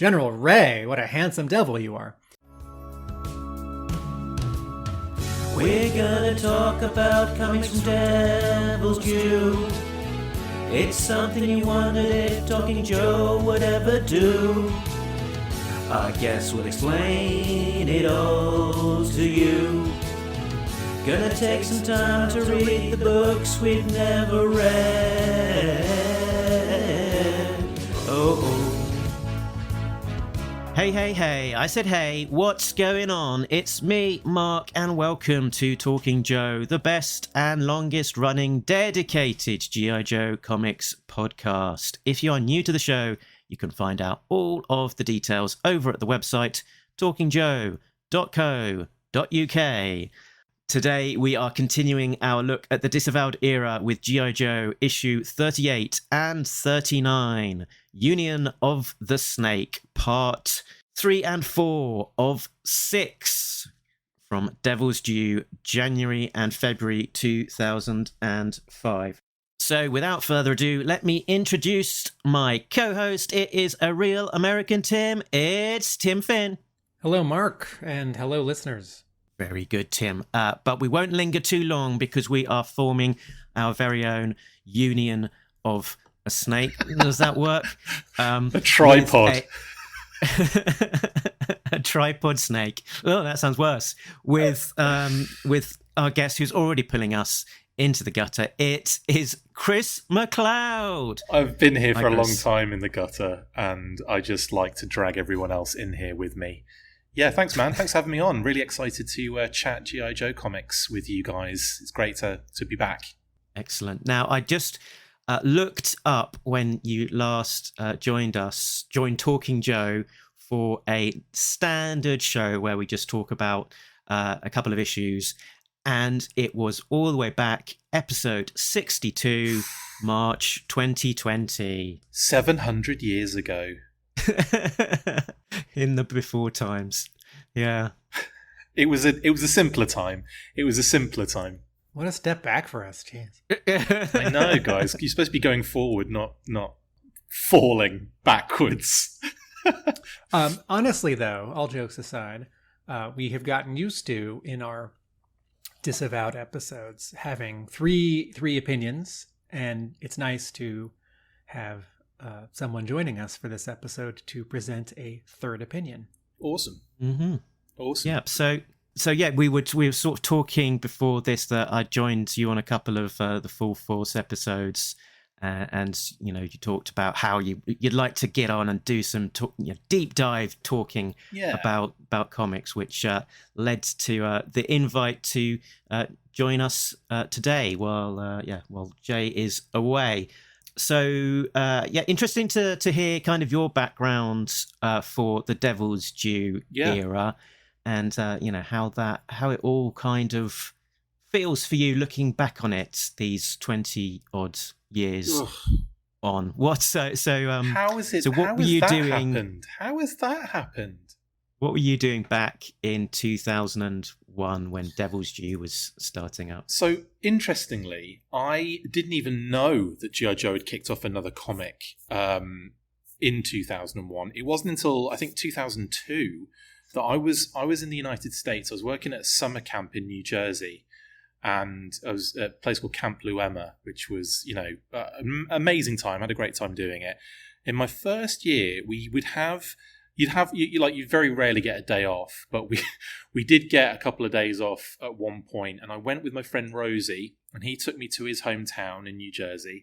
General Ray, what a handsome devil you are. We're gonna talk about comics from Devil's Due. It's something you wondered if Talking Joe would ever do. I guess we'll explain it all to you. Gonna take some time to read the books we've never read. Oh. Hey, I said hey, what's going on? It's me, Mark, and welcome to Talking Joe, the best and longest running dedicated G.I. Joe comics podcast. If you are new to the show, you can find out all of the details over at the website talkingjoe.co.uk. Today we are continuing our look at the Disavowed era with G.I. Joe issue 38 and 39, Union of the Snake, part 3 and 4 of 6 from Devil's Due, January and February 2005. So without further ado, let me introduce my co-host. It is a real American Tim. It's Tim Finn. Hello, Mark, and hello, listeners. Very good, Tim. But we won't linger too long because we are forming our very own Union of a Snake. Does that work? A tripod. A tripod snake. Oh, that sounds worse. With our guest who's already pulling us into the gutter. It is Chris McLoed. I've been here for a long time in the gutter, and I just like to drag everyone else in here with me. Yeah, thanks, man. Thanks for having me on. Really excited to chat G.I. Joe comics with you guys. It's great to be back. Excellent. Now, I just looked up when you last joined Talking Joe for a standard show where we just talk about a couple of issues, and it was all the way back, episode 62, March 2020. 700 years ago. In the before times. Yeah. It was a simpler time. What a step back for us, jeez. I know, guys. You're supposed to be going forward, not falling backwards. Honestly, though, all jokes aside, we have gotten used to, in our Disavowed episodes, having three opinions, and it's nice to have someone joining us for this episode to present a third opinion. Awesome. Mm-hmm. Awesome. Yeah. So yeah, we were sort of talking before this that I joined you on a couple of the Full Force episodes, and you talked about how you'd like to get on and do some deep dive talking about comics, which led to the invite to join us today while Jay is away. So, interesting to hear kind of your background for the Devil's Due era, and how it all kind of feels for you looking back on it these 20 odd years on. How has that happened? What were you doing back in 2001 when Devil's Due was starting up? So, interestingly, I didn't even know that G.I. Joe had kicked off another comic in 2001. It wasn't until, I think, 2002 that I was in the United States. I was working at a summer camp in New Jersey, and I was at a place called Camp Luema, which was, an amazing time. I had a great time doing it. In my first year, we would have... You very rarely get a day off, but we did get a couple of days off at one point, and I went with my friend Rosie, and he took me to his hometown in New Jersey,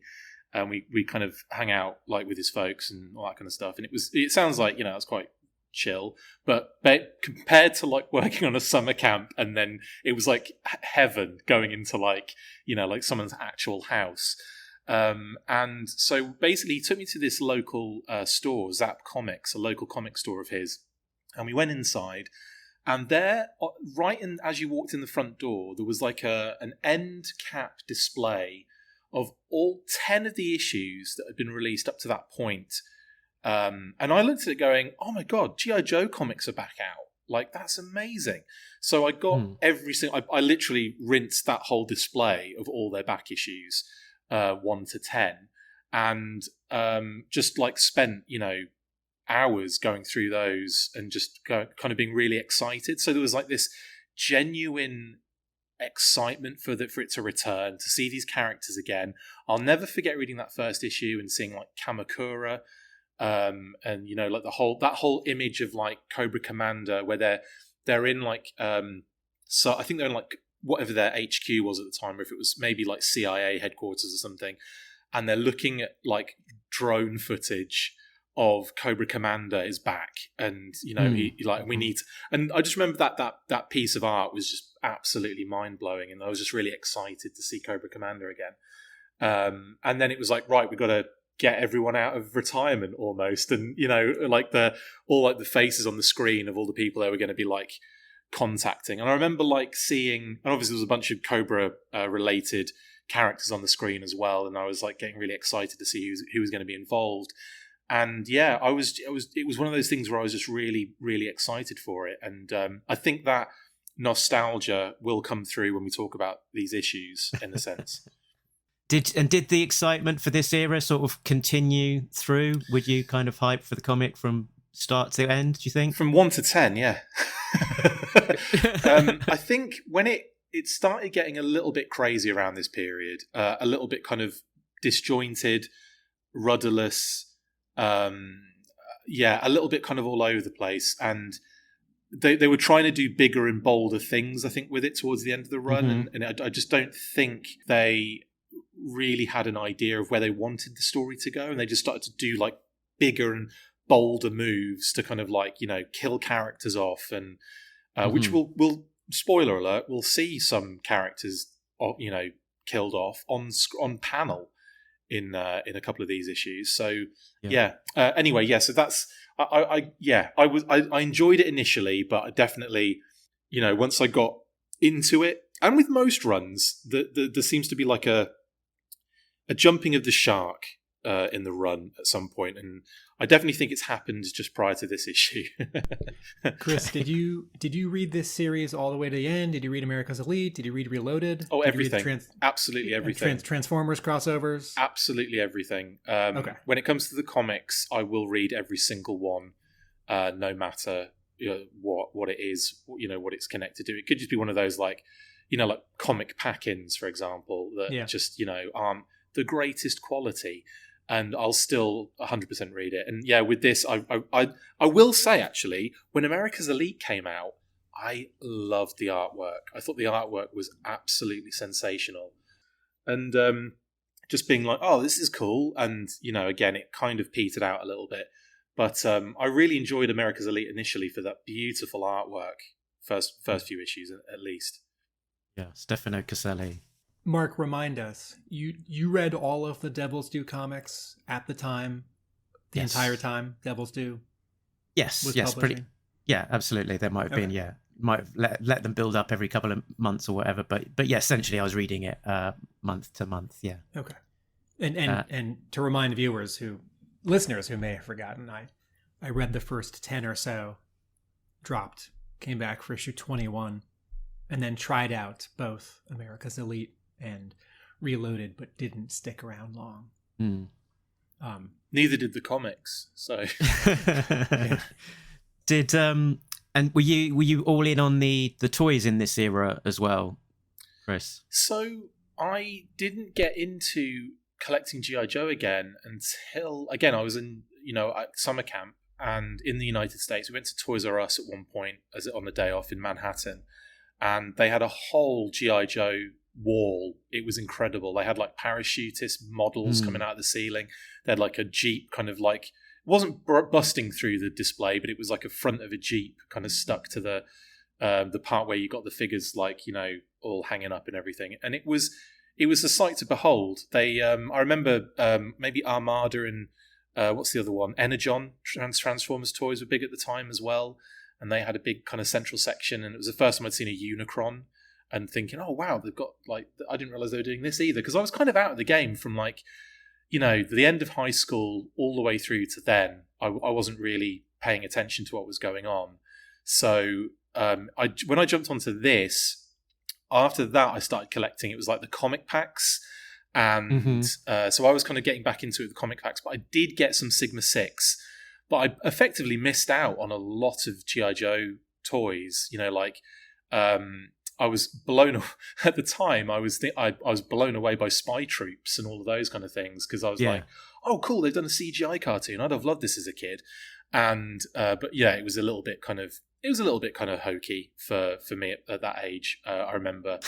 and we kind of hang out like with his folks and all that kind of stuff. And it sounds like it's quite chill, but compared to like working on a summer camp, and then it was like heaven going into like someone's actual house. And so basically he took me to this local store, Zap Comics, a local comic store of his. And we went inside, and there, as you walked in the front door, there was like an end cap display of all 10 of the issues that had been released up to that point. And I looked at it going, oh my God, G.I. Joe comics are back out. Like, that's amazing. So I got I literally rinsed that whole display of all their back issues, 1 to 10, and just like spent hours going through those and just kind of being really excited. So there was like this genuine excitement for it to return, to see these characters again. I'll never forget reading that first issue and seeing like Kamakura, and like that whole image of like Cobra Commander where they're in like so I think they're in like whatever their HQ was at the time, or if it was maybe like CIA headquarters or something, and they're looking at like drone footage of Cobra Commander is back, and he like we need and I just remember that piece of art was just absolutely mind-blowing, and I was just really excited to see Cobra Commander again. And then it was like, right, we've got to get everyone out of retirement almost, and like the faces on the screen of all the people they were going to be like contacting. And I remember like seeing, and obviously there was a bunch of Cobra related characters on the screen as well, and I was like getting really excited to see who was going to be involved. And yeah, it was one of those things where I was just really, really excited for it. And I think that nostalgia will come through when we talk about these issues, in a sense. Did the excitement for this era sort of continue through? Were you kind of hyped for the comic from start to end, do you think? From 1 to 10, yeah. I think when it started getting a little bit crazy around this period, a little bit kind of disjointed, rudderless, a little bit kind of all over the place, and they were trying to do bigger and bolder things, I think, with it towards the end of the run, and I just don't think they really had an idea of where they wanted the story to go, and they just started to do like bigger and bolder moves to kind of like kill characters off, and which will spoiler alert, we'll see some characters killed off on panel in a couple of these issues. So so that's I enjoyed it initially, but I definitely once I got into it, and with most runs there seems to be like a jumping of the shark in the run at some point, and I definitely think it's happened just prior to this issue. Chris, did you read this series all the way to the end? Did you read America's Elite? Did you read Reloaded? Oh, everything. Absolutely everything. Transformers crossovers? Absolutely everything. Okay. When it comes to the comics, I will read every single one, no matter what it is, what it's connected to. It could just be one of those like comic pack-ins, for example, that just aren't the greatest quality, and I'll still 100% read it. And yeah, with this, I will say, actually, when America's Elite came out, I loved the artwork. I thought the artwork was absolutely sensational, and just being like, oh, this is cool. And again, it kind of petered out a little bit, but I really enjoyed America's Elite initially for that beautiful artwork. First few issues, at least. Yeah, Stefano Caselli. Mark, remind us, you read all of the Devil's Due comics at the time, the entire time Devil's Due? Yes, publishing? Absolutely. There might have been, might have let them build up every couple of months or whatever, but essentially I was reading it month to month, yeah. Okay. And to remind listeners who may have forgotten, I read the first 10 or so, dropped, came back for issue 21, and then tried out both America's Elite and Reloaded, but didn't stick around long. Neither did the comics. So did and were you all in on the toys in this era as well, Chris? So I didn't get into collecting G.I. Joe again until I was in at summer camp, and in the United States we went to Toys R Us at one point on the day off in Manhattan, and they had a whole G.I. Joe wall. It was incredible. They had like parachutist models coming out of the ceiling. They had like a Jeep kind of like, it wasn't busting through the display, but it was like a front of a Jeep kind of stuck to the part where you got the figures like all hanging up and everything, and it was a sight to behold. They I remember maybe Armada and what's the other one, Energon, Transformers toys were big at the time as well, and they had a big kind of central section, and it was the first time I'd seen a Unicron, and thinking, oh wow, they've got like, I didn't realize they were doing this either, because I was kind of out of the game from like the end of high school all the way through to then. I wasn't really paying attention to what was going on. So when I jumped onto this, after that I started collecting. It was like the comic packs, and so I was kind of getting back into it, the comic packs. But I did get some Sigma 6, But I effectively missed out on a lot of G.I. Joe toys. I was blown at the time. I was blown away by Spy Troops and all of those kind of things, because I was like, "Oh, cool! They've done a CGI cartoon. I'd have loved this as a kid." And but yeah, it was a little bit kind of hokey for me at that age. I remember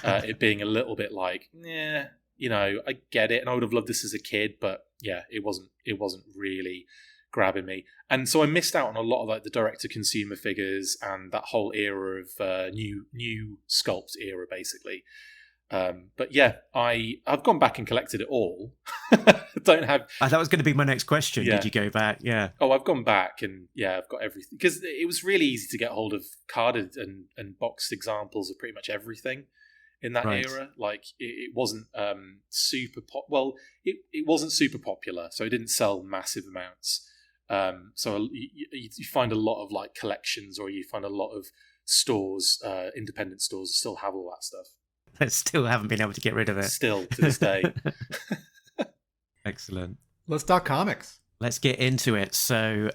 it being a little bit like, yeah, I get it, and I would have loved this as a kid, but yeah, it wasn't really grabbing me. And so I missed out on a lot of like the direct-to-consumer figures and that whole era of new sculpt era, basically. But yeah, I've gone back and collected it all. Don't have. That was going to be my next question. Yeah. Did you go back? Yeah. Oh, I've gone back and I've got everything, because it was really easy to get hold of carded and boxed examples of pretty much everything in that era. Like it wasn't super it wasn't super popular, so it didn't sell massive amounts. So you find a lot of like collections, or you find a lot of stores, independent stores, still have all that stuff. I still haven't been able to get rid of it. Still to this day. Excellent. Let's talk comics. Let's get into it. So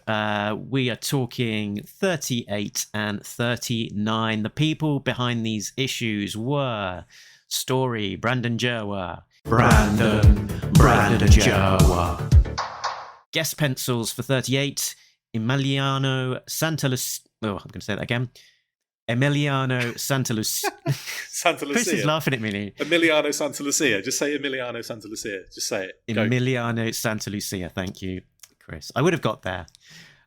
we are talking 38 and 39. The people behind these issues were Story, Brandon Jerwa. Brandon Jerwa. Guest pencils for 38, Emiliano Santalucia. Oh, I'm going to say that again. Emiliano Santalucia. Santa Lucia. Chris is laughing at me. Emiliano Santa Lucia. Just say Emiliano Santa Lucia. Just say it. Go. Emiliano Santa Lucia. Thank you, Chris. I would have got there.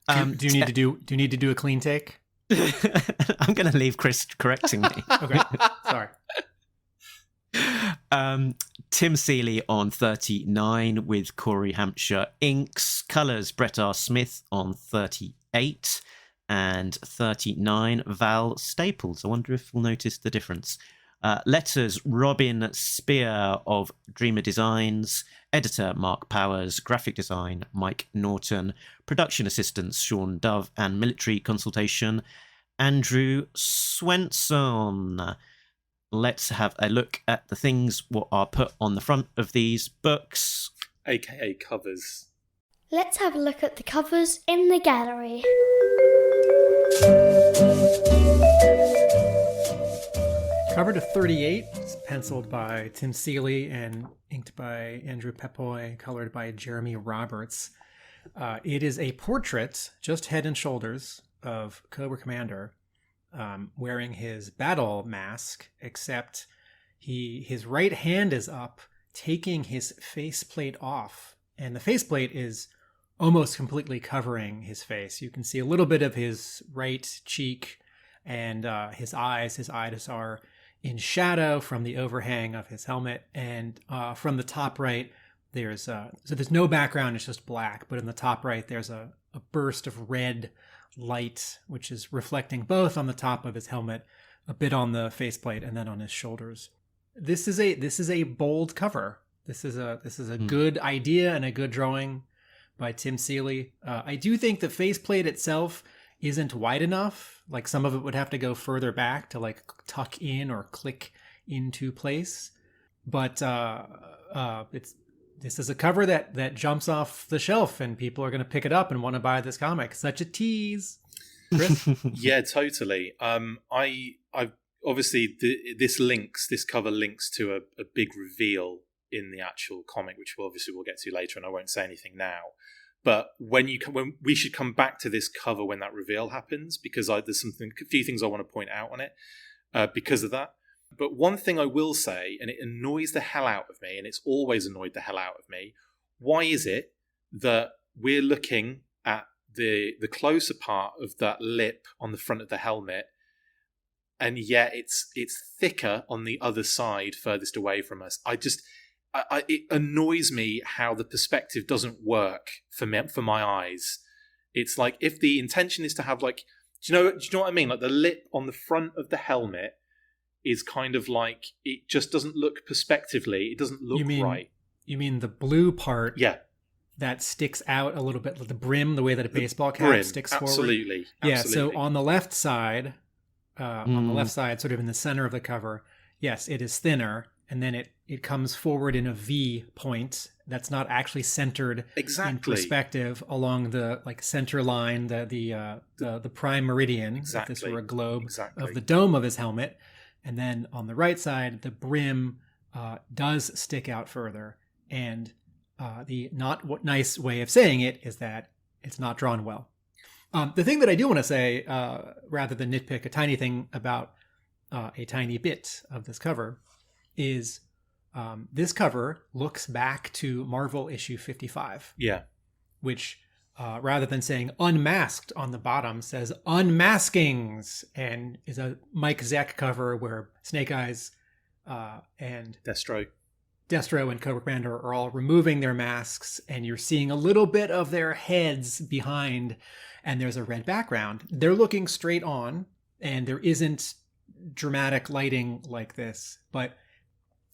Do you need to do a clean take? I'm going to leave Chris correcting me. Okay, sorry. Tim Seeley on 39 with Corey Hampshire inks. Colours Brett R. Smith on 38 and 39 Val Staples. I wonder if we'll notice the difference. Letters Robin Spear of Dreamer Designs. Editor Mark Powers. Graphic design Mike Norton. Production assistants Sean Dove and military consultation Andrew Swenson. Let's have a look at the things what are put on the front of these books. AKA covers. Let's have a look at the covers in the gallery. Cover to 38 is penciled by Tim Seeley and inked by Andrew Pepoy, colored by Jeremy Roberts. It is a portrait, just head and shoulders, of Cobra Commander, wearing his battle mask, except his right hand is up, taking his faceplate off, and the faceplate is almost completely covering his face. You can see a little bit of his right cheek and his eyes. His eyes are in shadow from the overhang of his helmet, and from the top right, there's no background, it's just black, but in the top right, there's a burst of red light, which is reflecting both on the top of his helmet, a bit on the faceplate, and then on his shoulders. This is a bold cover. This is a good idea and a good drawing by Tim Seeley. I do think the faceplate itself isn't wide enough. Like, some of it would have to go further back to like tuck in or click into place. But this is a cover that jumps off the shelf, and people are going to pick it up and want to buy this comic. Such a tease. Chris? Yeah, totally. I obviously this cover links to a big reveal in the actual comic, which we'll get to later, and I won't say anything now. But when we should come back to this cover when that reveal happens, because there's a few things I want to point out on it because of that. But one thing I will say, and it annoys the hell out of me, and it's always annoyed the hell out of me, why is it that we're looking at the closer part of that lip on the front of the helmet, and yet it's thicker on the other side, furthest away from us? It annoys me how the perspective doesn't work for my eyes. It's like, if the intention is to have like, do you know what I mean? Like, the lip on the front of the helmet is kind of like, it just doesn't look perspectively. It doesn't look right. You mean the blue part? Yeah. That sticks out a little bit, like the brim, the way that a baseball cap sticks forward. Absolutely. Yeah. So on the left side, sort of in the center of the cover, yes, it is thinner. and then it comes forward in a V point that's not actually centered in perspective along the center line, the prime meridian, if this were a globe, of the dome of his helmet. And then on the right side, the brim does stick out further. And the not nice way of saying it is that it's not drawn well. The thing that I do want to say, rather than nitpick a tiny thing about a tiny bit of this cover, is this cover looks back to Marvel issue 55. Yeah. Which, rather than saying unmasked on the bottom, says unmaskings, and is a Mike Zeck cover where Snake Eyes and Destro and Cobra Commander are all removing their masks, and you're seeing a little bit of their heads behind, and there's a red background. They're looking straight on, and there isn't dramatic lighting like this, but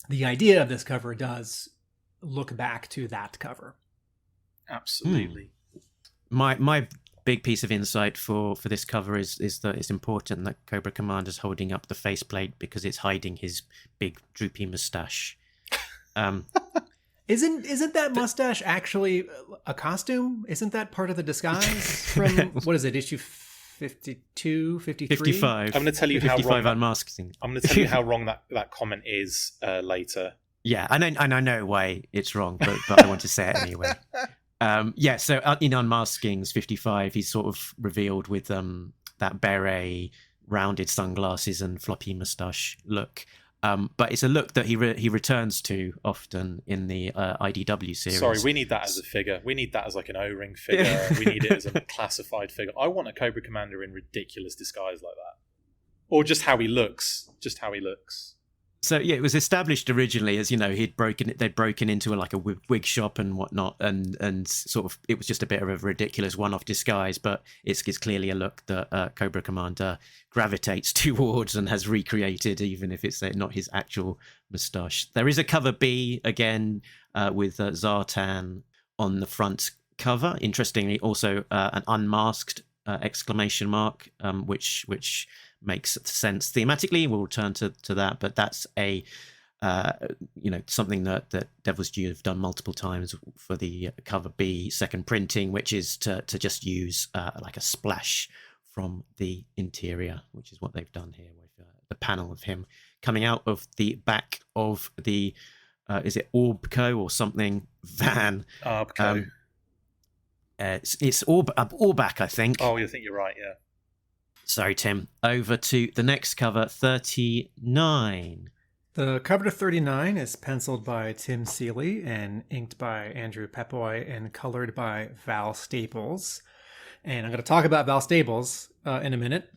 the idea of this cover does look back to that cover. Absolutely. My big piece of insight for this cover is that it's important that Cobra Commander's holding up the faceplate because it's hiding his big droopy mustache. Isn't that mustache actually a costume? Isn't that part of the disguise from what is it, issue 52, 53? 55. I'm going to tell you how wrong unmasking. I'm going to tell you how wrong that comment is later. Yeah, I know why it's wrong, but I want to say it anyway. So in Unmaskings 55, he's sort of revealed with that beret, rounded sunglasses, and floppy mustache look. But it's a look that he returns to often in the IDW series. Sorry, we need that as a figure. We need that as like an O-ring figure. We need it as a classified figure. I want a Cobra Commander in ridiculous disguise like that. Or just how he looks. So yeah, it was established originally as, they'd broken into a wig shop and whatnot, and sort of it was just a bit of a ridiculous one-off disguise, but it's clearly a look that Cobra Commander gravitates towards and has recreated, even if it's not his actual moustache. There is a cover B again with Zartan on the front cover. Interestingly, also an unmasked exclamation mark, which makes sense thematically. We'll return to that, but that's a something that Devil's Due have done multiple times for the cover B second printing, which is to just use like a splash from the interior, which is what they've done here with the panel of him coming out of the back of the is it Orbco or something van? Orbco. It's Orbac, I think. Oh, you think you're right, yeah. Sorry, Tim. Over to the next cover, 39. The cover to 39 is penciled by Tim Seeley and inked by Andrew Pepoy and colored by Val Staples. And I'm going to talk about Val Staples in a minute.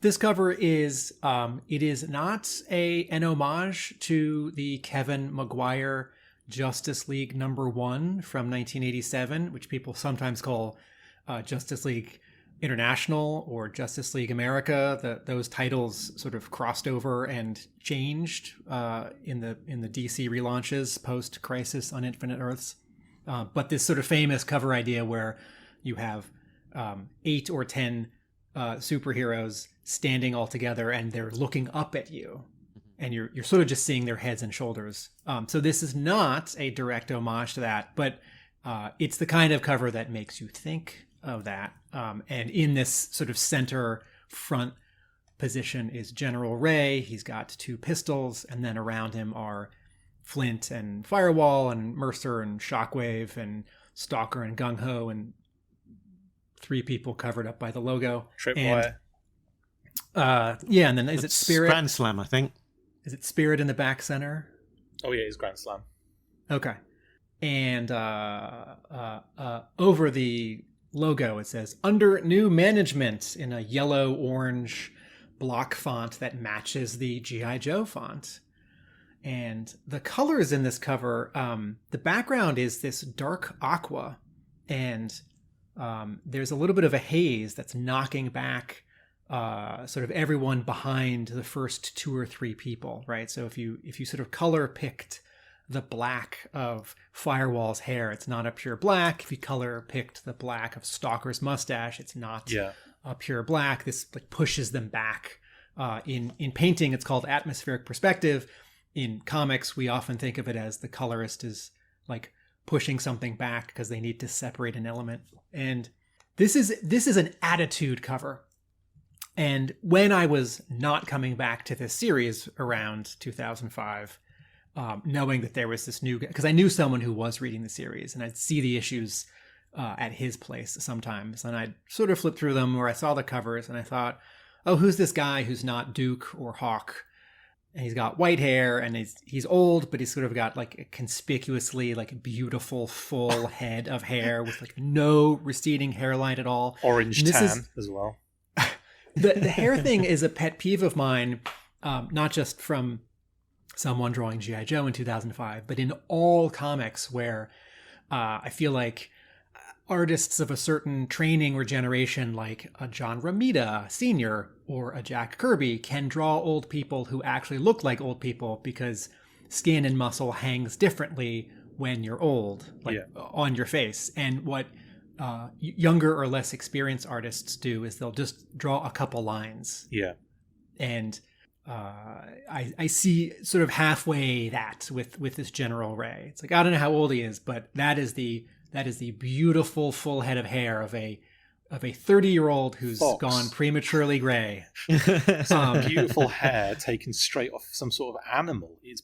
This cover is, it is not an homage to the Kevin Maguire Justice League #1 from 1987, which people sometimes call Justice League International or Justice League America. Those titles sort of crossed over and changed in the DC relaunches post Crisis on Infinite Earths. But this sort of famous cover idea where you have 8 or 10 superheroes standing all together and they're looking up at you, and you're sort of just seeing their heads and shoulders. So this is not a direct homage to that, but it's the kind of cover that makes you think of that. And in this sort of center front position is General Ray. He's got 2 pistols, and then around him are Flint and Firewall and Mercer and Shockwave and Stalker and Gung Ho, and 3 people covered up by the logo. Tripwire. And then is it Spirit? Grand Slam, I think. Is it Spirit in the back center? Oh yeah, it's Grand Slam. Okay. And over the logo it says "Under New Management" in a yellow-orange block font that matches the G.I. Joe font. And the colors in this cover, the background is this dark aqua, and there's a little bit of a haze that's knocking back sort of everyone behind the first 2 or 3 people, right? So if you sort of color picked the black of Firewall's hair, it's not a pure black. If you color picked the black of Stalker's mustache, it's not a pure black. This like pushes them back. In painting, it's called atmospheric perspective. in comics, we often think of it as the colorist is like pushing something back because they need to separate an element. And this is an attitude cover. And when I was not coming back to this series around 2005, knowing that there was this new, because I knew someone who was reading the series, and I'd see the issues at his place sometimes, and I'd sort of flip through them where I saw the covers, and I thought, oh, who's this guy who's not Duke or Hawk? And he's got white hair, and he's old, but he's sort of got like a conspicuously like beautiful full head of hair with like no receding hairline at all. Orange tan as well. The hair thing is a pet peeve of mine, not just from someone drawing G.I. Joe in 2005, but in all comics where I feel like artists of a certain training or generation, like a John Romita Sr. or a Jack Kirby, can draw old people who actually look like old people because skin and muscle hangs differently when you're old, like on your face. And what younger or less experienced artists do is they'll just draw a couple lines. Yeah. And I see sort of halfway that with this General Ray. It's like, I don't know how old he is, but that is the beautiful full head of hair of a 30-year-old who's gone prematurely gray. Beautiful hair taken straight off some sort of animal. It's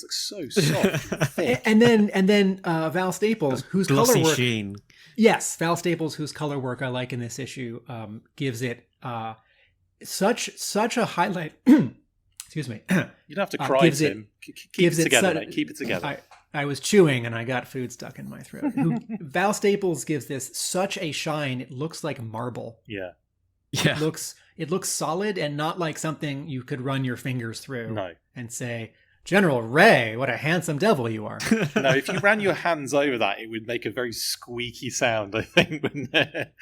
like so soft and thick. And then Val Staples, whose color work, sheen. Yes, Val Staples, whose color work I like in this issue, gives it such a highlight. Excuse me. You don't have to cry, Tim. Keep it together, mate. Keep it together. I was chewing and I got food stuck in my throat. Val Staples gives this such a shine. It looks like marble. Yeah. It looks solid and not like something you could run your fingers through and say, General Ray, what a handsome devil you are. No, if you ran your hands over that, it would make a very squeaky sound, I think, wouldn't it?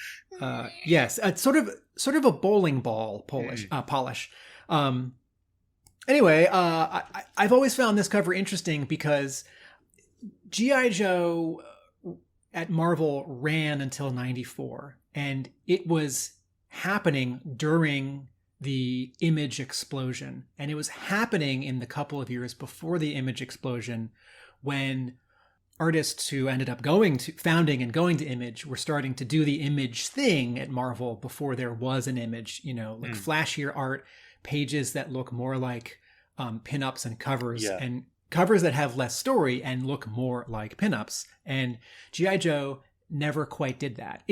Yes, it's sort of a bowling ball polish. Anyway, I've always found this cover interesting because G.I. Joe at Marvel ran until 94, and it was happening during the Image explosion. And it was happening in the couple of years before the Image explosion when artists who ended up founding and going to Image were starting to do the Image thing at Marvel before there was an Image, like flashier art, pages that look more like pinups and covers, and covers that have less story and look more like pinups. And G.I. Joe never quite did that.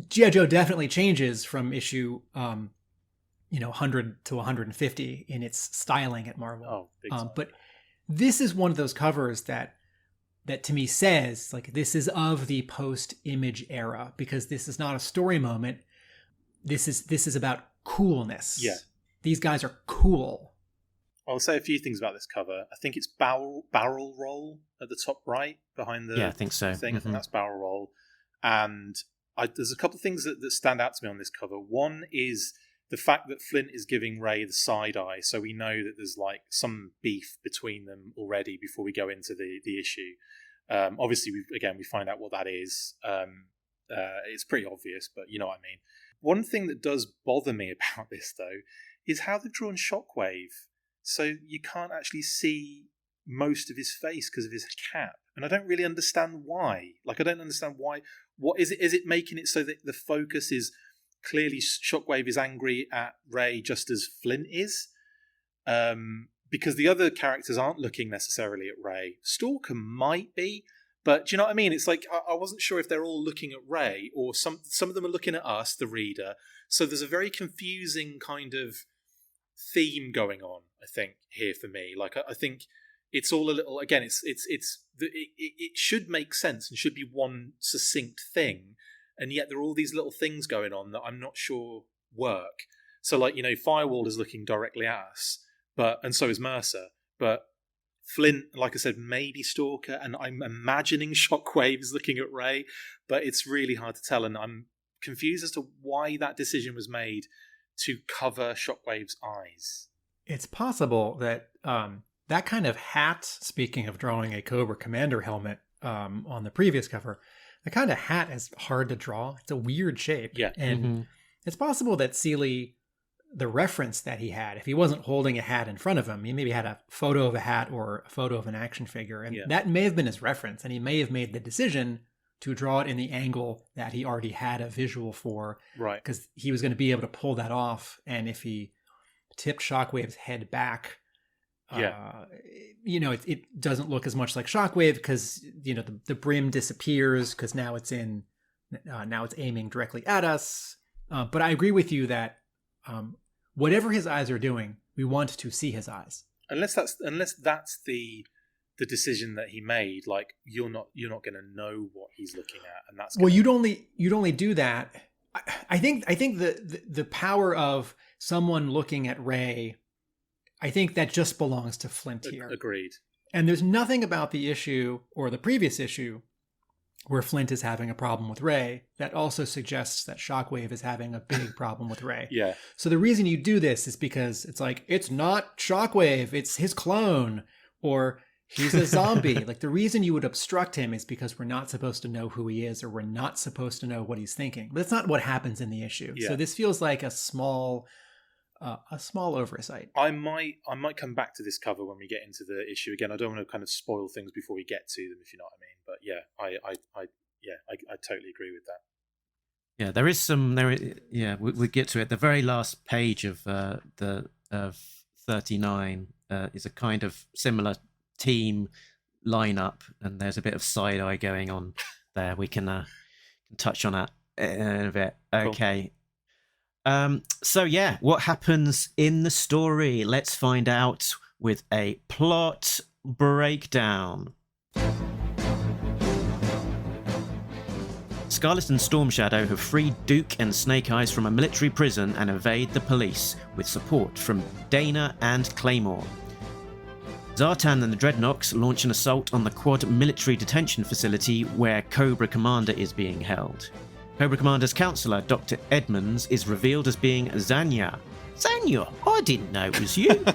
G.I. Joe definitely changes from issue 100 to 150 in its styling at Marvel. But this is one of those covers that to me says, like, this is of the post-Image era, because this is not a story moment. This is about coolness. Yeah. These guys are cool. I'll say a few things about this cover. I think it's barrel roll at the top right behind the I think so. thing. I think that's barrel roll. And there's a couple of things that stand out to me on this cover. One is the fact that Flint is giving Ray the side eye, so we know that there's like some beef between them already before we go into the issue. Obviously, we find out what that is. It's pretty obvious, but you know what I mean. One thing that does bother me about this, though, is how they've drawn Shockwave. So you can't actually see most of his face because of his cap. And I don't really understand why. Like, I don't understand why. What is it? Is it making it so that the focus is clearly Shockwave is angry at Ray just as Flint is? Because the other characters aren't looking necessarily at Ray. Stalker might be, but do you know what I mean? It's like, I wasn't sure if they're all looking at Ray or some of them are looking at us, the reader. So there's a very confusing kind of theme going on, I think, here for me. Like, I think it's all a little, again, it should make sense and should be one succinct thing, and yet there are all these little things going on that I'm not sure work. So, like, Firewall is looking directly at us, and so is Mercer, but Flint, like I said, maybe Stalker, and I'm imagining Shockwave is looking at Ray, but it's really hard to tell, and I'm confused as to why that decision was made to cover Shockwave's eyes. It's possible that that kind of hat, speaking of drawing a Cobra Commander helmet on the previous cover, that kind of hat is hard to draw. It's a weird shape. Yeah. And it's possible that Seeley the reference that he had. If he wasn't holding a hat in front of him, he maybe had a photo of a hat or a photo of an action figure. And that may have been his reference. And he may have made the decision to draw it in the angle that he already had a visual for. Right. Because he was going to be able to pull that off. And if he tipped Shockwave's head back, it doesn't look as much like Shockwave because, the brim disappears because now it's aiming directly at us. But I agree with you that whatever his eyes are doing, we want to see his eyes. Unless that's the decision that he made, like you're not going to know what he's looking at, and that's you'd only do that. I think the power of someone looking at Ray, I think that just belongs to Flint here. Agreed. And there's nothing about the issue or the previous issue where Flint is having a problem with Ray that also suggests that Shockwave is having a big problem with Ray. Yeah. So the reason you do this is because it's like, it's not Shockwave, it's his clone, or he's a zombie. Like the reason you would obstruct him is because we're not supposed to know who he is, or we're not supposed to know what he's thinking. But that's not what happens in the issue. Yeah. So this feels like a small oversight. I might come back to this cover when we get into the issue again. I don't want to kind of spoil things before we get to them, if you know what I mean. But I totally agree with that. Yeah, there is some. We get to it. The very last page of 39 is a kind of similar team lineup, and there's a bit of side eye going on there. We can touch on that in a bit. Okay. Cool. What happens in the story? Let's find out with a plot breakdown. Scarlet and Storm Shadow have freed Duke and Snake Eyes from a military prison and evade the police with support from Dana and Claymore. Zartan and the Dreadnoks launch an assault on the Quad military detention facility where Cobra Commander is being held. Cobra Commander's counselor, Dr. Edmonds, is revealed as being Zanya. Zanya? I didn't know it was you.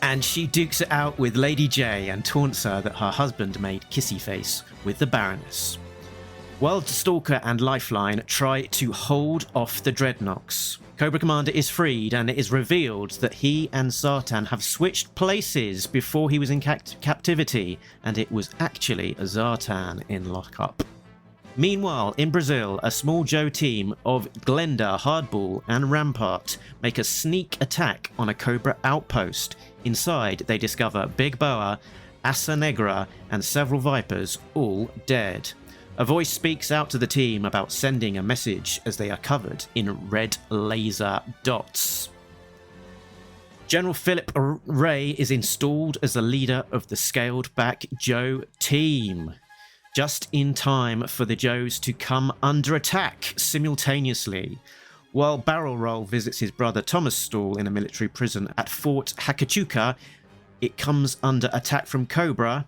And she dukes it out with Lady J and taunts her that her husband made kissy face with the Baroness. World Stalker and Lifeline try to hold off the Dreadnoks. Cobra Commander is freed, and it is revealed that he and Zartan have switched places before he was in captivity, and it was actually Zartan in lockup. Meanwhile, in Brazil, a small Joe team of Glenda, Hardball, and Rampart make a sneak attack on a Cobra outpost. Inside, they discover Big Boa, Asa Negra, and several Vipers, all dead. A voice speaks out to the team about sending a message as they are covered in red laser dots. General Philip Ray is installed as the leader of the scaled-back Joe team, just in time for the Joes to come under attack simultaneously. While Barrel Roll visits his brother Thomas Stall in a military prison at Fort Hauchuka, it comes under attack from Cobra.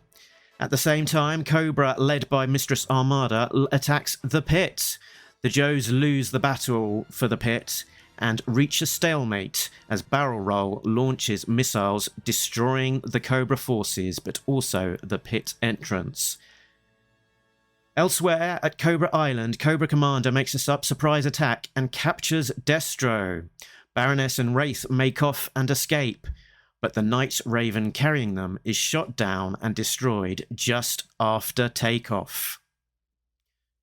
At the same time, Cobra, led by Mistress Armada, attacks the pit. The Joes lose the battle for the pit and reach a stalemate as Barrel Roll launches missiles, destroying the Cobra forces, but also the pit entrance. Elsewhere at Cobra Island, Cobra Commander makes a surprise attack and captures Destro. Baroness and Wraith make off and escape, but the Night Raven carrying them is shot down and destroyed just after takeoff.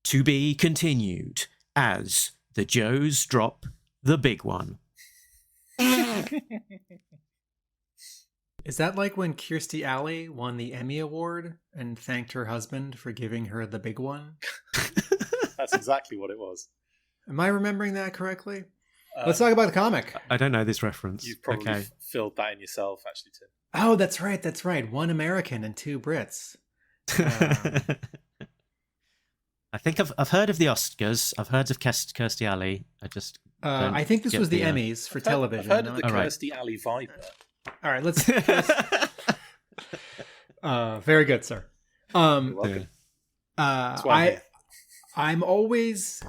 To be continued as the Joes drop the big one. Is that like when Kirstie Alley won the Emmy Award and thanked her husband for giving her the big one? That's exactly what it was. Am I remembering that correctly? Let's talk about the comic. I don't know this reference. You've probably filled that in yourself, actually, Tim. Oh, that's right. That's right. 1 American and 2 Brits. I think I've heard of the Oscars. I've heard of Kirstie Alley. I think this was the Emmys for television. I've heard of the Kirstie Alley Viper. All right, let's very good, sir. You're welcome. I'm always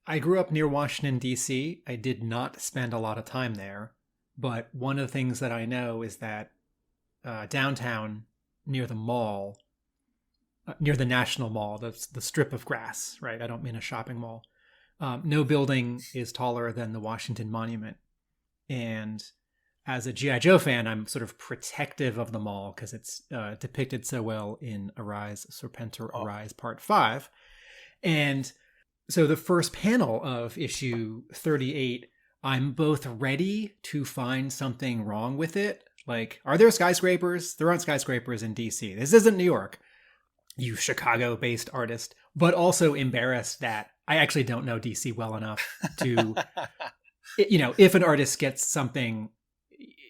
I grew up near Washington, D.C. I did not spend a lot of time there, but one of the things that I know is that downtown near the mall, near the National Mall, the strip of grass, right? I don't mean a shopping mall. no building is taller than the Washington Monument. And as a G.I. Joe fan, I'm sort of protective of the mall because it's depicted so well in Arise, Serpentor Arise Part 5. And so the first panel of issue 38, I'm both ready to find something wrong with it. Like, are there skyscrapers? There aren't skyscrapers in DC. This isn't New York, you Chicago-based artist. But also embarrassed that I actually don't know DC well enough to, if an artist gets something,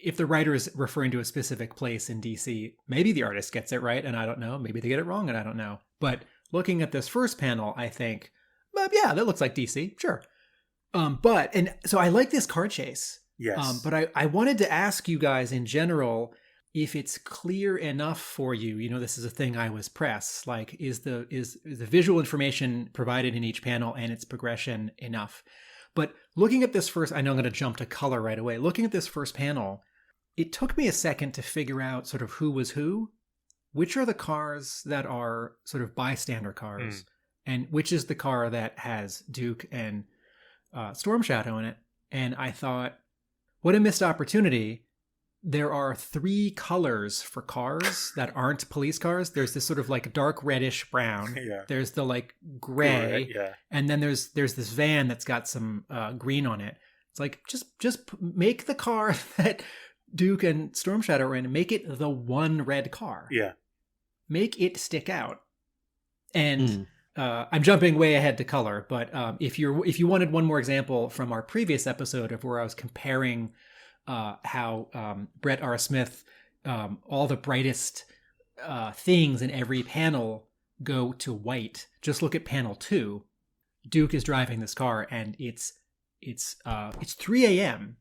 if the writer is referring to a specific place in DC, maybe the artist gets it right and I don't know. Maybe they get it wrong and I don't know. But looking at this first panel, I think, well, yeah, that looks like DC. Sure. And so I like this car chase. Yes. But I wanted to ask you guys in general if it's clear enough for you. This is a thing I was pressed. Like, is the visual information provided in each panel and its progression enough? But looking at this first, I know I'm going to jump to color right away. Looking at this first panel, it took me a second to figure out sort of who was who. Which are the cars that are sort of bystander cars, and which is the car that has Duke and Storm Shadow in it? And I thought, what a missed opportunity. There are 3 colors for cars that aren't police cars. There's this sort of like dark reddish brown. Yeah. There's the like gray. Yeah. And then there's this van that's got some green on it. It's like, just make the car that Duke and Storm Shadow are in, make it the one red car. Yeah. Make it stick out. And I'm jumping way ahead to color, but if you wanted one more example from our previous episode of where I was comparing how Brett R. Smith, all the brightest things in every panel go to white. Just look at panel 2. Duke is driving this car, and it's 3 a.m.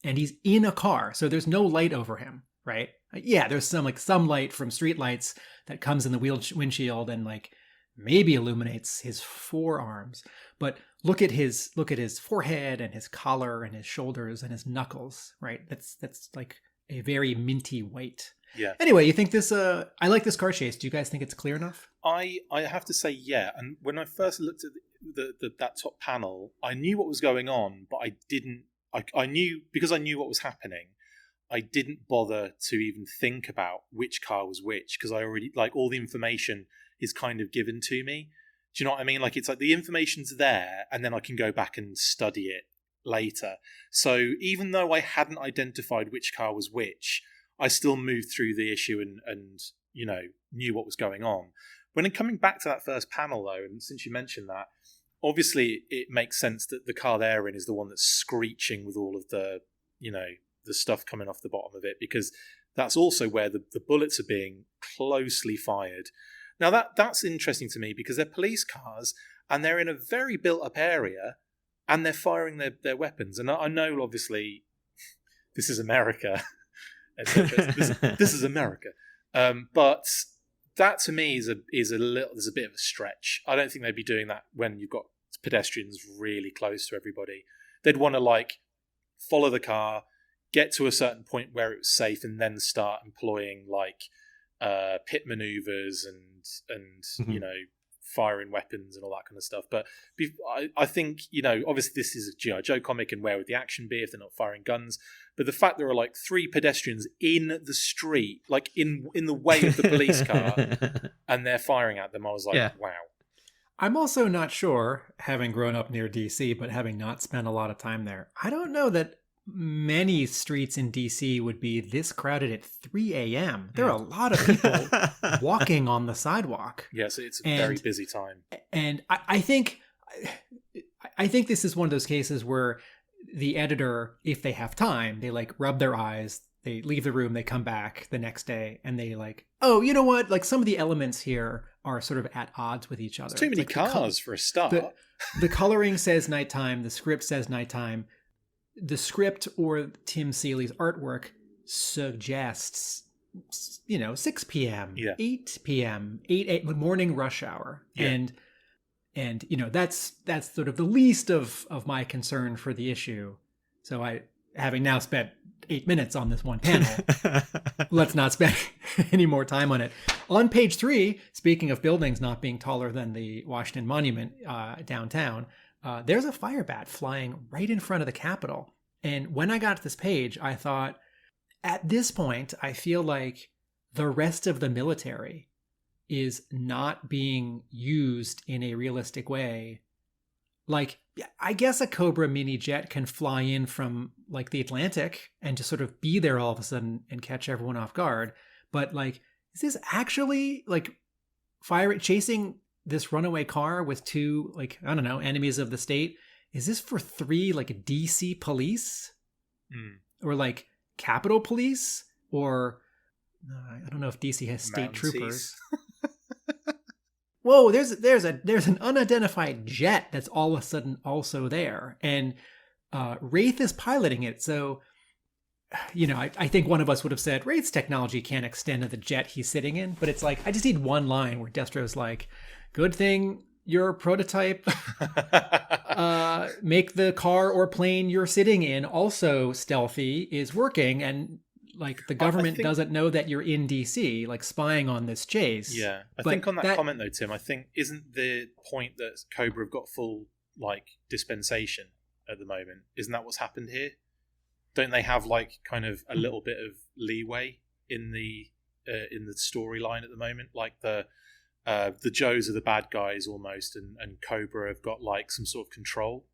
and he's in a car, so there's no light over him, right? Yeah, there's some light from street lights that comes in the windshield and like maybe illuminates his forearms, but look at his forehead and his collar and his shoulders and his knuckles, right? That's like a very minty white. Yeah. Anyway, you think this? I like this car chase. Do you guys think it's clear enough? I have to say, yeah. And when I first looked at that top panel, I knew what was going on, but I didn't. I knew, because I knew what was happening, I didn't bother to even think about which car was which, because I already, like, all the information is kind of given to me. Do you know what I mean? Like, it's like the information's there, and then I can go back and study it later. So even though I hadn't identified which car was which, I still moved through the issue and knew what was going on. When coming back to that first panel, though, and since you mentioned that, obviously it makes sense that the car they're in is the one that's screeching with all of the stuff coming off the bottom of it, because that's also where the bullets are being closely fired. Now that's interesting to me, because they're police cars and they're in a very built-up area and they're firing their weapons. And I know, obviously, this is America, etc. This is America. But that to me is there's a bit of a stretch. I don't think they'd be doing that when you've got pedestrians really close to everybody. They'd want to follow the car, get to a certain point where it was safe, and then start employing pit maneuvers and firing weapons and all that kind of stuff. But I think, obviously this is a G.I. Joe comic, and where would the action be if they're not firing guns? But the fact there are 3 pedestrians in the street, in the way of the police car, and they're firing at them, I was like, Yeah. Wow. I'm also not sure, having grown up near DC, but having not spent a lot of time there, I don't know that many streets in DC would be this crowded at 3 a.m. There are a lot of people walking on the sidewalk. Yes, it's a very busy time. And I think this is one of those cases where the editor, if they have time, they rub their eyes, they leave the room, they come back the next day, and they oh, you know what? Some of the elements here are sort of at odds with each other. It's too many cars for a start. The coloring says nighttime. The script says nighttime. The script or Tim Seeley's artwork suggests, 6 p.m., 8 p.m., 8 morning rush hour. Yeah. And that's sort of the least of my concern for the issue. So having now spent 8 minutes on this one panel, let's not spend any more time on it. On page 3, speaking of buildings not being taller than the Washington Monument downtown, there's a fire bat flying right in front of the Capitol. And when I got to this page, I thought, at this point, I feel like the rest of the military is not being used in a realistic way. Like, I guess a Cobra mini jet can fly in from like the Atlantic and just sort of be there all of a sudden and catch everyone off guard. But like, is this actually like chasing this runaway car with two, like, I don't know, enemies of the state? Is this for 3 like DC police? Or like Capitol Police? Or I don't know if DC has state troopers. Whoa, there's an unidentified jet that's all of a sudden also there, and Wraith is piloting it. So, you know, I think one of us would have said Wraith's technology can't extend to the jet he's sitting in, but it's like I just need one line where Destro's like, "Good thing your prototype make the car or plane you're sitting in also stealthy is working, and like the government doesn't know that you're in DC, like spying on this chase." Yeah, I think on that comment though, Tim, I think isn't the point that Cobra have got full like dispensation at the moment? Isn't that what's happened here? Don't they have like kind of a little bit of leeway in the storyline at the moment? Like the Joes are the bad guys almost, and Cobra have got like some sort of control.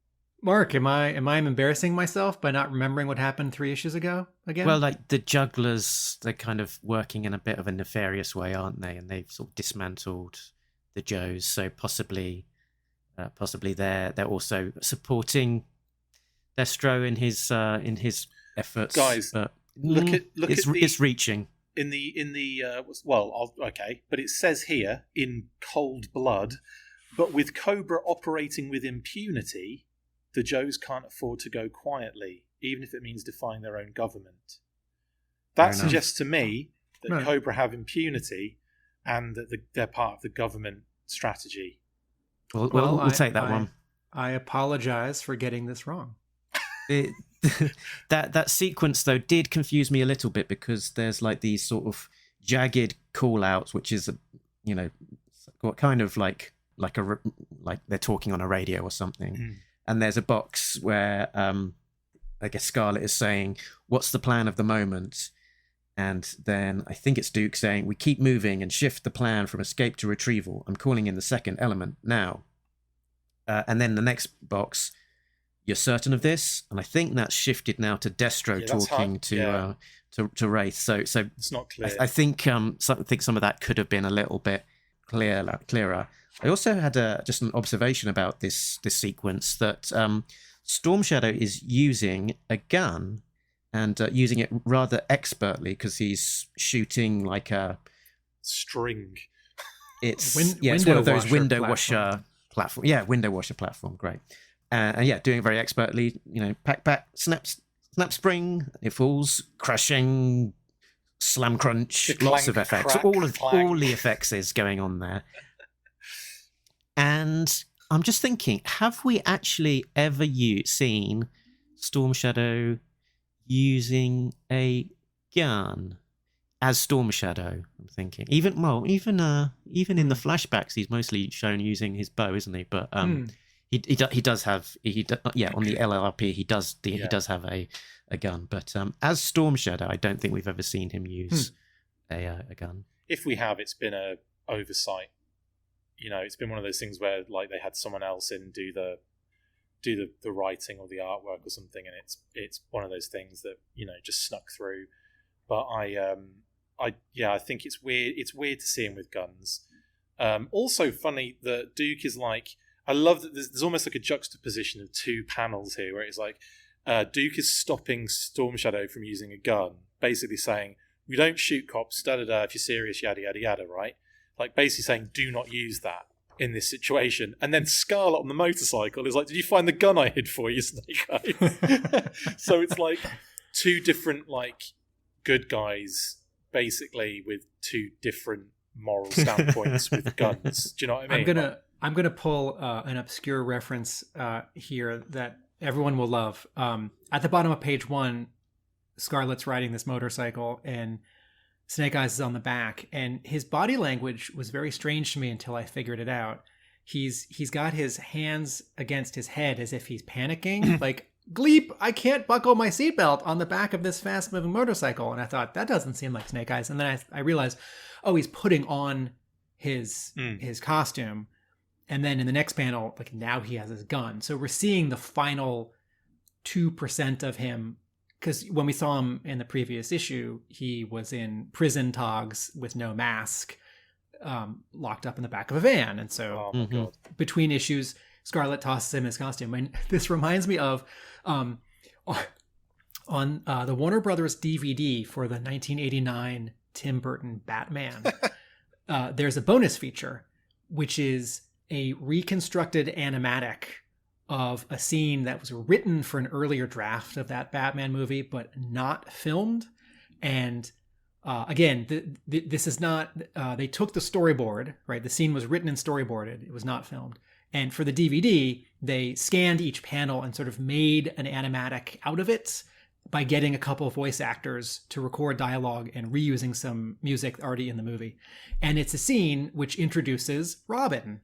Mark, am I embarrassing myself by not remembering what happened 3 issues ago again? Well, like the jugglers, they're kind of working in a bit of a nefarious way, aren't they? And they've sort of dismantled the Joes, so possibly they're also supporting Destro in his efforts. Guys, but it's reaching. But it says here in cold blood, but with Cobra operating with impunity, the Joes can't afford to go quietly, even if it means defying their own government. That suggests to me that Cobra have impunity and that they're part of the government strategy. We'll take that one. I apologize for getting this wrong. That sequence though did confuse me a little bit, because there's like these sort of jagged call outs, which is kind of like they're talking on a radio or something. And there's a box where I guess Scarlet is saying, "What's the plan of the moment?" And then I think it's Duke saying, "We keep moving and shift the plan from escape to retrieval. I'm calling in the second element now." And then the next box, "You're certain of this?" And I think that's shifted now to Destro talking to Wraith. So it's not clear. I think some of that could have been a little bit clearer. I also had just an observation about this sequence that Storm Shadow is using a gun and using it rather expertly, because he's shooting like a string. It's one of those window washer platform. Yeah, window washer platform. Great. And doing it very expertly. You know, pack, snap spring. It falls, crashing, slam crunch, lots of effects. Crack, all the effects is going on there. And I'm just thinking, have we actually ever seen Storm Shadow using a gun as Storm Shadow? I'm thinking, even in the flashbacks, he's mostly shown using his bow, isn't he? But he does have on the LLRP he does have a gun. But as Storm Shadow, I don't think we've ever seen him use a gun. If we have, it's been a oversight. You know, it's been one of those things where like they had someone else in do the writing or the artwork or something, and it's one of those things that, you know, just snuck through. But I think it's weird. It's weird to see him with guns. Also funny that Duke is like, I love that there's almost like a juxtaposition of two panels here where it's like Duke is stopping Storm Shadow from using a gun, basically saying, "We don't shoot cops, if you're serious, yada yada yada," right? Like basically saying, "Do not use that in this situation." And then Scarlet on the motorcycle is like, "Did you find the gun I hid for you, Snake Eye?" So it's like two different like good guys, basically with two different moral standpoints with guns. Do you know what I mean? I'm gonna pull an obscure reference here that everyone will love. At the bottom of page 1, Scarlet's riding this motorcycle and Snake Eyes is on the back, and his body language was very strange to me until I figured it out. he's got his hands against his head as if he's panicking, like, Gleep, I can't buckle my seatbelt on the back of this fast-moving motorcycle. And I thought, that doesn't seem like Snake Eyes. And then I realized, oh, he's putting on his costume. And then in the next panel, like, now he has his gun. So we're seeing the final 2% of him. Because when we saw him in the previous issue, he was in prison togs with no mask, locked up in the back of a van. And so between issues, Scarlet tosses him his costume. And this reminds me of on the Warner Brothers DVD for the 1989 Tim Burton Batman, there's a bonus feature, which is a reconstructed animatic of a scene that was written for an earlier draft of that Batman movie, but not filmed. And again, this is not, they took the storyboard, right? The scene was written and storyboarded. It was not filmed. And for the DVD, they scanned each panel and sort of made an animatic out of it by getting a couple of voice actors to record dialogue and reusing some music already in the movie. And it's a scene which introduces Robin,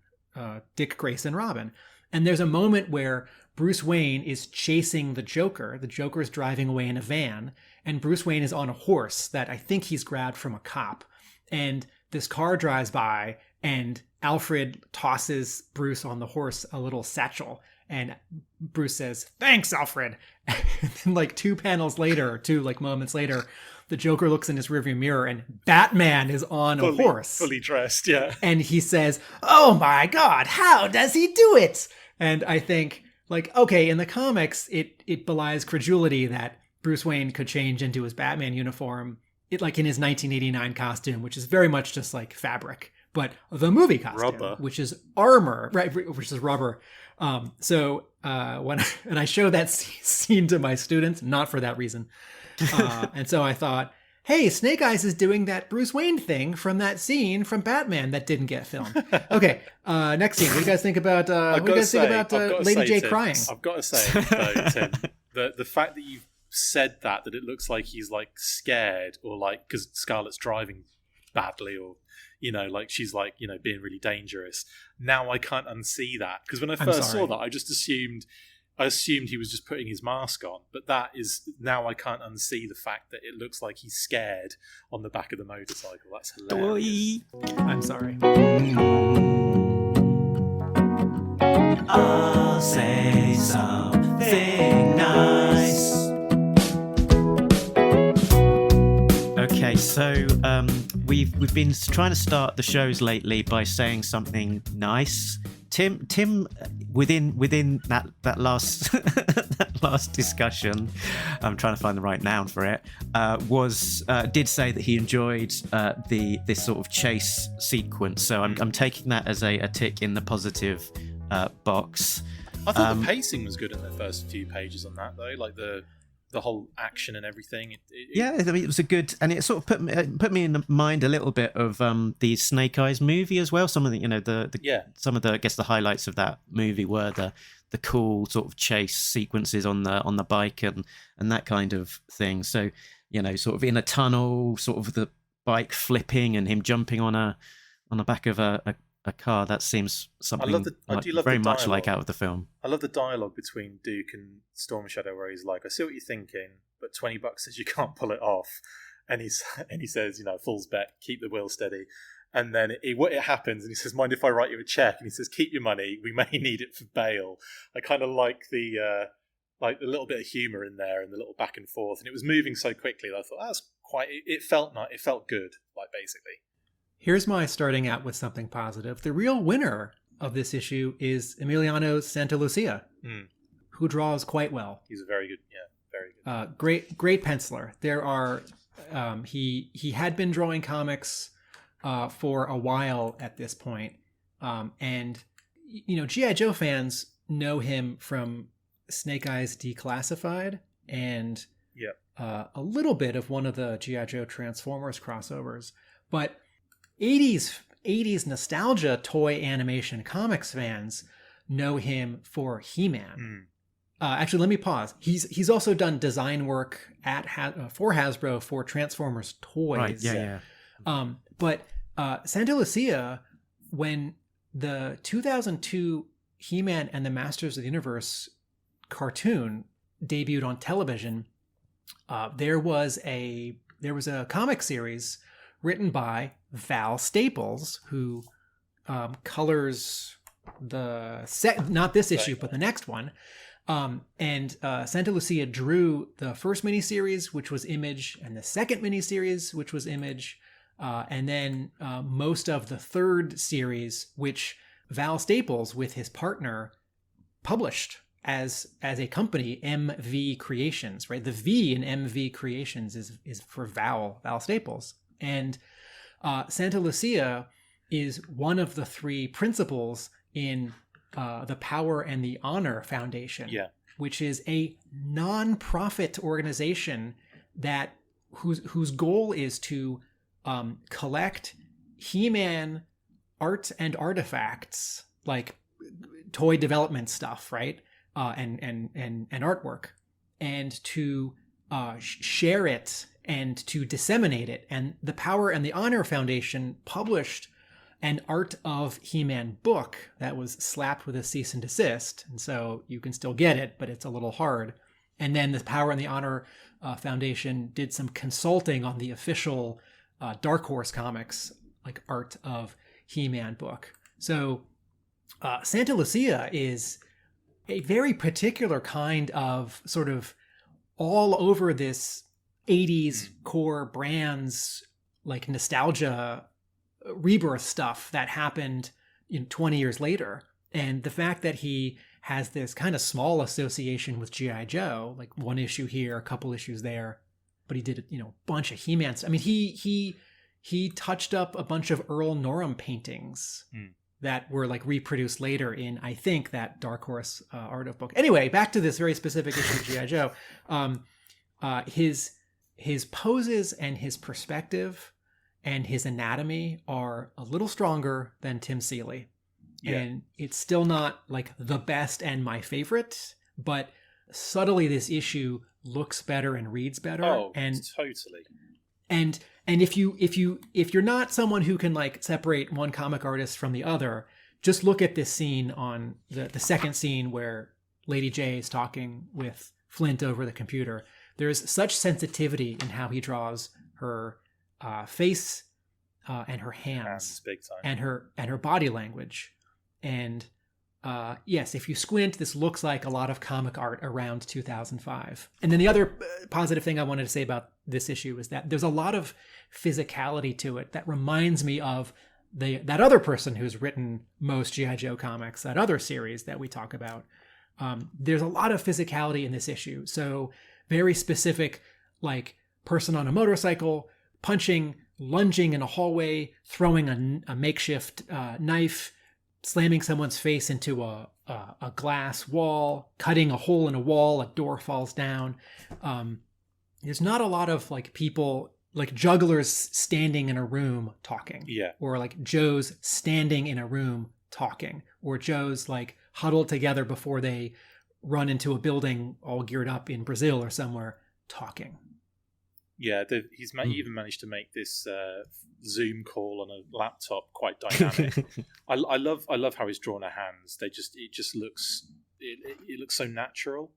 Dick Grayson Robin. And there's a moment where Bruce Wayne is chasing the Joker. The Joker is driving away in a van, and Bruce Wayne is on a horse that I think he's grabbed from a cop. And this car drives by, and Alfred tosses Bruce on the horse a little satchel, and Bruce says, "Thanks, Alfred." And then, like, two moments later, the Joker looks in his rearview mirror and Batman is on a horse. Fully dressed, yeah. And he says, "Oh my God, how does he do it?" And I think, like, okay, in the comics, it belies credulity that Bruce Wayne could change into his Batman uniform, like in his 1989 costume, which is very much just like fabric. But the movie costume, which is armor, right, which is rubber. So when I showed that scene to my students, not for that reason. And so I thought, hey, Snake Eyes is doing that Bruce Wayne thing from that scene from Batman that didn't get filmed. Okay, next scene. What do you guys think about? Lady J crying? I've got to say, though, Tim, the fact that you've said that it looks like he's like scared, or like because Scarlet's driving badly, or like she's like being really dangerous. Now I can't unsee that, because when I first saw that, I just assumed he was just putting his mask on. But that is, now I can't unsee the fact that it looks like he's scared on the back of the motorcycle. That's hilarious. I'm sorry. I'll say something nice. Okay, so we've been trying to start the shows lately by saying something nice. Tim, within that last that last discussion, I'm trying to find the right noun for it. Did say that he enjoyed this sort of chase sequence. So I'm taking that as a tick in the positive box. I thought the pacing was good in the first few pages on that, though. Like the whole action and everything. Yeah, I mean, it was a good, and it sort of put me in mind a little bit of the Snake Eyes movie as well. Some of the some of the, I guess, the highlights of that movie were the cool sort of chase sequences on the bike and that kind of thing. So sort of in a tunnel, sort of the bike flipping and him jumping on the back of a car. That seems something very much like out of the film. I love the dialogue between Duke and Storm Shadow, where he's like, "I see what you're thinking, but $20 says you can't pull it off," and he says, "Fool's bet, keep the wheel steady." And then it happens, and he says, "Mind if I write you a check?" And he says, "Keep your money. We may need it for bail." I kind of like the little bit of humour in there and the little back and forth, and it was moving so quickly that I thought that's quite. It felt nice. It felt good, like, basically. Here's my starting out with something positive. The real winner of this issue is Emiliano Santalucia, who draws quite well. He's very good. Great penciler. There are he had been drawing comics for a while at this point, and G.I. Joe fans know him from Snake Eyes Declassified and a little bit of one of the G.I. Joe Transformers crossovers, but 80s nostalgia toy animation comics fans know him for He-Man. Actually, let me pause. He's also done design work for Hasbro for Transformers toys. Right, yeah. But Santa Lucia, when the 2002 He-Man and the Masters of the Universe cartoon debuted on television, there was a comic series written by Val Staples, who colors not this issue, but the next one. And Santa Lucia drew the first miniseries, which was Image, and the second miniseries, which was Image, and then most of the third series, which Val Staples, with his partner, published as a company, MV Creations, right? The V in MV Creations is for Val Staples. And Santa Lucia is one of the three principals in the Power and the Honor Foundation, which is a non-profit organization that whose goal is to collect He-Man art and artifacts, like toy development stuff, right, and artwork, and to share it and to disseminate it. And the Power and the Honor Foundation published an Art of He-Man book that was slapped with a cease and desist. And so you can still get it, but it's a little hard. And then the Power and the Honor Foundation did some consulting on the official Dark Horse Comics, like Art of He-Man book. So Santa Lucia is a very particular kind of sort of all over this 80s core brands, like nostalgia rebirth stuff that happened 20 years later. And the fact that he has this kind of small association with G.I. Joe, like one issue here, a couple issues there, but he did a bunch of He-Man stuff. I mean, he touched up a bunch of Earl Norham paintings that were like reproduced later in, I think, that Dark Horse art of book. Anyway, back to this very specific issue of G.I. Joe. His poses and his perspective and his anatomy are a little stronger than Tim Seeley. Yeah. And it's still not like the best and my favorite, but subtly this issue looks better and reads better. Oh, and totally. And if you're not someone who can like separate one comic artist from the other, just look at this scene on the second scene where Lady J is talking with Flint over the computer. There's such sensitivity in how he draws her face and her hands big time. and her body language. And yes, if you squint, this looks like a lot of comic art around 2005. And then the other positive thing I wanted to say about this issue is that there's a lot of physicality to it that reminds me of that other person who's written most G.I. Joe comics, that other series that we talk about. There's a lot of physicality in this issue. So very specific, like person on a motorcycle, punching, lunging in a hallway, throwing a makeshift knife, slamming someone's face into a glass wall, cutting a hole in a wall, a door falls down. There's not a lot of like people, like jugglers standing in a room talking. Yeah. Or like Joes standing in a room talking. Or Joes like huddled together before they run into a building all geared up in Brazil or somewhere talking. Yeah, he's even managed to make this Zoom call on a laptop quite dynamic. I love how he's drawn her hands. It looks so natural.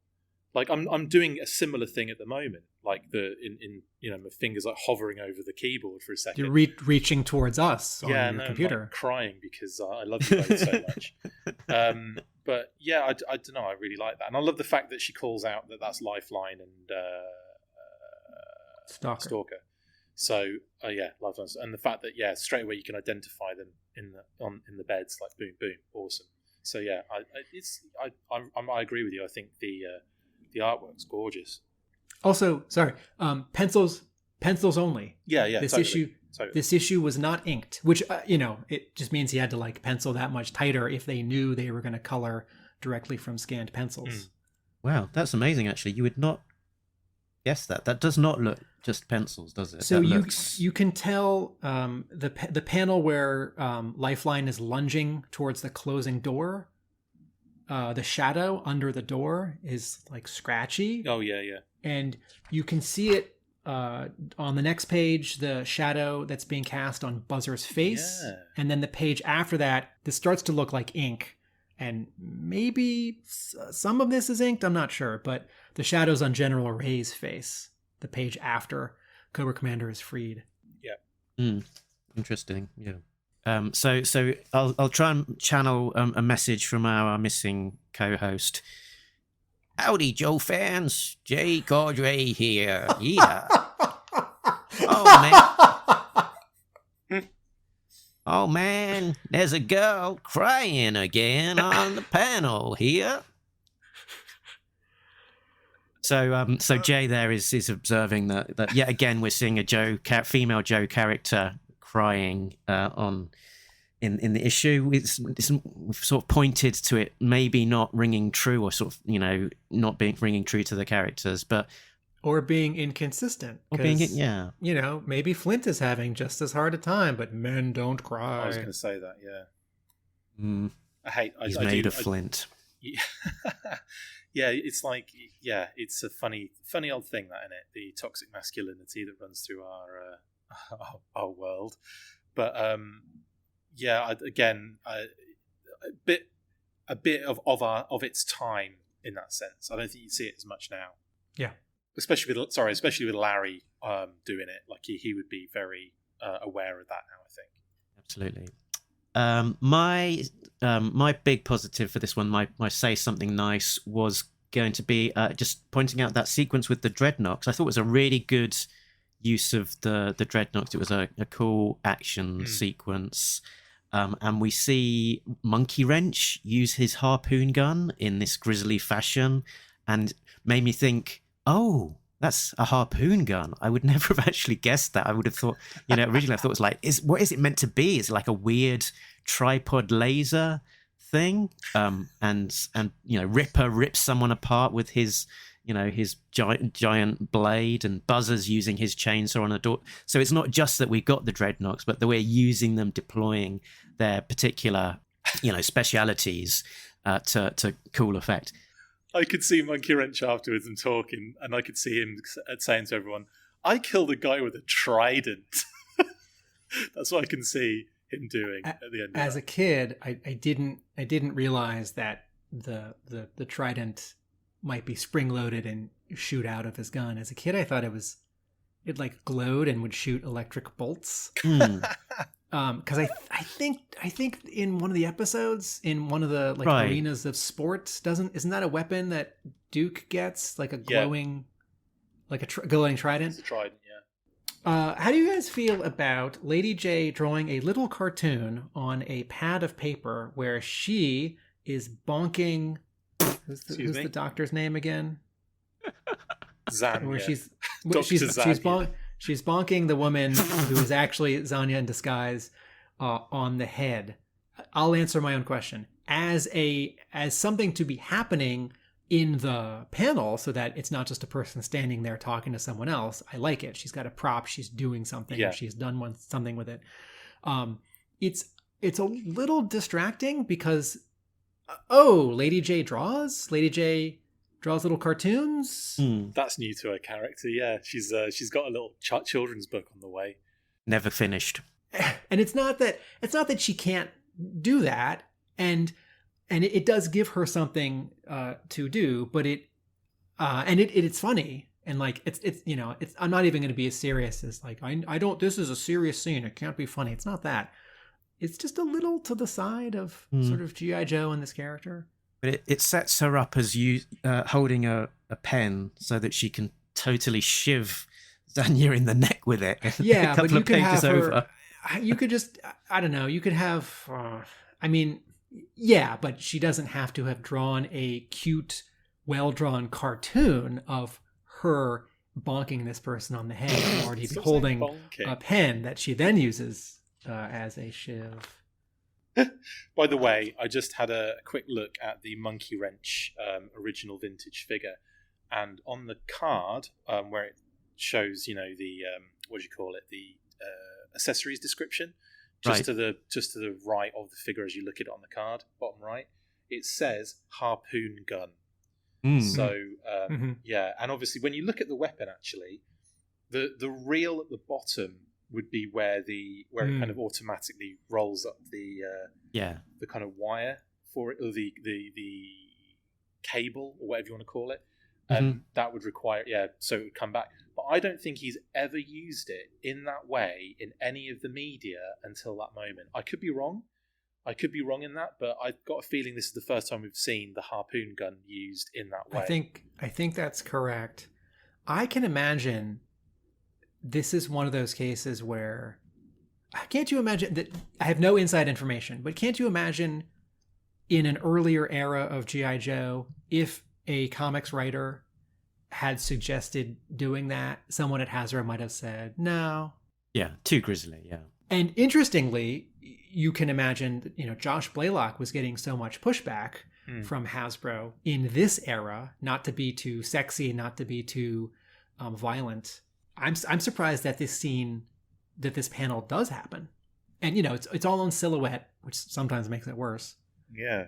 Like I'm doing a similar thing at the moment. Like my fingers like hovering over the keyboard for a second. You're reaching towards us on your computer. I'm like crying because I love you both so much. But yeah, I don't know. I really like that, and I love the fact that she calls out that that's Lifeline and Stalker. So yeah, Lifeline, and the fact that straight away you can identify them in the beds, like boom, boom, awesome. So yeah, I agree with you. I think the artwork's gorgeous. Also, sorry, pencils only. Yeah. This issue was not inked, which it just means he had to like pencil that much tighter if they knew they were going to color directly from scanned pencils. Wow, that's amazing. Actually, you would not guess that. That does not look just pencils, does it? So you can tell the panel where Lifeline is lunging towards the closing door. The shadow under the door is like scratchy. Oh yeah. And you can see it on the next page, the shadow that's being cast on Buzzer's face. Yeah. And then the page after that, this starts to look like ink. And maybe some of this is inked, I'm not sure. But the shadow's on General Ray's face, the page after Cobra Commander is freed. Yeah. Interesting. Yeah. So I'll try and channel a message from our missing co-host. Howdy, Joe fans. Jay Cordray here. Yeah. Oh man, there's a girl crying again on the panel here. So Jay there is observing that yet again we're seeing a female Joe character crying in the issue. It's we've sort of pointed to it maybe not ringing true, or sort of not being ringing true to the characters, but or being inconsistent. Or being yeah. Maybe Flint is having just as hard a time, but men don't cry. I was going to say that. Yeah. He's made of flint. Yeah. Yeah, it's like, it's a funny old thing, that, isn't it? The toxic masculinity that runs through our world. But a bit of its time in that sense. I don't think you see it as much now. Yeah, especially with Larry doing it. Like he would be very aware of that now, I think. Absolutely. My big positive for this one, my say something nice, was going to be just pointing out that sequence with the dreadnoughts. I thought it was a really good use of the dreadnoughts. It was a cool action sequence. And we see Monkeywrench use his harpoon gun in this grisly fashion, and made me think, oh, that's a harpoon gun. I would never have actually guessed that. I would have thought, originally I thought it was like, what is it meant to be? Is it like a weird tripod laser thing? And Ripper rips someone apart with his giant blade, and Buzzer's using his chainsaw on a door. So it's not just that we've got the dreadnoughts, but that we're using them, deploying their particular, specialities to cool effect. I could see Monkeywrench afterwards and talking, and I could see him saying to everyone, I killed a guy with a trident. That's what I can see him doing at the end of As a kid, I didn't realize that the trident might be spring-loaded and shoot out of his gun. As a kid, I thought it like glowed and would shoot electric bolts. Because I think in one of the episodes, in one of the arenas of sports, isn't that a weapon that Duke gets, like a glowing, glowing trident? It's a trident, yeah. How do you guys feel about Lady J drawing a little cartoon on a pad of paper where she is bonking? Who's the doctor's name again? Zanya. Where she's Zanya. bonking the woman who is actually Zanya in disguise on the head. I'll answer my own question. As something to be happening in the panel, so that it's not just a person standing there talking to someone else, I like it. She's got a prop. She's doing something. Yeah. Or she's done something with it. It's a little distracting because, Lady J draws little cartoons. That's new to her character. Yeah, she's got a little children's book on the way. Never finished. And it's not that she can't do that, and it does give her something to do, but it's funny, and like it's I'm not even going to be as serious as like I don't. This is a serious scene. It can't be funny. It's not that. It's just a little to the side of sort of G.I. Joe and this character. But it sets her up as you holding a pen so that she can totally shiv Zanya in the neck with it. Yeah, a couple but you of could pages have her. over. You could just, I don't know. You could have. Yeah, but she doesn't have to have drawn a cute, well-drawn cartoon of her bonking this person on the head and already holding a pen that she then uses as a shiv. By the way, I just had a quick look at the Monkeywrench original vintage figure, and on the card where it shows, the the accessories description, just to the right of the figure as you look at it on the card, bottom right, it says harpoon gun. So yeah, and obviously when you look at the weapon, actually, The reel at the bottom would be where it kind of automatically rolls up the kind of wire for it, or the cable, or whatever you want to call it. That would require, so it would come back. But I don't think he's ever used it in that way in any of the media until that moment. I could be wrong. In that, but I've got a feeling this is the first time we've seen the harpoon gun used in that way. I think that's correct. I can imagine this is one of those cases where, can't you imagine that? I have no inside information, but can't you imagine in an earlier era of G.I. Joe, if a comics writer had suggested doing that, someone at Hasbro might have said, no. Yeah, too grisly, yeah. And interestingly, you can imagine, Josh Blaylock was getting so much pushback from Hasbro in this era, not to be too sexy, not to be too violent. I'm surprised that this panel does happen. And, it's all on silhouette, which sometimes makes it worse. Yeah.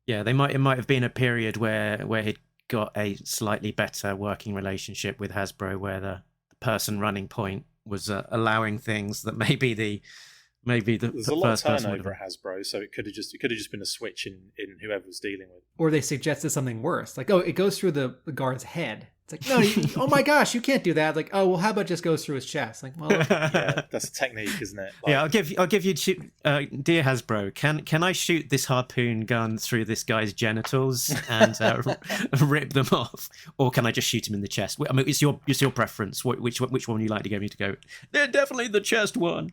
Yeah, it might have been a period where he'd got a slightly better working relationship with Hasbro, where the person running point was allowing things that maybe there's a lot of turnover at Hasbro, so it could have just been a switch in whoever was dealing with. Or they suggested something worse, like, it goes through the guard's head. It's like, no, oh my gosh, you can't do that. Like, oh well, how about just goes through his chest? Like, well, yeah, that's a technique, isn't it? Like, yeah, I'll give you, dear Hasbro, can I shoot this harpoon gun through this guy's genitals and rip them off, or can I just shoot him in the chest? I mean, it's your preference. Which one you like to get me to go? They're definitely the chest one.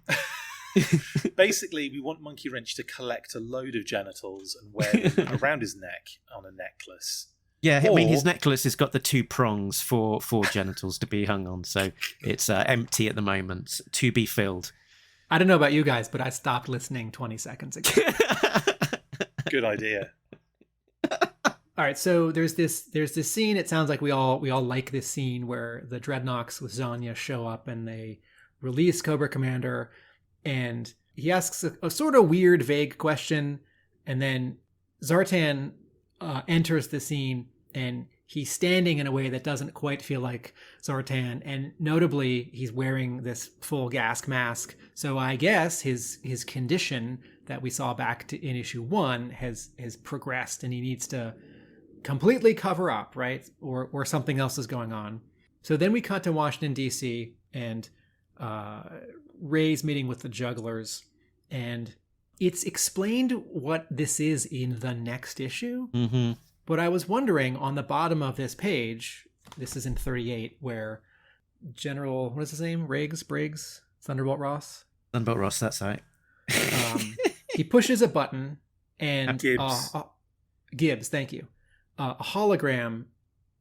Basically, we want Monkeywrench to collect a load of genitals and wear them around his neck on a necklace. Yeah, I mean, his necklace has got the 2 prongs for genitals to be hung on, so it's empty at the moment, to be filled. I don't know about you guys, but I stopped listening 20 seconds ago. Good idea. All right, so there's this scene. It sounds like we all like this scene where the Dreadnoks with Zanya show up and they release Cobra Commander, and he asks a sort of weird, vague question, and then Zartan enters the scene, and he's standing in a way that doesn't quite feel like Zartan, and notably he's wearing this full gas mask, so I guess his condition that we saw back in issue 1 has progressed, and he needs to completely cover up, right? Or something else is going on. So then we cut to Washington, D.C., and Ray's meeting with the jugglers, and it's explained what this is in the next issue. Mm-hmm. But I was wondering, on the bottom of this page, this is in 38, where General, what is his name? Briggs? Thunderbolt Ross? Thunderbolt Ross, that's right. He pushes a button, and Gibbs. Gibbs, thank you. A hologram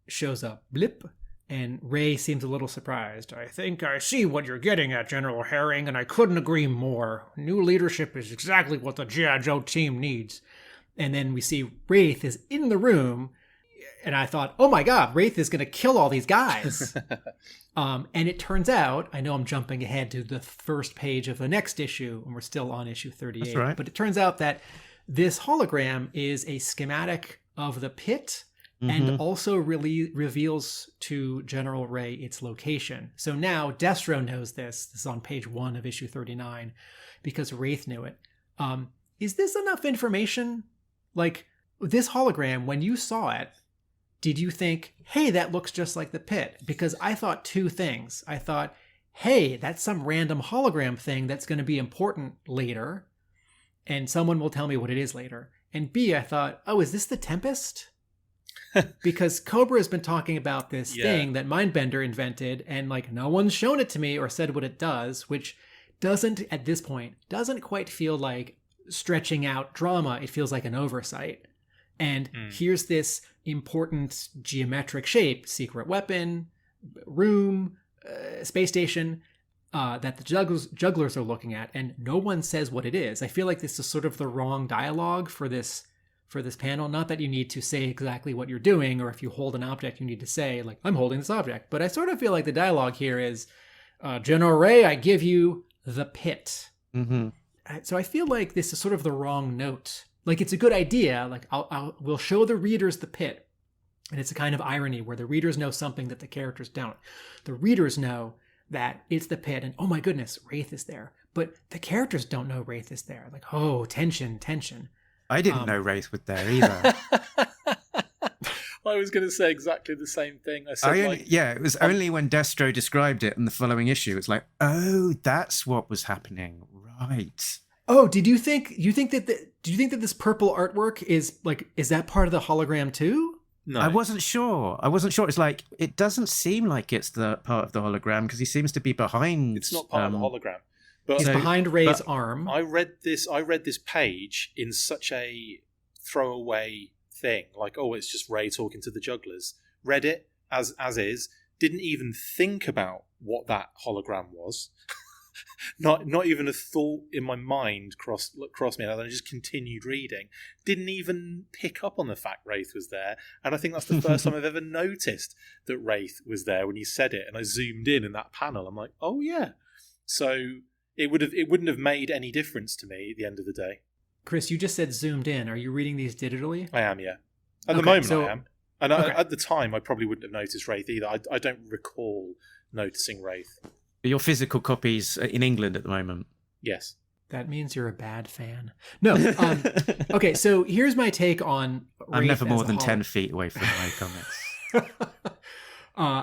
shows up. Blip. And Ray seems a little surprised. I think I see what you're getting at, General Herring, and I couldn't agree more. New leadership is exactly what the G.I. Joe team needs. And then we see Wraith is in the room, and I thought, oh my god, Wraith is going to kill all these guys. And it turns out, I know I'm jumping ahead to the first page of the next issue, and we're still on issue 38. That's right. But it turns out that this hologram is a schematic of the pit, and also really reveals to General Ray its location. So now Destro knows this. This is on page 1 of issue 39, because Wraith knew it. Is this enough information? Like, this hologram, when you saw it, did you think, hey, that looks just like the pit? Because I thought 2 things. I thought, hey, that's some random hologram thing that's going to be important later, and someone will tell me what it is later. And B, I thought, oh, is this the Tempest? Because Cobra has been talking about this thing that Mindbender invented, and like no one's shown it to me or said what it does, which doesn't quite feel like stretching out drama. It feels like an oversight. And here's this important geometric shape, secret weapon, room, space station, that the jugglers are looking at, and no one says what it is. I feel like this is sort of the wrong dialogue for this panel. Not that you need to say exactly what you're doing, or if you hold an object, you need to say, like, I'm holding this object. But I sort of feel like the dialogue here is, General Ray, I give you the pit. Mm-hmm. So I feel like this is sort of the wrong note. Like, it's a good idea. Like, we'll show the readers the pit. And it's a kind of irony where the readers know something that the characters don't. The readers know that it's the pit and, oh my goodness, Wraith is there. But the characters don't know Wraith is there. Like, oh, tension. I didn't know Wraith was there either. I was going to say exactly the same thing. I said, it was only when Destro described it in the following issue. It's like, oh, that's what was happening, right? Oh, do you think that this purple artwork is that part of the hologram too? No, I wasn't sure. It's like, it doesn't seem like it's the part of the hologram because he seems to be behind. It's not part of the hologram. But he's behind Ray's arm. I read this page in such a throwaway thing, like, oh, it's just Ray talking to the jugglers. Read it as is. Didn't even think about what that hologram was. Not even a thought in my mind crossed me, and I just continued reading. Didn't even pick up on the fact Wraith was there, and I think that's the first time I've ever noticed that Wraith was there when he said it. And I zoomed in that panel. I'm like, oh yeah. So it wouldn't have made any difference to me at the end of the day. Chris, you just said zoomed in. Are you reading these digitally? I am, yeah. At the moment, I am. And at the time, I probably wouldn't have noticed Wraith either. I don't recall noticing Wraith. Your physical copies in England at the moment? Yes. That means you're a bad fan. No. Okay, so here's my take on Wraith. I'm never more than 10 feet away from my comics.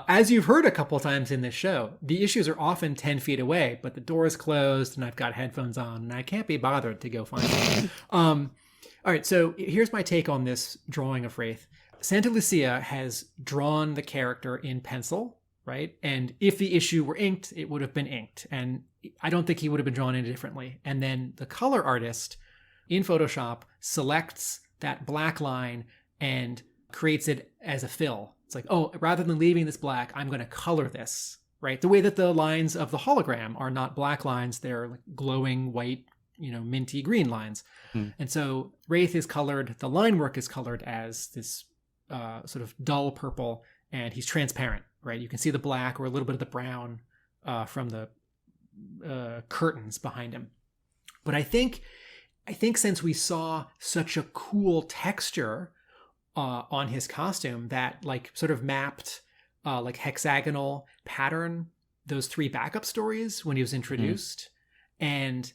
As you've heard a couple times in this show, the issues are often 10 feet away, but the door is closed and I've got headphones on and I can't be bothered to go find them. All right, so here's my take on this drawing of Wraith. Santa Lucia has drawn the character in pencil, right? And if the issue were inked, it would have been inked. And I don't think he would have been drawn any differently. And then the color artist in Photoshop selects that black line and creates it as a fill. It's like, oh, rather than leaving this black, I'm going to color this, right? The way that the lines of the hologram are not black lines, they're like glowing white, minty green lines. And so Wraith is colored, the line work is colored as this sort of dull purple, and he's transparent, right? You can see the black or a little bit of the brown from the curtains behind him. But I think since we saw such a cool texture on his costume that like sort of mapped like hexagonal pattern, those 3 backup stories when he was introduced. And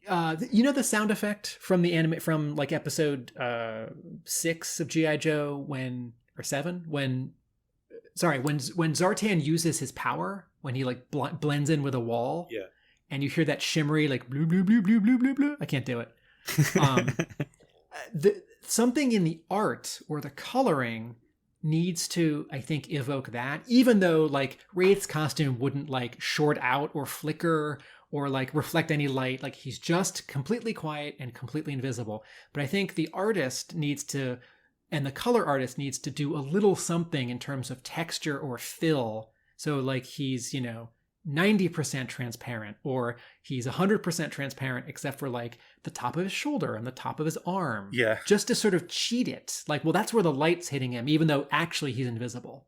the sound effect from the anime from like episode 6 of G.I. Joe or 7 when Zartan uses his power, when he like blends in with a wall. Yeah. And you hear that shimmery like blue blue blue blue blue blue blue. I can't do it. Something in the art or the coloring needs to, I think, evoke that, even though like Wraith's costume wouldn't like short out or flicker or like reflect any light. Like he's just completely quiet and completely invisible. But I think the artist needs to, and the color artist needs to do a little something in terms of texture or fill. So like he's, 90% transparent, or he's 100% transparent except for like the top of his shoulder and the top of his arm. Yeah. Just to sort of cheat it. Like, well, that's where the light's hitting him, even though actually he's invisible.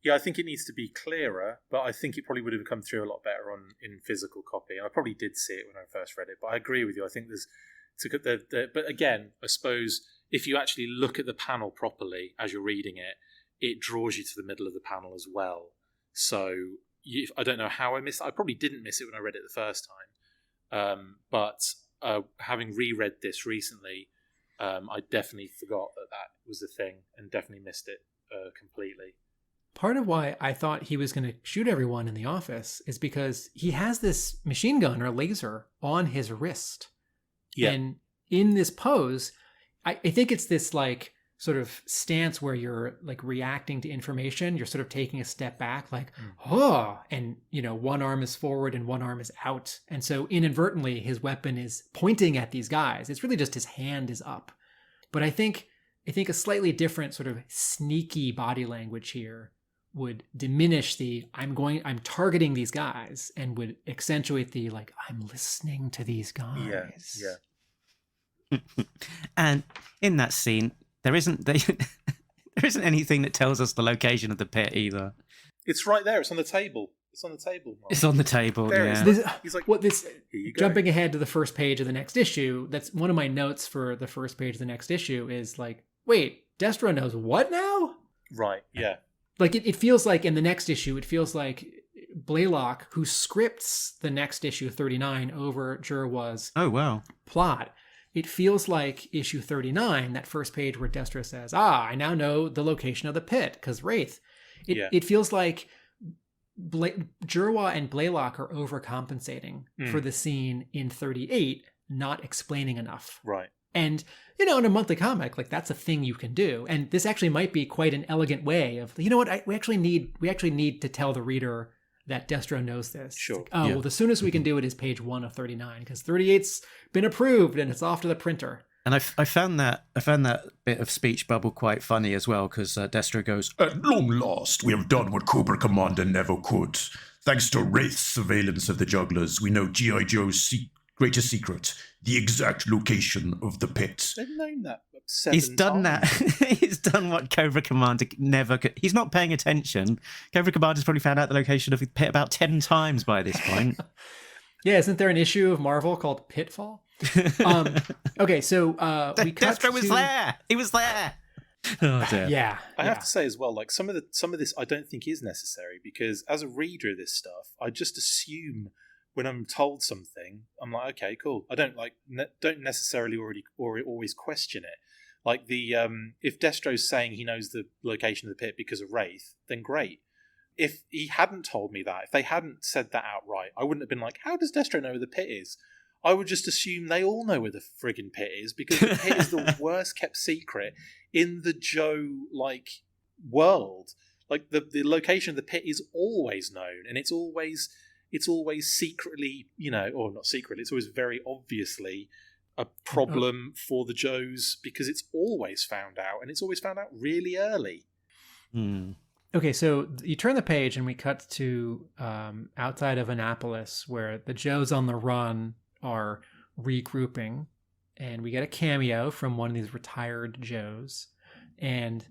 Yeah, I think it needs to be clearer, but I think it probably would have come through a lot better in physical copy. I probably did see it when I first read it, but I agree with you. I think but again, I suppose if you actually look at the panel properly as you're reading it, it draws you to the middle of the panel as well. So I don't know how I missed it. I probably didn't miss it when I read it the first time. But having reread this recently, I definitely forgot that was a thing and definitely missed it completely. Part of why I thought he was going to shoot everyone in the office is because he has this machine gun or laser on his wrist. Yeah. And in this pose, I think it's this like sort of stance where you're like reacting to information. You're sort of taking a step back like, oh, and one arm is forward and one arm is out. And so inadvertently his weapon is pointing at these guys. It's really just his hand is up. But I think a slightly different sort of sneaky body language here would diminish the I'm targeting these guys, and would accentuate the like I'm listening to these guys. Yeah. And in that scene, there isn't anything that tells us the location of the pit either. It's right there. It's on the table. Mark. It's on the table. There yeah. He's like, jumping ahead to the first page of the next issue. That's one of my notes for the first page of the next issue. Is like, wait, Destro knows what now? Right. Yeah. Like it feels like in the next issue, it feels like Blaylock, who scripts the next issue 39 over Jerwa's Oh, wow. plot. It feels like issue 39, that first page where Destro says, I now know the location of the pit, because Wraith. It feels like Jerwa and Blaylock are overcompensating for the scene in 38, not explaining enough. Right. And, in a monthly comic, like, that's a thing you can do. And this actually might be quite an elegant way of, you know what, we actually need to tell the reader that Destro knows this. Sure. Like, well, the soonest we can do it is page 1 of 39, because 38's been approved and it's off to the printer. And I found that bit of speech bubble quite funny as well, because Destro goes, At long last, we have done what Cobra Commander never could. Thanks to Wraith's surveillance of the jugglers, we know G.I. Joe's greatest secret, the exact location of the pit. They've known that 7 he's done times. that. He's done what Cobra Commander never could. He's not paying attention. Cobra Commander's probably found out the location of the pit about 10 times by this point. Yeah, isn't there an issue of Marvel called Pitfall? Okay, so we cut Destro was there. He was there. Oh dear. Yeah, I have to say as well, like some of this I don't think is necessary, because as a reader of this stuff, I just assume when I'm told something, I'm like, okay, cool. I don't don't necessarily always question it. Like if Destro's saying he knows the location of the pit because of Wraith, then great. If he hadn't told me that, if they hadn't said that outright, I wouldn't have been like, how does Destro know where the pit is? I would just assume they all know where the friggin' pit is, because the pit is the worst kept secret in the Joe world. Like the location of the pit is always known, and it's always secretly, or not secretly, it's always very obviously a problem for the Joes, because it's always found out, and it's always found out really early. Okay, so you turn the page and we cut to outside of Annapolis, where the Joes on the run are regrouping, and we get a cameo from one of these retired Joes. And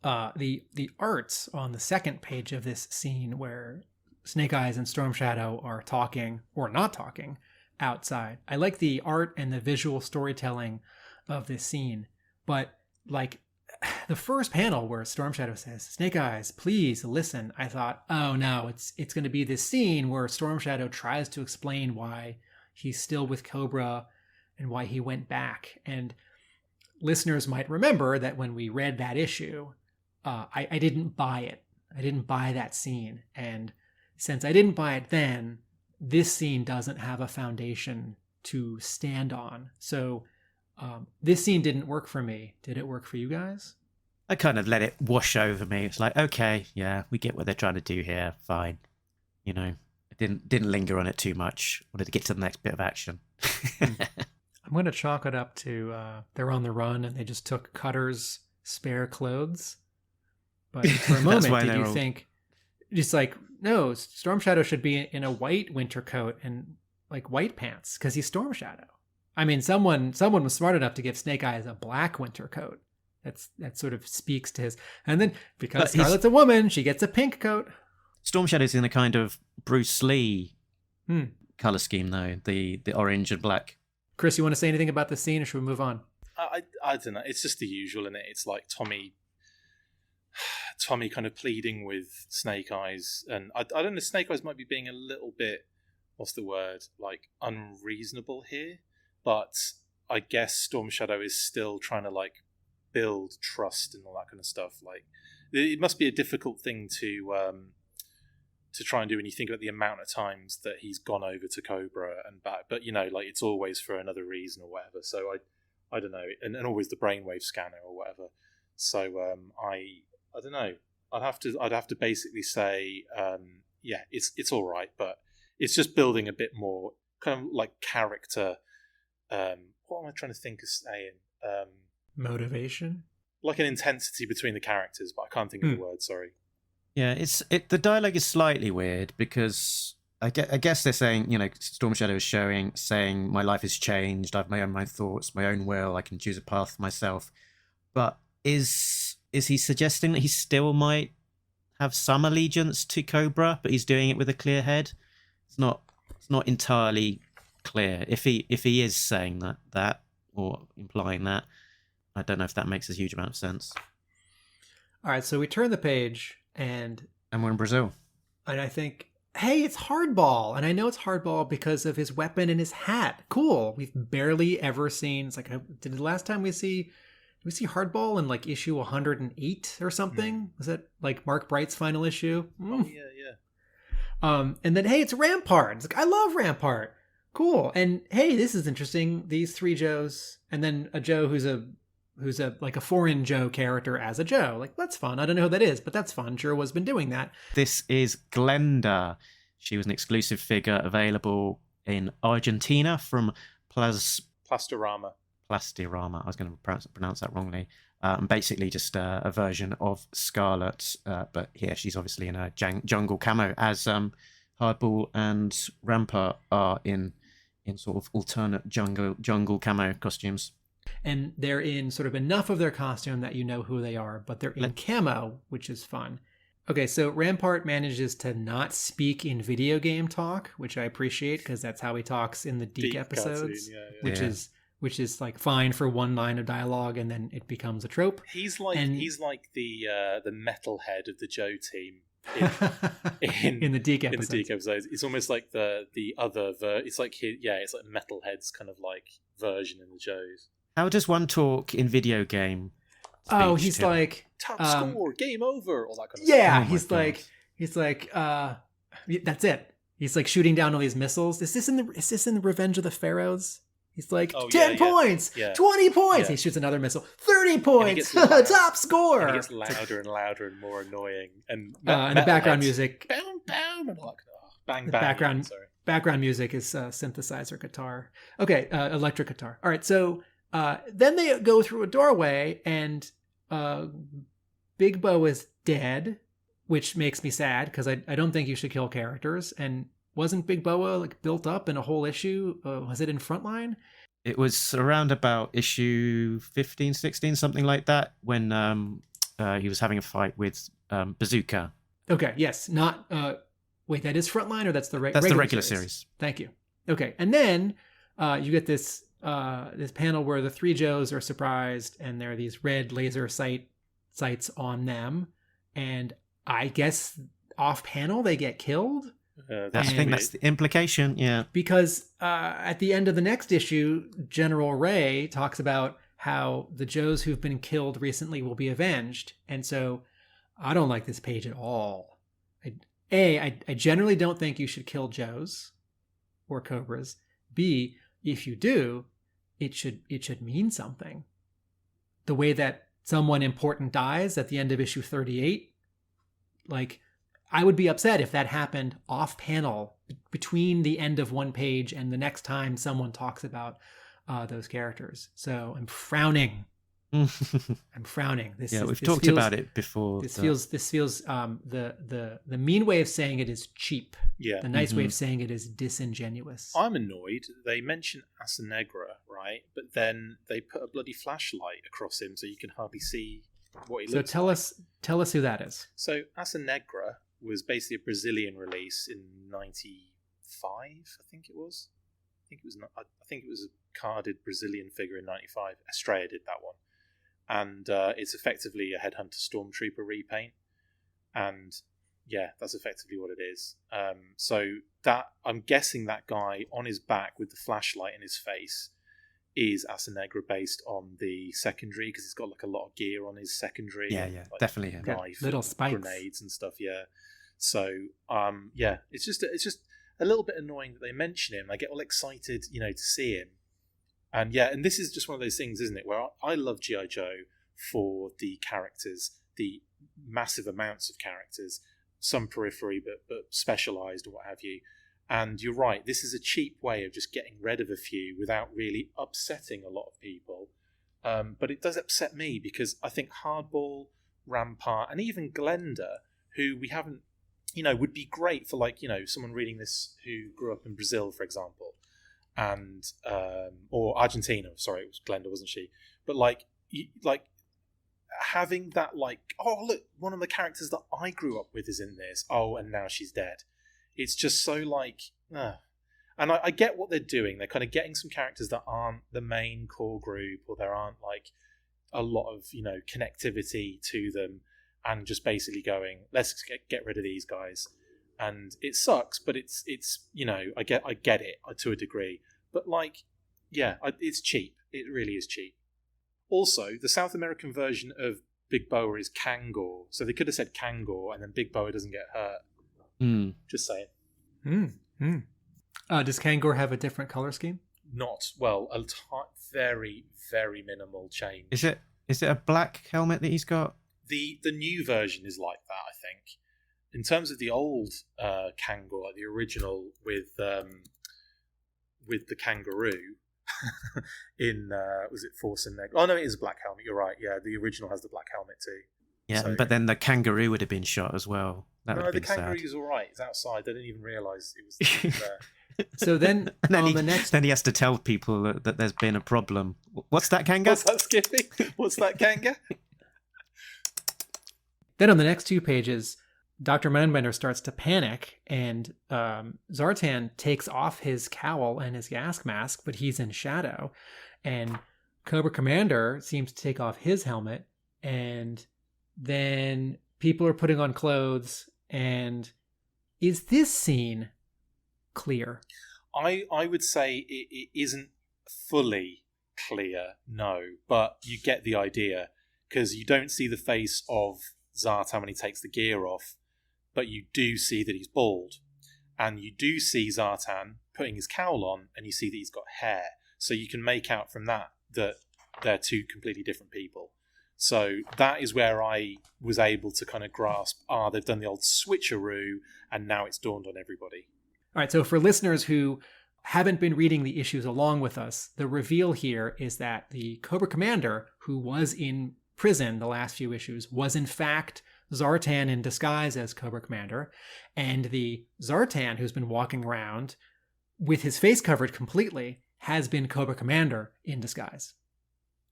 the arts on the second page of this scene, where Snake Eyes and Storm Shadow are talking or not talking outside. I like the art and the visual storytelling of this scene, but like the first panel where Storm Shadow says, "Snake Eyes, please listen," I thought, oh no, it's going to be this scene where Storm Shadow tries to explain why he's still with Cobra and why he went back. And listeners might remember that when we read that issue, I didn't buy it. I didn't buy that scene. And since I didn't buy it then, this scene doesn't have a foundation to stand on. So this scene didn't work for me. Did it work for you guys? I kind of let it wash over me. It's like, okay, yeah, we get what they're trying to do here. Fine. I didn't linger on it too much. Wanted to get to the next bit of action. I'm going to chalk it up to they're on the run and they just took Cutter's spare clothes. But for a moment, did you think, just like, no, Storm Shadow should be in a white winter coat and like white pants because he's Storm Shadow. I mean, someone was smart enough to give Snake Eyes a black winter coat. That sort of speaks to his. And then because Scarlet's a woman, she gets a pink coat. Storm Shadow's in a kind of Bruce Lee color scheme, though, the orange and black. Chris, you want to say anything about the scene, or should we move on? I don't know. It's just the usual, isn't it? It's like Tommy kind of pleading with Snake Eyes, and I don't know. Snake Eyes might be being a little bit, what's the word, like unreasonable here, but I guess Storm Shadow is still trying to like build trust and all that kind of stuff. Like, it must be a difficult thing to try and do when you think about the amount of times that he's gone over to Cobra and back. But like it's always for another reason or whatever. So I don't know, and always the brainwave scanner or whatever. So I don't know. I'd have to basically say yeah, it's all right, but it's just building a bit more kind of like character. What am I trying to think of saying? Motivation, like an intensity between the characters, but I can't think of the word. Sorry. Yeah, the dialogue is slightly weird because I guess they're saying, Storm Shadow is saying my life has changed. I've my own thoughts, my own will. I can choose a path for myself. But is he suggesting that he still might have some allegiance to Cobra, but he's doing it with a clear head? It's not entirely clear. If he is saying that or implying that, I don't know if that makes a huge amount of sense. All right, so we turn the page and we're in Brazil. And I think hey, it's Hardball. And I know it's Hardball because of his weapon and his hat. Cool. We've barely ever seen, it's like, did the last time we see Hardball in like issue 108 or something? Was that like Mark Bright's final issue? Oh, yeah. And then, hey, it's Rampart. It's like, I love Rampart. Cool. And hey, this is interesting. These 3 Joes, and then a Joe who's a like a foreign Joe character as a Joe. Like, that's fun. I don't know who that is, but that's fun. Jerwa's been doing that. This is Glenda. She was an exclusive figure available in Argentina from Plastorama. Plastirama. I was going to pronounce that wrongly. Basically just a version of Scarlet. But yeah, she's obviously in a jungle camo, as Hardball and Rampart are in sort of alternate jungle camo costumes. And they're in sort of enough of their costume that you know who they are, but they're in camo, which is fun. Okay, so Rampart manages to not speak in video game talk, which I appreciate because that's how he talks in the Deke episodes, which is like fine for one line of dialogue, and then it becomes a trope. He's like the metalhead of the Joe team in the Deke episodes. In the Deke episodes, it's almost like the other. It's like it's like Metalhead's kind of like version in the Joes. How does one talk in video game? Oh, he's like top score, game over, all that kind of stuff. He's like that's it. He's like shooting down all these missiles. Is this in the Revenge of the Pharaohs? He's like 10 points, 20 points. Yeah. He shoots another missile, 30 points, top score. And it gets louder and louder and more annoying. And the background music, bam, bam, and like bang, bang. Background music is synthesizer guitar. Okay, electric guitar. All right, so. Then they go through a doorway, and Big Bo is dead, which makes me sad because I don't think you should kill characters. And wasn't Big Boa like built up in a whole issue? Was it in Frontline? It was around about issue 15, 16, something like that, when he was having a fight with Bazooka. Okay, yes, not. Wait, that is Frontline, or that's the that's the regular series. Thank you. Okay, and then you get this panel where the 3 Joes are surprised, and there are these red laser sights on them, and I guess off panel they get killed. I think that's the implication, yeah. Because at the end of the next issue, General Ray talks about how the Joes who've been killed recently will be avenged, and so I don't like this page at all. I generally don't think you should kill Joes or Cobras. B, if you do, it should mean something. The way that someone important dies at the end of issue 38, like, I would be upset if that happened off panel between the end of one page and the next time someone talks about those characters. So I'm frowning. We've talked about it before. This feels the mean way of saying it is cheap. Yeah. The nice way of saying it is disingenuous. I'm annoyed. They mention Asanegra, right? But then they put a bloody flashlight across him so you can hardly see what he looks like. So tell us who that is. So Asanegra was basically a Brazilian release in 95, I think it was. I think it was a carded Brazilian figure in 95. Estrella did that one. And it's effectively a Headhunter Stormtrooper repaint. And yeah, that's effectively what it is. So that, I'm guessing that guy on his back with the flashlight in his face is Asanegra based on the secondary, because he's got like a lot of gear on his secondary. Yeah, like definitely him. Knife, little spikes, grenades and stuff. Yeah. So yeah, it's just a little bit annoying that they mention him. I get all excited, to see him. And yeah, and this is just one of those things, isn't it, where I love G.I. Joe for the characters, the massive amounts of characters, some periphery but specialised or what have you. And you're right, this is a cheap way of just getting rid of a few without really upsetting a lot of people. But it does upset me because I think Hardball, Rampart, and even Glenda, who we haven't, would be great for someone reading this who grew up in Brazil, for example. And or Argentina, sorry, it was Glenda, wasn't she? But having that, oh look, one of the characters that I grew up with is in this. Oh, and now she's dead. It's just so and I get what they're doing. They're kind of getting some characters that aren't the main core group, or there aren't a lot of connectivity to them, and just basically going, let's get rid of these guys. and it sucks, but it's I get it to a degree, but it's cheap. It really is cheap. Also, the South American version of Big Boa is Kangor, so they could have said Kangor, and then Big Boa doesn't get hurt. Just saying. Does Kangor have a different color scheme? Not well, very, very minimal change. Is it a black helmet that he's got? The new version is like that, I think. In terms of the old Kangor, like the original with the kangaroo in was it Force and Neg? Oh no, it is a black helmet. You're right. Yeah, the original has the black helmet too. Yeah, so, but then the kangaroo would have been shot as well. That would have the been sad. kangaroo's all right. It's outside. They didn't even realise it was there. So then, then he has to tell people that there's been a problem. What's that, Kanga? What's that, Skippy? What's that, Kanga? Then on the next 2 pages, Dr. Mindbender starts to panic, and Zartan takes off his cowl and his gas mask, but he's in shadow. And Cobra Commander seems to take off his helmet, and then people are putting on clothes. And is this scene clear? I would say it isn't fully clear, no, but you get the idea, because you don't see the face of Zartan when he takes the gear off, but you do see that he's bald, and you do see Zartan putting his cowl on, and you see that he's got hair, so you can make out from that they're 2 completely different people. So that is where I was able to kind of grasp, they've done the old switcheroo, and now it's dawned on everybody. All right, so for listeners who haven't been reading the issues along with us, the reveal here is that the Cobra Commander, who was in prison the last few issues, was in fact Zartan in disguise as Cobra Commander, and the Zartan who's been walking around with his face covered completely has been Cobra Commander in disguise.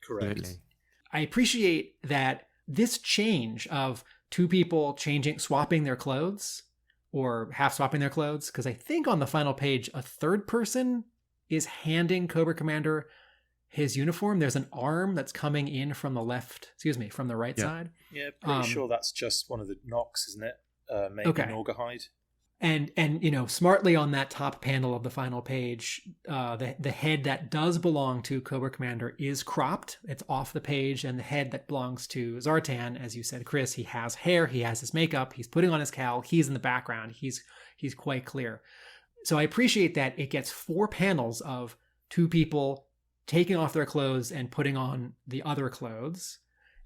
Correct. Absolutely. I appreciate that this change of 2 people swapping their clothes, or half swapping their clothes, because I think on the final page, a 3rd person is handing Cobra Commander his uniform. There's an arm that's coming in from the right side. Yeah, pretty sure that's just one of the Nox, isn't it? Maybe Norgahide. And smartly on that top panel of the final page, the head that does belong to Cobra Commander is cropped. It's off the page, and the head that belongs to Zartan, as you said, Chris, he has hair, he has his makeup, he's putting on his cowl, he's in the background, he's quite clear. So I appreciate that it gets 4 panels of 2 people taking off their clothes and putting on the other clothes.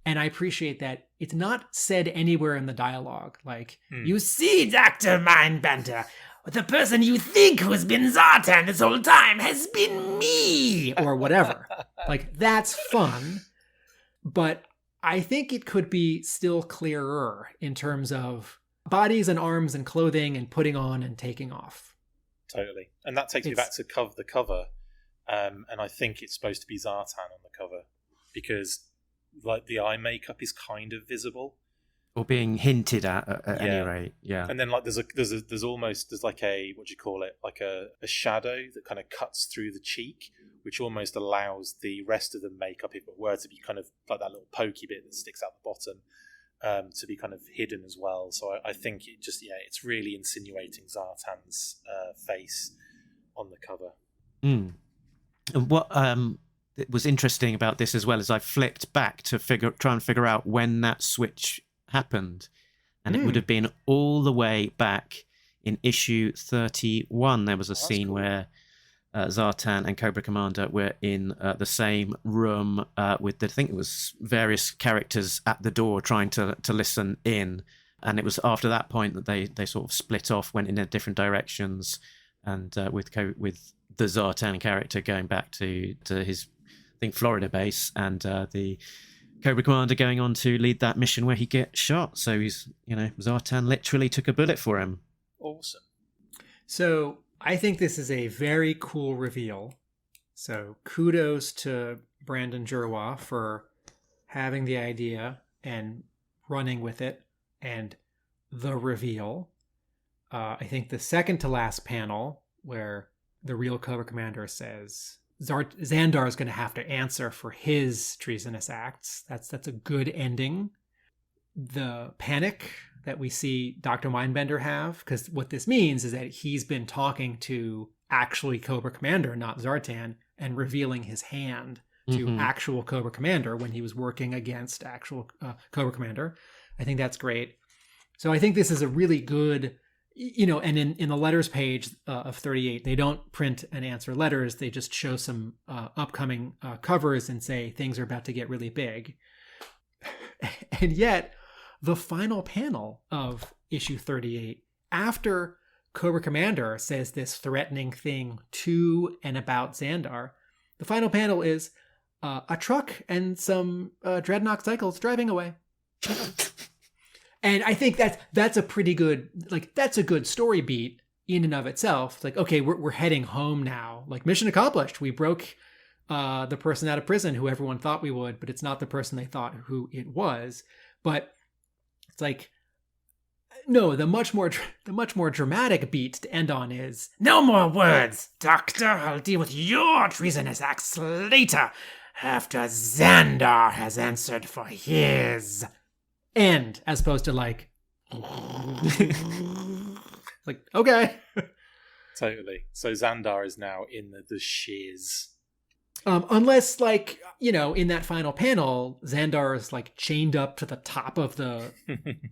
And I appreciate that it's not said anywhere in the dialogue, like, you see, Dr. Mindbender, the person you think who has been Zartan this whole time has been me, or whatever. Like, that's fun, but I think it could be still clearer in terms of bodies and arms and clothing and putting on and taking off. Totally. And that takes me back to the cover, and I think it's supposed to be Zartan on the cover, because like the eye makeup is kind of visible, or being hinted at any rate. Yeah. And then like there's like a, what do you call it, like a shadow that kind of cuts through the cheek, which almost allows the rest of the makeup, if it were to be kind of like that little pokey bit that sticks out the bottom, to be kind of hidden as well. So I think it just, it's really insinuating Zartan's face on the cover. And what it was interesting about this as well is I flipped back to try and figure out when that switch happened, and it would have been all the way back in issue 31. There was a scene where Zartan and Cobra Commander were in the same room with I think it was various characters at the door trying to listen in, and it was after that point that they sort of split off, went in their different directions, and with the Zartan character going back to his, I think, Florida base, and the Cobra Commander going on to lead that mission where he gets shot. So he's, Zartan literally took a bullet for him. Awesome. So I think this is a very cool reveal. So kudos to Brandon Jerwa for having the idea and running with it, and the reveal. I think the second to last panel, where the real Cobra Commander says Xandar is going to have to answer for his treasonous acts. That's a good ending. The panic that we see Dr. Mindbender have, because what this means is that he's been talking to actually Cobra Commander, not Zartan, and revealing his hand to actual Cobra Commander when he was working against actual Cobra Commander. I think that's great. So I think this is a really good, and in the letters page of 38, they don't print and answer letters. They just show some upcoming covers and say things are about to get really big. And yet, the final panel of issue 38, after Cobra Commander says this threatening thing to and about Xandar, the final panel is a truck and some Dreadnought cycles driving away. And I think that's a pretty good, that's a good story beat in and of itself. It's like, okay, we're heading home now. Like, mission accomplished. We broke the person out of prison who everyone thought we would, but it's not the person they thought who it was. But it's like, no, the much more dramatic beat to end on is, no more words, Doctor. I'll deal with your treasonous acts later, after Xandar has answered for his. End, as opposed to like, okay. Totally. So Xandar is now in the shiz. Unless, in that final panel, Xandar is chained up to the top of the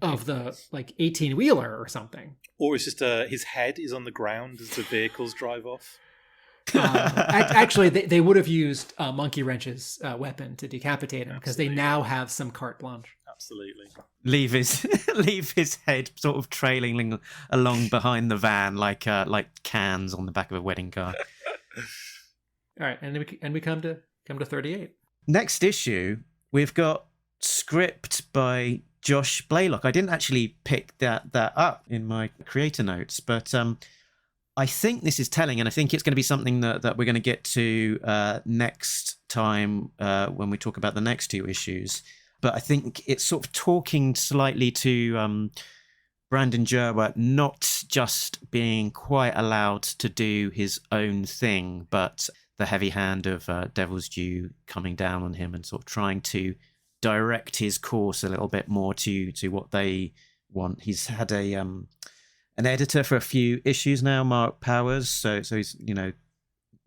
18-wheeler or something. Or it's just his head is on the ground as the vehicles drive off. Actually, they would have used Monkeywrench's weapon to decapitate him, because they now have some carte blanche. Absolutely. Leave his head sort of trailing along behind the van like cans on the back of a wedding car. All right, and we come to 38. Next issue, we've got script by Josh Blaylock. I didn't actually pick that up in my creator notes, but I think this is telling, and I think it's going to be something that we're going to get to next time when we talk about the next two issues. But I think it's sort of talking slightly to Brandon Jerwa not just being quite allowed to do his own thing, but the heavy hand of Devil's Due coming down on him and sort of trying to direct his course a little bit more to what they want. He's had an editor for a few issues now, Mark Powers, so he's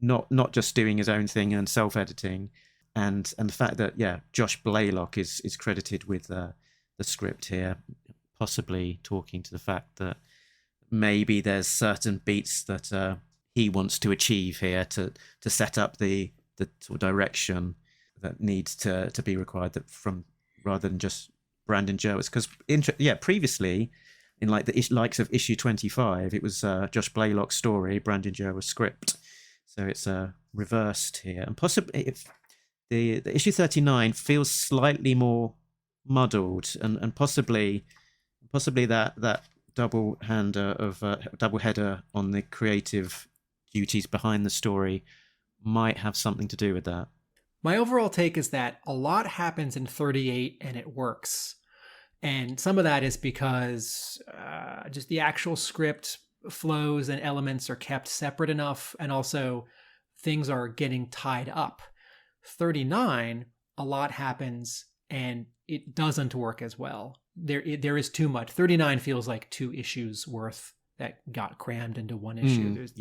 not just doing his own thing and self-editing. And the fact that, Josh Blaylock is credited with the script here, possibly talking to the fact that maybe there's certain beats that he wants to achieve here to set up the sort of direction that needs to be required from rather than just Brandon Jerwa. Because previously in the likes of issue 25, it was Josh Blaylock's story, Brandon Jerwa's script. So it's reversed here, and possibly if the issue 39 feels slightly more muddled, and possibly that double header on the creative duties behind the story might have something to do with that. My overall take is that a lot happens in 38 and it works. And some of that is because just the actual script flows and elements are kept separate enough, and also things are getting tied up. 39, a lot happens and it doesn't work as well. There is too much. 39 feels like 2 issues worth that got crammed into one issue. There's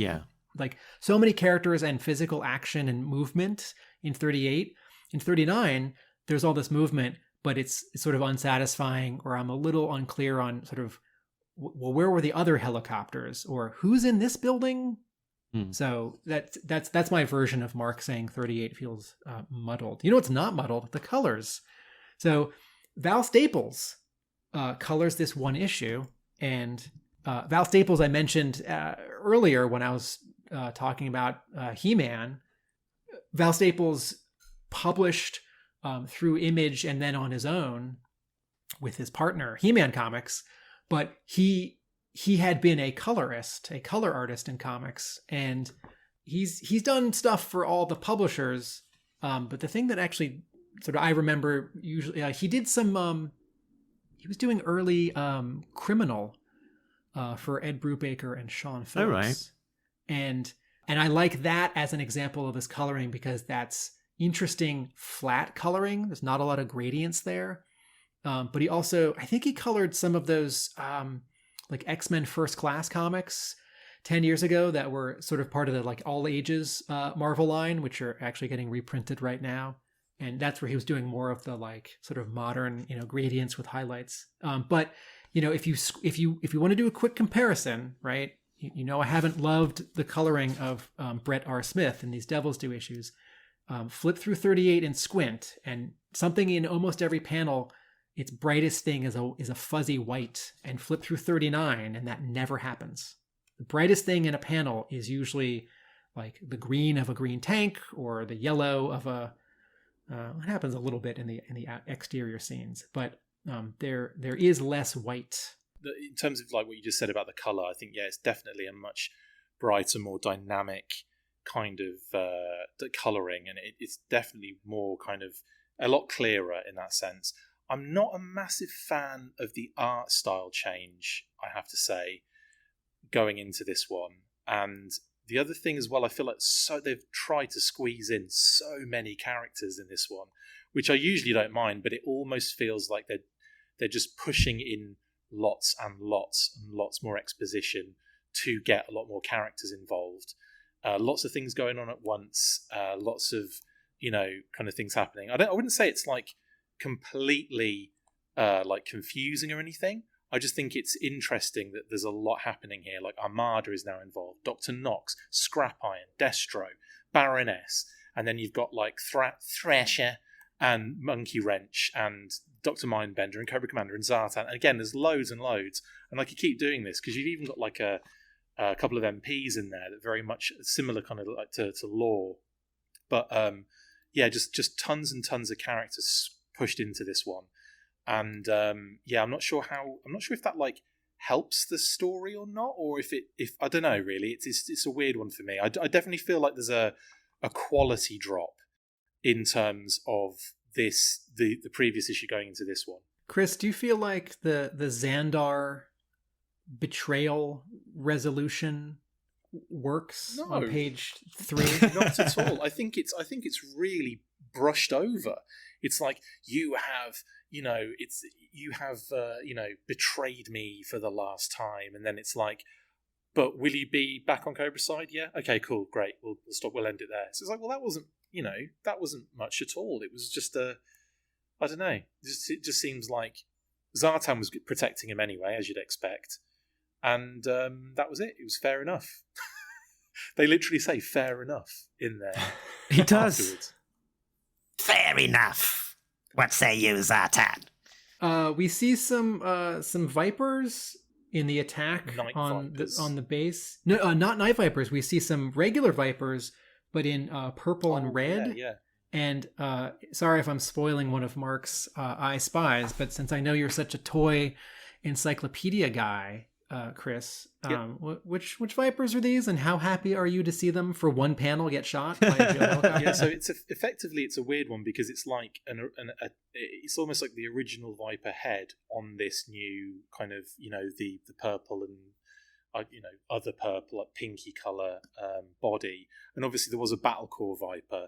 so many characters and physical action and movement in 38. In 39, there's all this movement, but it's sort of unsatisfying, or I'm a little unclear on sort of, well, where were the other helicopters, or who's in this building? So that's my version of Mark saying 38 feels muddled. It's not muddled? The colors. So Val Staples colors this one issue, and Val Staples I mentioned earlier when I was talking about He-Man. Val Staples published through Image and then on his own with his partner He-Man Comics, but he had been a color artist in comics, and he's done stuff for all the publishers. But the thing that actually sort of I remember usually he did some he was doing early Criminal for Ed Brubaker and Sean Phillips. Oh, right. And I like that as an example of his coloring, because that's interesting flat coloring. There's not a lot of gradients there. But he also, I think he colored some of those like X-Men First Class comics 10 years ago that were sort of part of the like all ages Marvel line, which are actually getting reprinted right now. And that's where he was doing more of the like sort of modern, gradients with highlights. But if you want to do a quick comparison, right? I haven't loved the coloring of Brett R. Smith in these Devil's Due issues. Flip through 38 and squint, and something in almost every panel, its brightest thing is a fuzzy white. And flip through 39, and that never happens. The brightest thing in a panel is usually like the green of a green tank or the yellow of a. It happens a little bit in the exterior scenes, but there is less white. In terms of like what you just said about the color, I think it's definitely a much brighter, more dynamic kind of the coloring, and it's definitely more kind of a lot clearer in that sense. I'm not a massive fan of the art style change, I have to say, going into this one. And the other thing as well, I feel like they've tried to squeeze in so many characters in this one, which I usually don't mind, but it almost feels like they're just pushing in lots and lots and lots more exposition to get a lot more characters involved. Lots of things going on at once, lots of kind of things happening. I wouldn't say it's like completely like confusing or anything. I just think it's interesting that there's a lot happening here. Like Armada is now involved, Dr. Nox, Scrap Iron, Destro, Baroness, and then you've got like Thresher and Monkeywrench and Dr. Mindbender and Cobra Commander and Zartan. And again, there's loads and loads. And like you keep doing this because you've even got like a couple of MPs in there that very much similar kind of like to Law. But just tons and tons of characters pushed into this one. And I'm not sure if that like helps the story or not, or if I don't know really. It's a weird one for me. I definitely feel like there's a quality drop in terms of the previous issue going into this one. Chris, do you feel like the Xandar betrayal resolution works on page 3? Not at all. I think it's really brushed over. It's like you have betrayed me for the last time, and then it's like, but will you be back on Cobra's side? Yeah, okay, cool, great. We'll stop. We'll end it there. So it's like, well, that wasn't much at all. It was just I don't know. It just seems like Zartan was protecting him anyway, as you'd expect, and that was it. It was fair enough. They literally say "fair enough" in there. He does. Afterwards. Fair enough. What say you, Zartan? We see some Vipers in the attack on the base. No, not Night Vipers. We see some regular Vipers, but in purple and red. Yeah. And sorry if I'm spoiling one of Mark's I Spies, but since I know you're such a toy encyclopedia guy, Chris, which Vipers are these, and how happy are you to see them for one panel get shot by a Joe Hill? Yeah, so it's a weird one because it's like it's almost like the original Viper head on this new kind of the purple and other purple, like pinky color body, and obviously there was a Battlecore Viper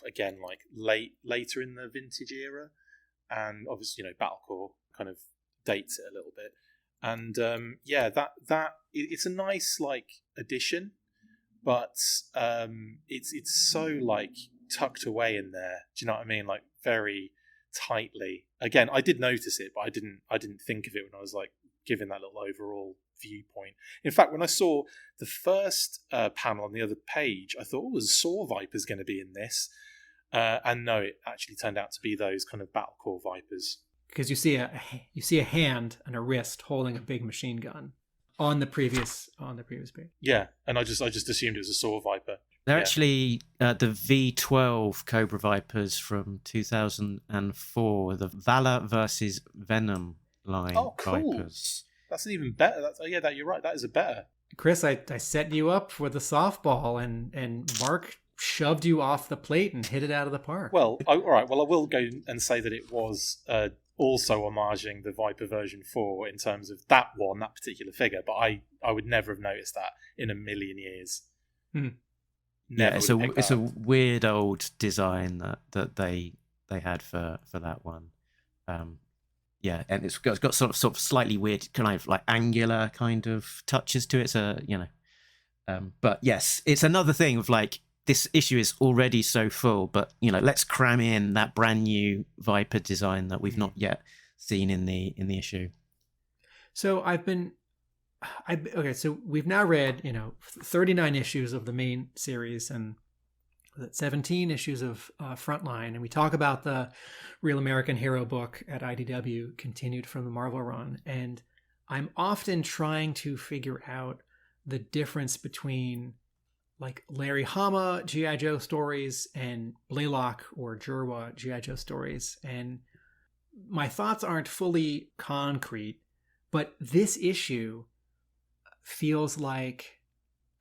again like later in the vintage era, and obviously Battlecore kind of dates it a little bit. And that it's a nice like addition, but it's so like tucked away in there. Do you know what I mean? Like very tightly. Again, I did notice it, but I didn't think of it when I was like giving that little overall viewpoint. In fact, when I saw the first panel on the other page, I thought, "Oh, there's a Saw Viper's going to be in this," and no, it actually turned out to be those kind of Battlecore Vipers. Because you see a hand and a wrist holding a big machine gun on the previous page. Yeah, and I just assumed it was a Saw Viper. They're actually the V12 Cobra Vipers from 2004, the Valor versus Venom line. Oh, cool. Vipers. That's an even better. You're right. That is a better. Chris, I set you up with a softball, and Mark shoved you off the plate and hit it out of the park. Well, all right. Well, I will go and say that it was also homaging the Viper version 4 in terms of that particular figure, but I would never have noticed that in a million years. Yeah, it's a weird old design that they had for that one. Yeah, and it's got sort of slightly weird, kind of like angular kind of touches to it. So but yes, it's another thing of like this issue is already so full, but let's cram in that brand new Viper design that we've not yet seen in the issue. So okay, so we've now read 39 issues of the main series and 17 issues of Frontline, and we talk about the Real American Hero book at IDW, continued from the Marvel run, and I'm often trying to figure out the difference between like Larry Hama G.I. Joe stories and Blaylock or Jerwa G.I. Joe stories, and my thoughts aren't fully concrete, but this issue feels like,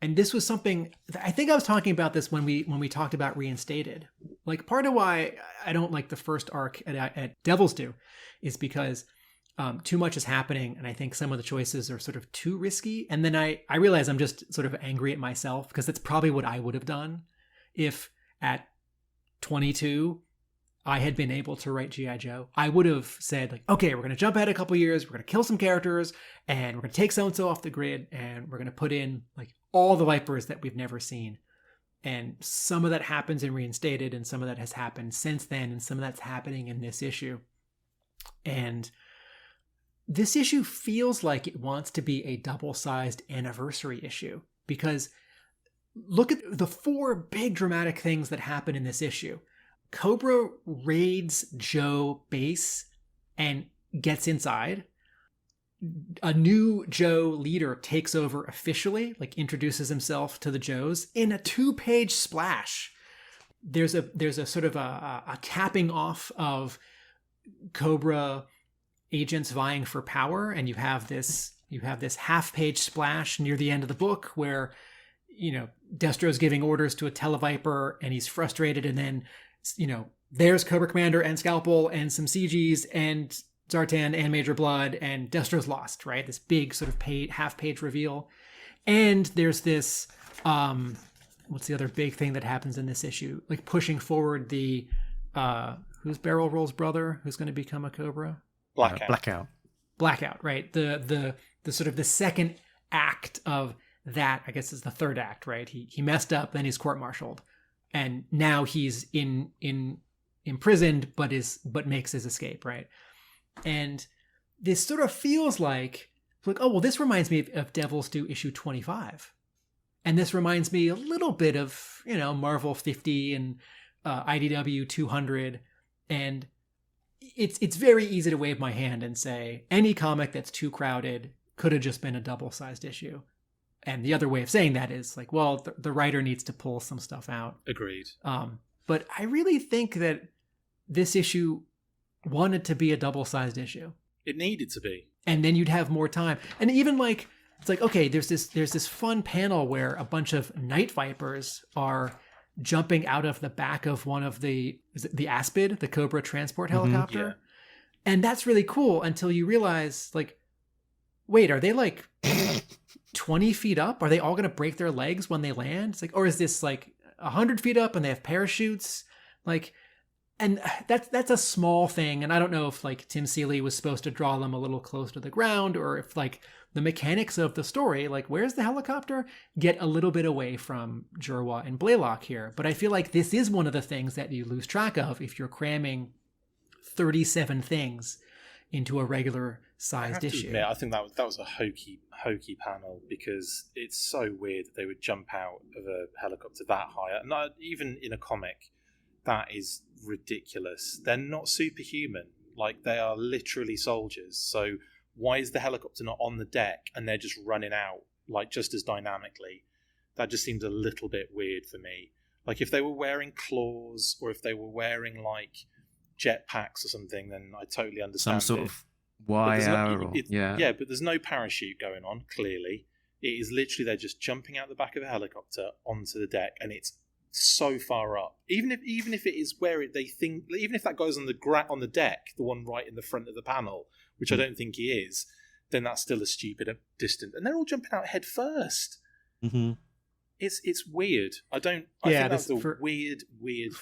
and this was something I think I was talking about this when we talked about Reinstated. Like, part of why I don't like the first arc at Devil's Due is because too much is happening, and I think some of the choices are sort of too risky. And then I realize I'm just sort of angry at myself, because that's probably what I would have done if at 22 I had been able to write G.I. Joe. I would have said, like, okay, we're going to jump ahead a couple years, we're going to kill some characters, and we're going to take so-and-so off the grid, and we're going to put in like all the Vipers that we've never seen. And some of that happens in Reinstated, and some of that has happened since then, and some of that's happening in this issue. And this issue feels like it wants to be a double-sized anniversary issue, because look at the 4 big dramatic things that happen in this issue. Cobra raids Joe base and gets inside. A new Joe leader takes over officially, like introduces himself to the Joes in a 2-page splash. There's a sort of a capping off of Cobra agents vying for power, and you have this half-page splash near the end of the book where Destro's giving orders to a Televiper and he's frustrated, and then there's Cobra Commander and Scalpel and some CGs and Zartan and Major Blood, and Destro's lost, right? This big sort of half-page reveal. And there's this, what's the other big thing that happens in this issue? Like pushing forward the, who's Barrel Roll's brother, who's going to become a Cobra? Blackout, right? The sort of the second act of that, I guess, is the third act, right? He messed up, then he's court-martialed. And now he's imprisoned, but makes his escape, right? And this sort of feels like, oh, well, this reminds me of Devil's Due issue 25. And this reminds me a little bit of, Marvel 50 and IDW 200. And it's very easy to wave my hand and say, any comic that's too crowded could have just been a double-sized issue. And the other way of saying that is like, well, the writer needs to pull some stuff out. Agreed. But I really think that this issue wanted to be a double-sized issue. It needed to be. And then you'd have more time. And even like, it's like, okay, there's this fun panel where a bunch of Night Vipers are jumping out of the back of one of the Aspid, the Cobra transport helicopter. Yeah. And that's really cool until you realize, like, wait, are they like 20 feet up? Are they all going to break their legs when they land? It's like, or is this like 100 feet up and they have parachutes? Like, and that's a small thing. And I don't know if like Tim Seeley was supposed to draw them a little close to the ground, or if like the mechanics of the story, like where's the helicopter, get a little bit away from Jerwa and Blaylock here. But I feel like this is one of the things that you lose track of if you're cramming 37 things into a regular sized issue. Admit, I think that was a hokey panel, because it's so weird that they would jump out of a helicopter that high. Not even in a comic, that is ridiculous. They're not superhuman. Like, they are literally soldiers. So why is the helicopter not on the deck and they're just running out like just as dynamically? That just seems a little bit weird for me. Like, if they were wearing claws, or if they were wearing like jetpacks or something, then I totally understand. Some sort of wire, yeah, but there's no parachute going on. Clearly, it is literally they're just jumping out the back of a helicopter onto the deck, and it's so far up. Even if it is where they think, even if that goes on the deck, the one right in the front of the panel, which I don't think he is, then that's still a stupid distance. And they're all jumping out head first. Mm-hmm. It's weird. I think that's a weird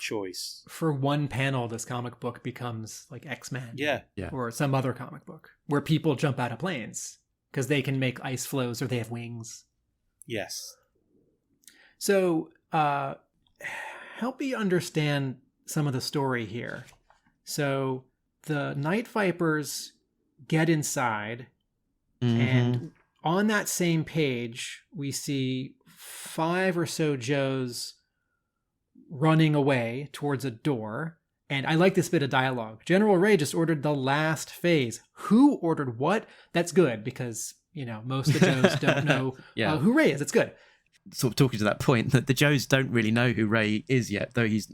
choice. For one panel, this comic book becomes like X-Men. Yeah. Or some other comic book where people jump out of planes because they can make ice flows or they have wings. Yes. So help me understand some of the story here. So the Night Vipers get inside, and on that same page, we see 5 or so Joes running away towards a door. And I like this bit of dialogue. General Ray just ordered the last phase. Who ordered what? That's good because, most of the Joes don't know who Ray is. It's good. Sort of talking to that point that the Joes don't really know who Ray is yet, though he's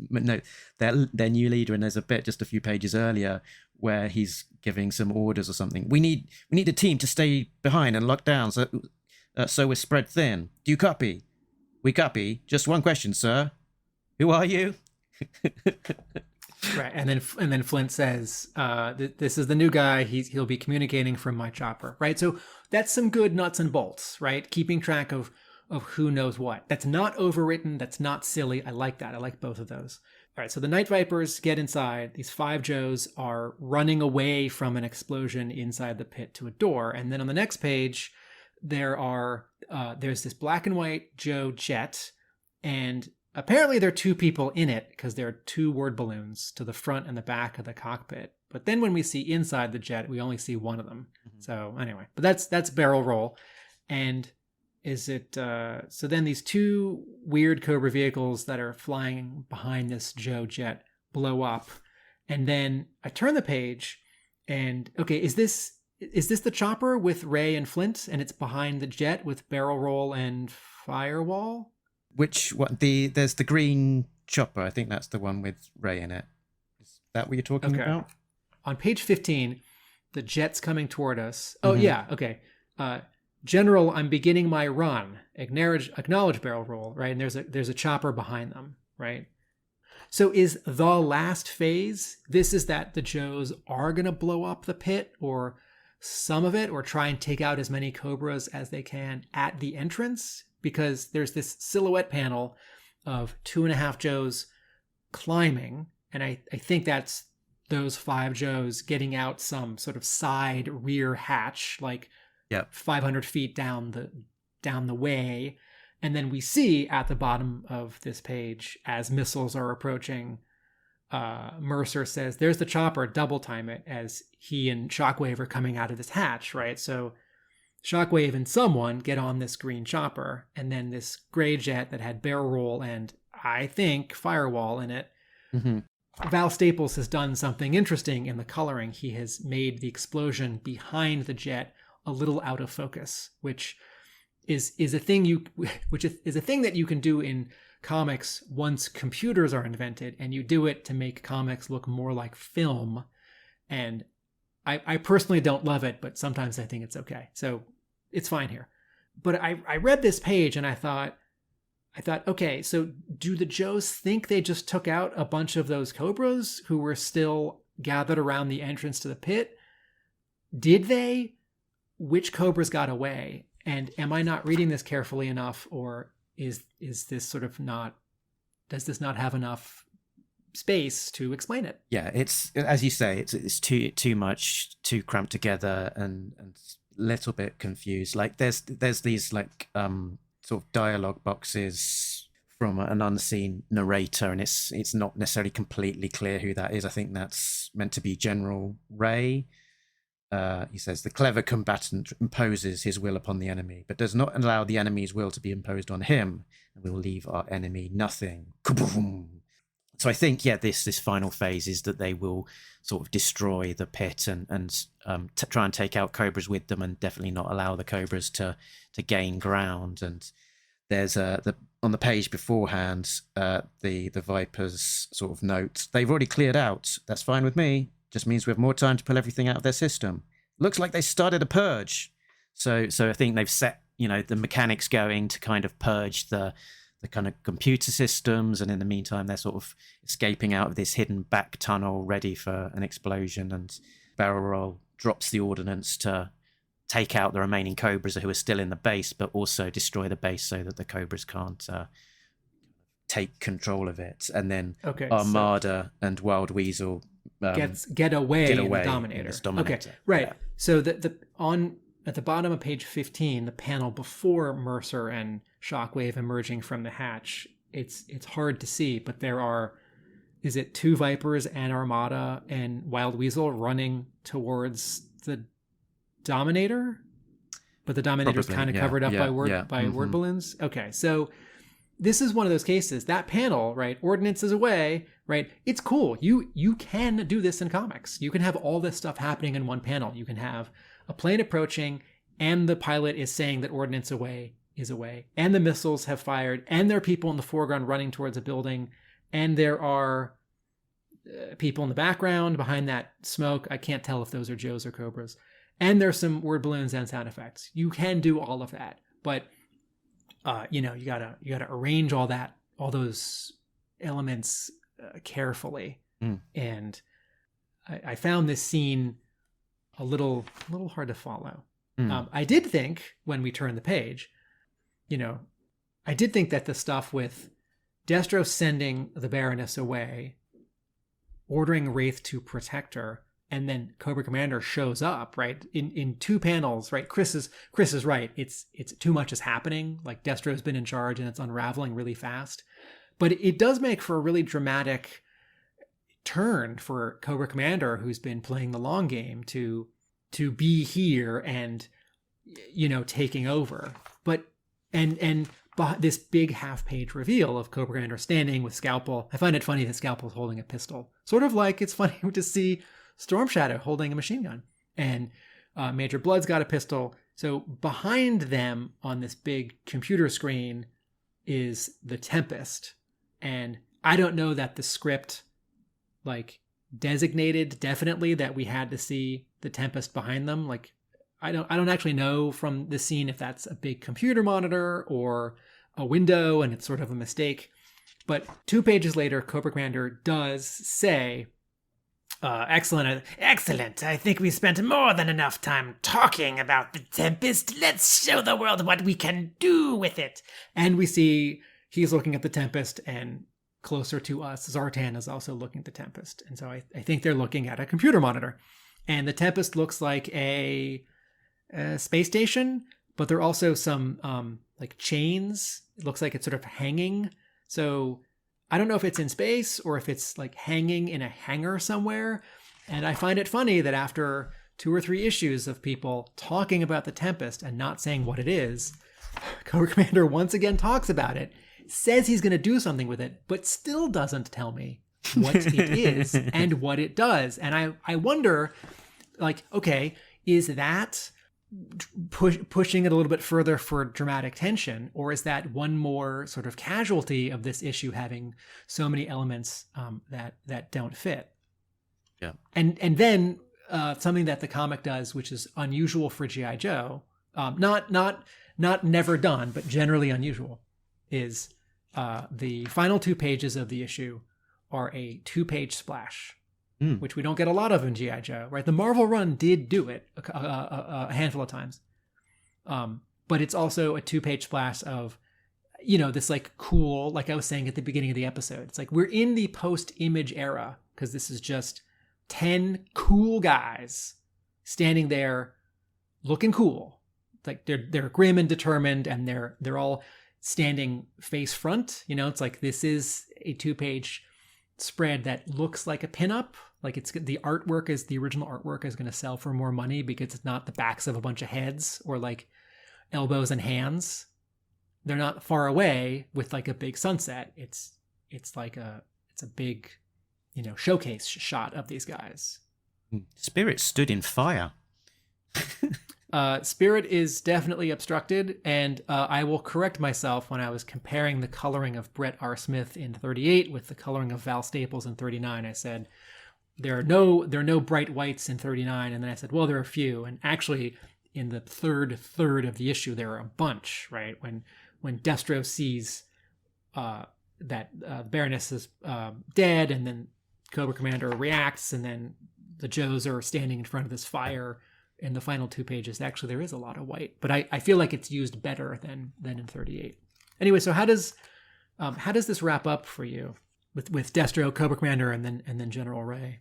their new leader. And there's a bit just a few pages earlier where he's giving some orders or something. We need a team to stay behind and lock down so we're spread thin. Do you copy? We copy. Just one question, sir. Who are you? Right, and then Flint says, "This is the new guy. He'll be communicating from my chopper." Right, so that's some good nuts and bolts. Right, keeping track of who knows what. That's not overwritten. That's not silly. I like that. I like both of those. All right, so the Night Vipers get inside. These 5 Joes are running away from an explosion inside the pit to a door. And then on the next page, there's this black and white Joe jet, and apparently there are 2 people in it because there are 2 word balloons to the front and the back of the cockpit. But then when we see inside the jet, we only see one of them. So anyway, but that's barrel roll. And so then these 2 weird Cobra vehicles that are flying behind this Joe jet blow up. And then I turn the page and, okay, is this the chopper with Ray and Flint, and it's behind the jet with barrel roll and firewall? Which one? There's the green chopper. I think that's the one with Ray in it. Is that what you're talking about? On page 15, the jet's coming toward us. Oh, yeah. Okay. General, I'm beginning my run. Acknowledge barrel roll, right? And there's a chopper behind them, right? So is the last phase, this is that the Joes are going to blow up the pit or some of it, or try and take out as many Cobras as they can at the entrance? Because there's this silhouette panel of 2.5 Joes climbing, and I think that's those 5 Joes getting out some sort of side rear hatch, like 500 feet down the way. And then we see at the bottom of this page, as missiles are approaching, Mercer says, "There's the chopper, double time it," as he and Shockwave are coming out of this hatch, right? So Shockwave and someone get on this green chopper, and then this gray jet that had barrel roll and, I think, firewall in it. Val Staples has done something interesting in the coloring. He has made the explosion behind the jet a little out of focus, which is a thing that you can do in comics once computers are invented, and you do it to make comics look more like film. And I personally don't love it, but sometimes I think it's okay. So it's fine here. But I read this page and I thought, okay, so do the Joes think they just took out a bunch of those Cobras who were still gathered around the entrance to the pit? Did they? Which Cobras got away? And am I not reading this carefully enough, or is this sort of does this not have enough space to explain it? Yeah, it's, as you say, it's too much, too cramped together, and a little bit confused. Like there's these like sort of dialogue boxes from an unseen narrator, and it's not necessarily completely clear who that is. I think that's meant to be General Ray. He says, "The clever combatant imposes his will upon the enemy, but does not allow the enemy's will to be imposed on him, and will leave our enemy nothing." Kaboom! So I think, this final phase is that they will sort of destroy the pit and try and take out Cobras with them, and definitely not allow the Cobras to gain ground. And there's on the page beforehand, the Vipers sort of note, "They've already cleared out. That's fine with me. Just means we have more time to pull everything out of their system. Looks like they started a purge." So I think they've set, the mechanics going to kind of purge the kind of computer systems, and in the meantime they're sort of escaping out of this hidden back tunnel ready for an explosion. And Barrel Roll drops the ordnance to take out the remaining Cobras who are still in the base, but also destroy the base so that the Cobras can't take control of it. And then Armada and Wild Weasel get away in the in Dominator. this Dominator. Okay, right. Yeah. So at the bottom of page 15, the panel before Mercer and Shockwave emerging from the hatch, it's hard to see, but there are, is it 2 Vipers and Armada and Wild Weasel running towards the Dominator? But the Dominator's kind of covered up by word balloons. Okay, so this is one of those cases. That panel, right? Ordnance is away, right? It's cool. You can do this in comics. You can have all this stuff happening in one panel. You can have a plane approaching, and the pilot is saying that ordnance is away, and the missiles have fired, and there are people in the foreground running towards a building, and there are people in the background behind that smoke. I can't tell if those are Joes or Cobras. And there's some word balloons and sound effects. You can do all of that, but you gotta arrange all those elements carefully. And I found this scene a little hard to follow. I did think when we turned the page, I did think that the stuff with Destro sending the Baroness away, ordering Wraith to protect her, and then Cobra Commander shows up, right? In 2 panels, right? Chris is right. It's too much is happening. Like Destro's been in charge and it's unraveling really fast. But it does make for a really dramatic turn for Cobra Commander, who's been playing the long game, to be here and taking over. But and this big half-page reveal of Cobra Commander standing with Scalpel. I find it funny that Scalpel's holding a pistol. Sort of like it's funny to see Storm Shadow holding a machine gun. And Major Blood's got a pistol. So behind them on this big computer screen is the Tempest. And I don't know that the script designated definitely that we had to see the Tempest behind them. I don't actually know from the scene if that's a big computer monitor or a window and it's sort of a mistake. But 2 pages later, Cobra Commander does say, excellent. I think we spent more than enough time talking about the Tempest. Let's show the world what we can do with it. And we see he's looking at the Tempest, and closer to us, Zartan is also looking at the Tempest. And so I think they're looking at a computer monitor. And the Tempest looks like a space station, but there are also some chains. It looks like it's sort of hanging. So I don't know if it's in space or if it's hanging in a hangar somewhere. And I find it funny that after 2 or 3 issues of people talking about the Tempest and not saying what it is, Cobra Commander once again talks about it, says he's going to do something with it, but still doesn't tell me what it is and what it does. And I wonder, okay, is that pushing it a little bit further for dramatic tension, or is that one more sort of casualty of this issue having so many elements that don't fit? Yeah. And then something that the comic does, which is unusual for G.I. Joe, not never done, but generally unusual, is the final 2 pages of the issue are a 2-page splash. Which we don't get a lot of in G.I. Joe, right? The Marvel run did do it a handful of times. But it's also a 2-page splash of, this cool, like I was saying at the beginning of the episode. It's we're in the post-image era, because this is just 10 cool guys standing there looking cool. They're grim and determined, and they're all standing face front. It's this is a 2-page spread that looks like a pinup. It's the artwork is the original artwork is going to sell for more money because it's not the backs of a bunch of heads or elbows and hands. They're not far away with a big sunset. It's a big, showcase shot of these guys. Spirit stood in fire. Spirit is definitely obstructed, and I will correct myself when I was comparing the coloring of Brett R. Smith in 38 with the coloring of Val Staples in 39. I said there are no bright whites in 39, and then I said, well, there are a few, and actually in the third of the issue there are a bunch. Right when Destro sees that Baroness is dead, and then Cobra Commander reacts, and then the Joes are standing in front of this fire. in the final 2 pages, actually there is a lot of white, but I feel like it's used better than in 38. Anyway, so how does this wrap up for you with Destro, Cobra Commander, and then General Ray?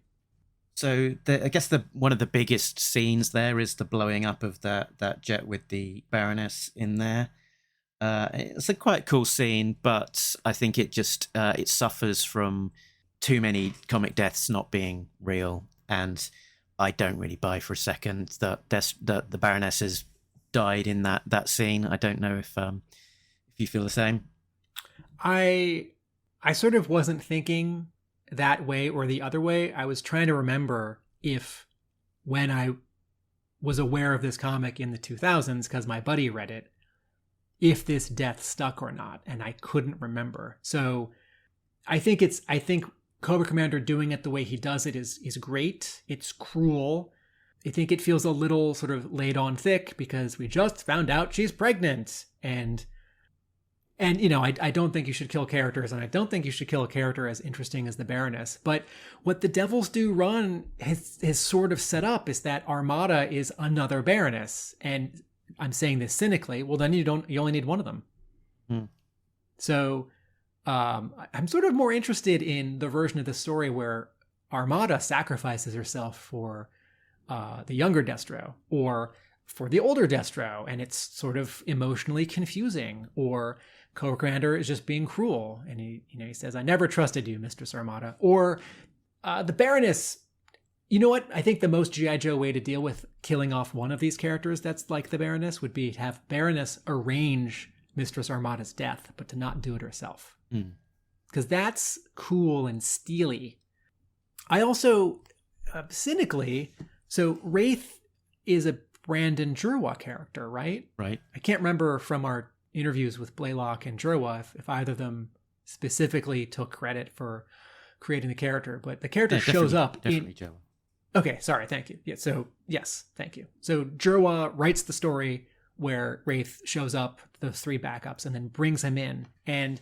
So I guess one of the biggest scenes there is the blowing up of that jet with the Baroness in there. It's a quite cool scene, but I think it just it suffers from too many comic deaths not being real, and I don't really buy for a second that the Baroness has died in that scene. I don't know if you feel the same. I sort of wasn't thinking that way or the other way. I was trying to remember if when I was aware of this comic in the 2000s, because my buddy read it, if this death stuck or not, and I couldn't remember. So I think Cobra Commander doing it the way he does it is great. It's cruel. I think it feels a little sort of laid on thick because we just found out she's pregnant. And you know, I don't think you should kill characters, and I don't think you should kill a character as interesting as the Baroness. But what the Devils Do Run has sort of set up is that Armada is another Baroness. And I'm saying this cynically, well, then you only need one of them. So I'm sort of more interested in the version of the story where Armada sacrifices herself for the younger Destro or for the older Destro, and it's sort of emotionally confusing. Or Cobra Commander is just being cruel, and he says, "I never trusted you, Mistress Armada." Or the Baroness. You know what? I think the most G.I. Joe way to deal with killing off one of these characters that's like the Baroness would be to have Baroness arrange Mistress Armada's death, but to not do it herself. Because that's cool and steely. I also, cynically, so Wraith is a Brandon Jerwa character, right? Right. I can't remember from our interviews with Blaylock and Jerwa if either of them specifically took credit for creating the character, but the character shows up. Definitely Jerwa. Okay, sorry, thank you. Yeah, so yes, thank you. So Jerwa writes the story where Wraith shows up, those 3 backups, and then brings him in. And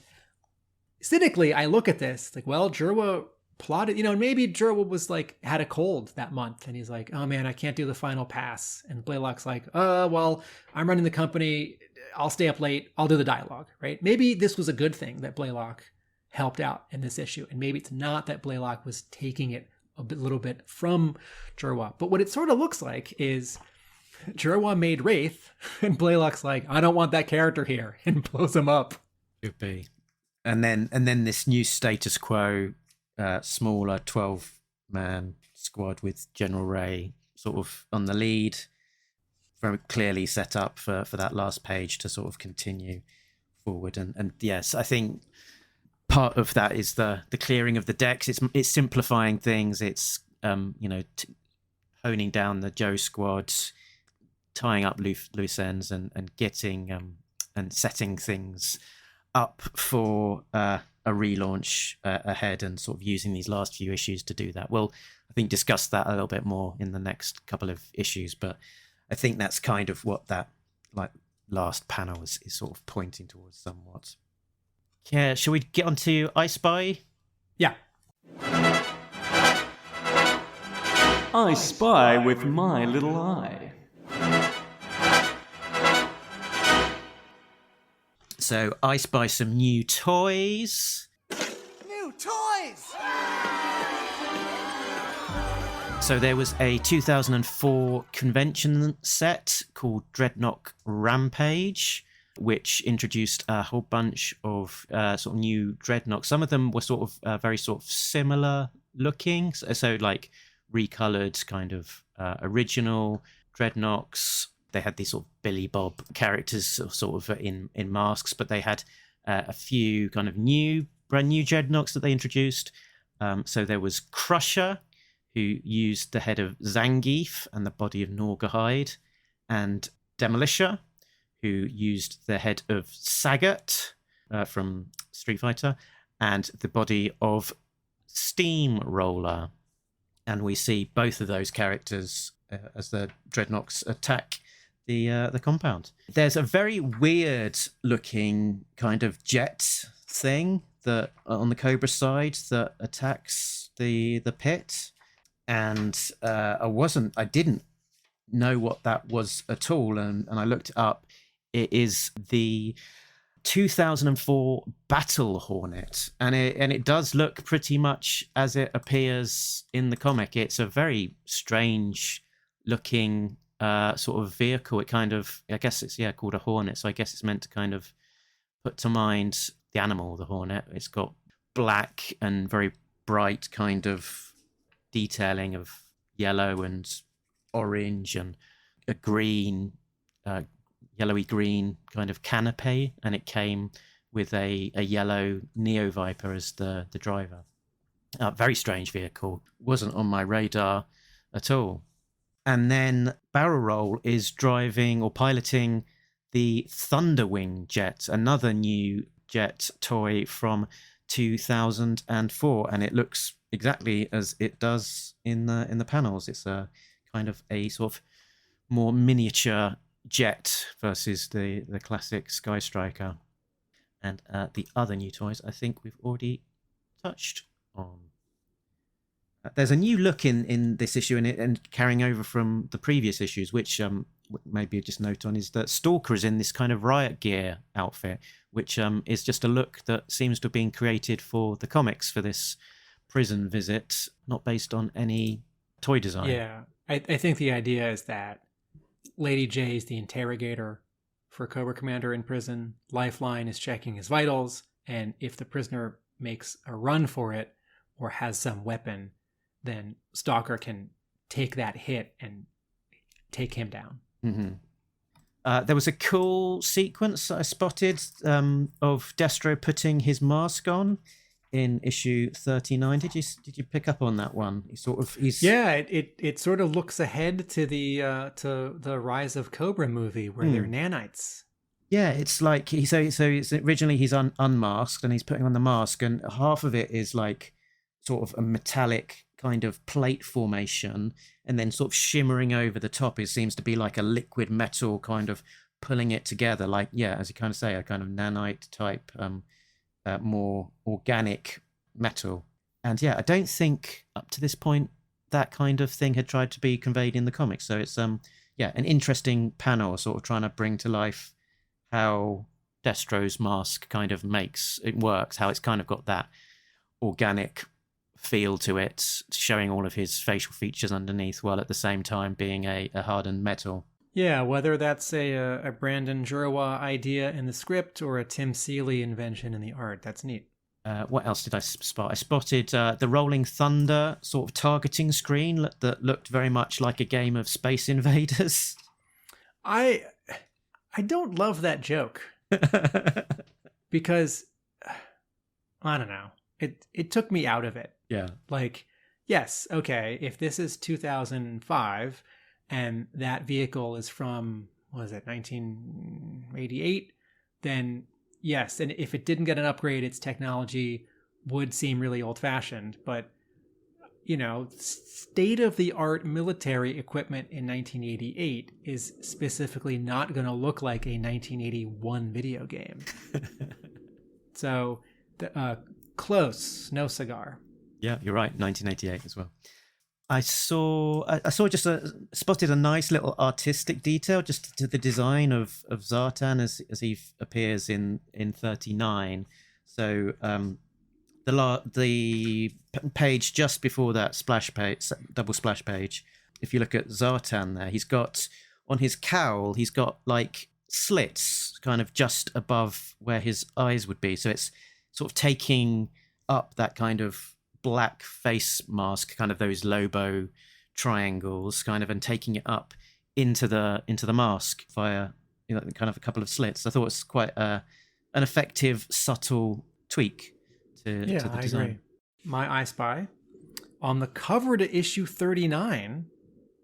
cynically, I look at this like, well, Jerwa plotted, and maybe Jerwa was like, had a cold that month, and he's like, oh man, I can't do the final pass. And Blaylock's like, well, I'm running the company, I'll stay up late, I'll do the dialogue, right? Maybe this was a good thing that Blaylock helped out in this issue, and maybe it's not that Blaylock was taking it a little bit from Jerwa. But what it sort of looks like is Jerwa made Wraith, and Blaylock's like, I don't want that character here, and blows him up. Could be. And then this new status quo, smaller 12-man squad with General Ray sort of on the lead, very clearly set up for that last page to sort of continue forward. And yes, I think part of that is the clearing of the decks. It's simplifying things. It's honing down the Joe squad, tying up loose ends, and getting and setting things up for a relaunch ahead, and sort of using these last few issues to do that. We'll, I think, discuss that a little bit more in the next couple of issues, but I think that's kind of what that last panel is sort of pointing towards somewhat. Yeah, shall we get on to I Spy? Yeah. I spy with my little eye. So I spy some new toys. New toys! So there was a 2004 convention set called Dreadnought Rampage, which introduced a whole bunch of sort of new dreadnoughts. Some of them were sort of very sort of similar looking, so like recolored kind of original dreadnoughts. They had these sort of Billy Bob characters sort of in masks, but they had a few kind of brand new dreadnoughts that they introduced. So there was Crusher, who used the head of Zangief and the body of Norgahide, and Demolisher, who used the head of Sagat from Street Fighter, and the body of Steamroller. And we see both of those characters as the dreadnoughts attack the compound. There's a very weird looking kind of jet thing that on the Cobra side that attacks the pit, and I didn't know what that was at all, and I looked it up. It is the 2004 Battle Hornet, and it does look pretty much as it appears in the comic. It's a very strange looking sort of vehicle. It kind of, I guess it's called a Hornet, so I guess it's meant to kind of put to mind the animal, the Hornet. It's got black and very bright kind of detailing of yellow and orange and a green, yellowy green kind of canopy, and it came with a yellow Neo Viper as the driver. Very strange vehicle. Wasn't on my radar at all. And then Barrel Roll is driving or piloting the Thunderwing jet, another new jet toy from 2004, and it looks exactly as it does in the panels. It's a kind of a sort of more miniature jet versus the classic Sky Striker. And the other new toys I think we've already touched on. There's a new look in this issue, and carrying over from the previous issues, which maybe just note on, is that Stalker is in this kind of riot gear outfit, which is just a look that seems to have been created for the comics for this prison visit, not based on any toy design. Yeah, I think the idea is that Lady J is the interrogator for Cobra Commander in prison. Lifeline is checking his vitals, and if the prisoner makes a run for it or has some weapon, then Stalker can take that hit and take him down. Mm-hmm. There was a cool sequence I spotted of Destro putting his mask on in issue 39. Did you pick up on that one? It sort of looks ahead to the Rise of Cobra movie where they're nanites. Yeah, it's like it's originally he's unmasked and he's putting on the mask, and half of it is like sort of a metallic kind of plate formation, and then sort of shimmering over the top, it seems to be like a liquid metal kind of pulling it together, like, as you kind of say, a kind of nanite type, more organic metal. And I don't think up to this point that kind of thing had tried to be conveyed in the comics. So it's an interesting panel, sort of trying to bring to life how Destro's mask kind of works, how it's kind of got that organic feel to it, showing all of his facial features underneath, while at the same time being a hardened metal. Yeah, whether that's a Brandon Jerwa idea in the script or a Tim Seeley invention in the art, that's neat. What else did I spot? I spotted the Rolling Thunder sort of targeting screen that looked very much like a game of Space Invaders. I don't love that joke because I don't know. It took me out of it. Yeah. Like, yes, okay, if this is 2005 and that vehicle is from, 1988, then yes, and if it didn't get an upgrade, its technology would seem really old-fashioned. But, state-of-the-art military equipment in 1988 is specifically not going to look like a 1981 video game. So, close, no cigar. Yeah, you're right. 1988 as well. I spotted a nice little artistic detail just to the design of Zartan as he appears in 39. So the page just before that splash page, double splash page, if you look at Zartan there, he's got on his cowl, he's got like slits kind of just above where his eyes would be. So it's sort of taking up that kind of black face mask, kind of those Lobo triangles, kind of, and taking it up into the mask via kind of a couple of slits. I thought it's quite an effective, subtle tweak to the design. I agree. My I Spy on the cover to issue 39,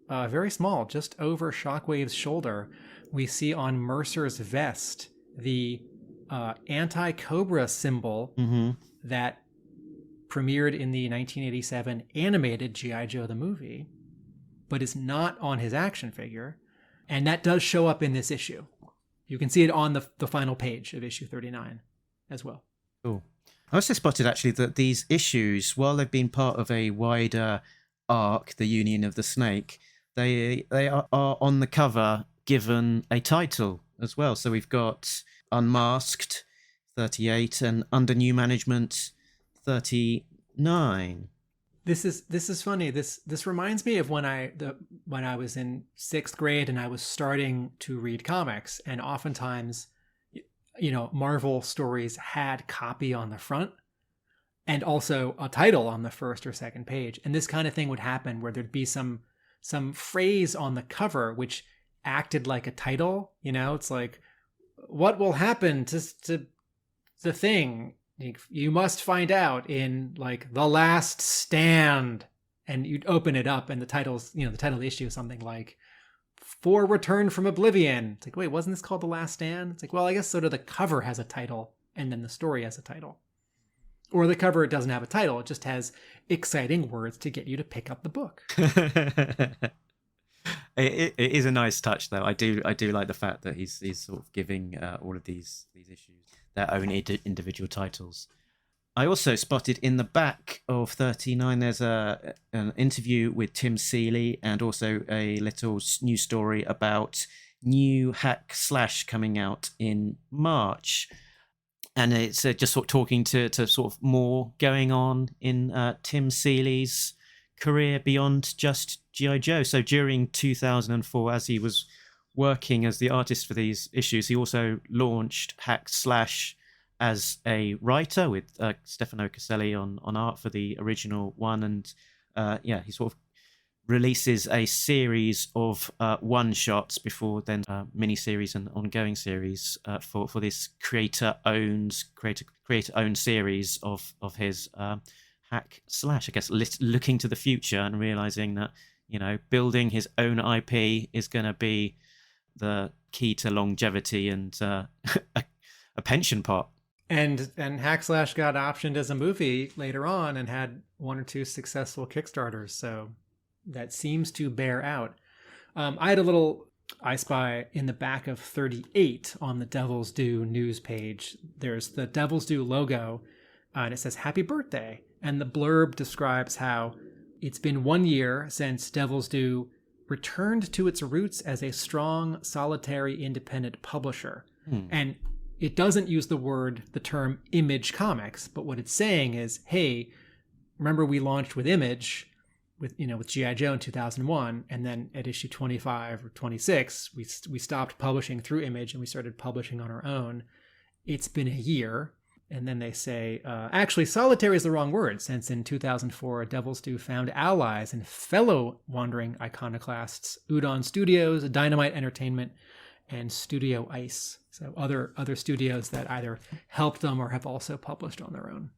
very small, just over Shockwave's shoulder, we see on Mercer's vest the anti-Cobra symbol that premiered in the 1987 animated G.I. Joe the movie, but is not on his action figure. And that does show up in this issue. You can see it on the final page of issue 39 as well. Cool. I also spotted actually that these issues, while they've been part of a wider arc, the Union of the Snake, they are on the cover given a title as well. So we've got Unmasked 38 and Under New Management 39. This is funny. This reminds me of when I was in 6th grade and I was starting to read comics, and oftentimes, Marvel stories had copy on the front and also a title on the first or second page. And this kind of thing would happen where there'd be some phrase on the cover which acted like a title. It's like, what will happen to the thing? You must find out in like The Last Stand, and you'd open it up and the title of the issue is something like For Return from Oblivion. It's like, wait, wasn't this called The Last Stand? It's like, well, I guess sort of the cover has a title and then the story has a title. Or the cover doesn't have a title. It just has exciting words to get you to pick up the book. It is a nice touch, though. I do like the fact that he's sort of giving all of these issues their own individual titles. I also spotted in the back of 39 there's an interview with Tim Seeley and also a little news story about new Hack Slash coming out in March. And it's just sort of talking to sort of more going on in Tim Seeley's career beyond just G.I. Joe. So during 2004, as he was working as the artist for these issues, he also launched Hack Slash as a writer with Stefano Caselli on art for the original one. And he sort of releases a series of one-shots before then mini-series and ongoing series for this creator-owned series of his Hack Slash, I guess, looking to the future and realizing that, building his own IP is going to be the key to longevity and a pension pot. And Hack Slash got optioned as a movie later on and had 1 or 2 successful Kickstarters. So that seems to bear out. I had a little I Spy in the back of 38 on the Devil's Due news page. There's the Devil's Due logo, and it says Happy Birthday. And the blurb describes how it's been 1 year since Devil's Due returned to its roots as a strong, solitary, independent publisher. And it doesn't use the term Image Comics, but what it's saying is, hey, remember we launched with Image, with G.I. Joe in 2001, and then at issue 25 or 26, we stopped publishing through Image and we started publishing on our own. It's been a year. And then they say, actually, solitary is the wrong word, since in 2004, Devil's Due found allies and fellow wandering iconoclasts, Udon Studios, Dynamite Entertainment, and Studio Ice. So other studios that either helped them or have also published on their own.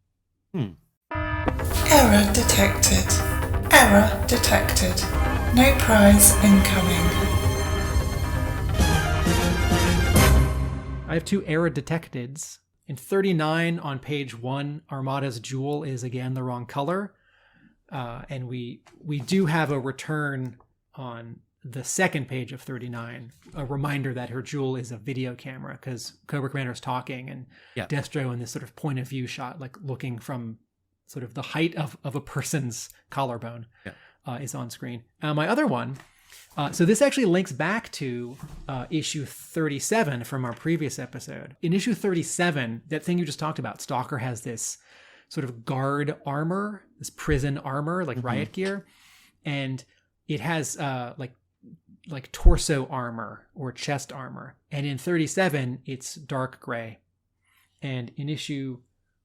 Error detected. Error detected. No prize incoming. I have 2 error detecteds. In 39 on page 1, Armada's jewel is again the wrong color. And we do have a return on the second page of 39, a reminder that her jewel is a video camera, because Cobra Commander's talking and Destro in this sort of point of view shot, like looking from sort of the height of a person's collarbone, is on screen. My other one, so this actually links back to issue 37 from our previous episode. In issue 37, that thing you just talked about, Stalker has this sort of guard armor, this prison armor, like riot gear, and it has like torso armor or chest armor. And in 37, it's dark gray. And in issue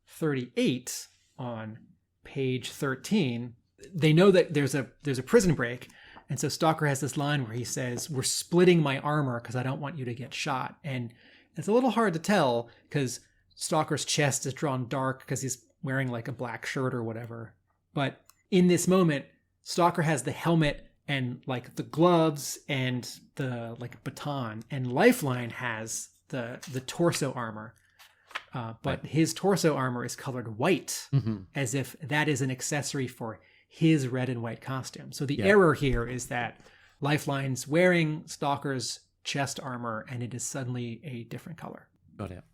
38 on page 13, they know that there's a prison break. And so Stalker has this line where he says, "We're splitting my armor because I don't want you to get shot." And it's a little hard to tell because Stalker's chest is drawn dark because he's wearing like a black shirt or whatever. But in this moment, Stalker has the helmet and like the gloves and the like baton, and Lifeline has the torso armor. But his torso armor is colored white, as if that is an accessory for his red and white costume. So the error here is that Lifeline's wearing Stalker's chest armor and it is suddenly a different color. Got it.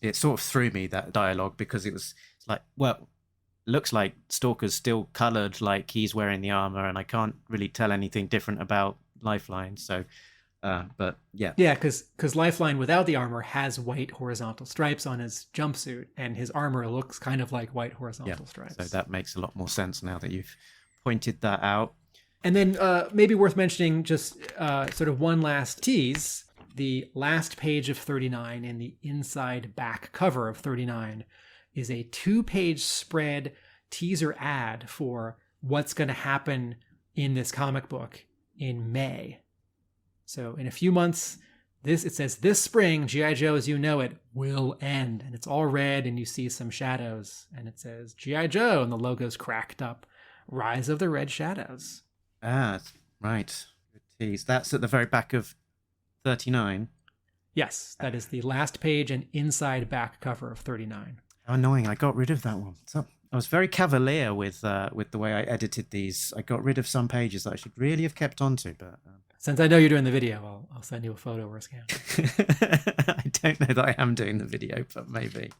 It sort of threw me, that dialogue, because it's like, well, looks like Stalker's still coloured like he's wearing the armour, and I can't really tell anything different about Lifeline. So, but yeah. Yeah, because Lifeline without the armor has white horizontal stripes on his jumpsuit, and his armor looks kind of like white horizontal stripes. So that makes a lot more sense now that you've pointed that out. And then maybe worth mentioning just sort of one last tease. The last page of 39 and the inside back cover of 39 is a 2-page spread teaser ad for what's going to happen in this comic book in May. So in a few months, it says this spring, G.I. Joe as you know it will end. And it's all red and you see some shadows. And it says G.I. Joe and the logo's cracked up. Rise of the Red Shadows. Ah, right. Good tease. That's at the very back of 39. Yes, that is the last page and inside back cover of 39. How annoying. I got rid of that one. So I was very cavalier with the way I edited these. I got rid of some pages that I should really have kept onto, but... Since I know you're doing the video, I'll send you a photo or a scan. I don't know that I am doing the video, but maybe.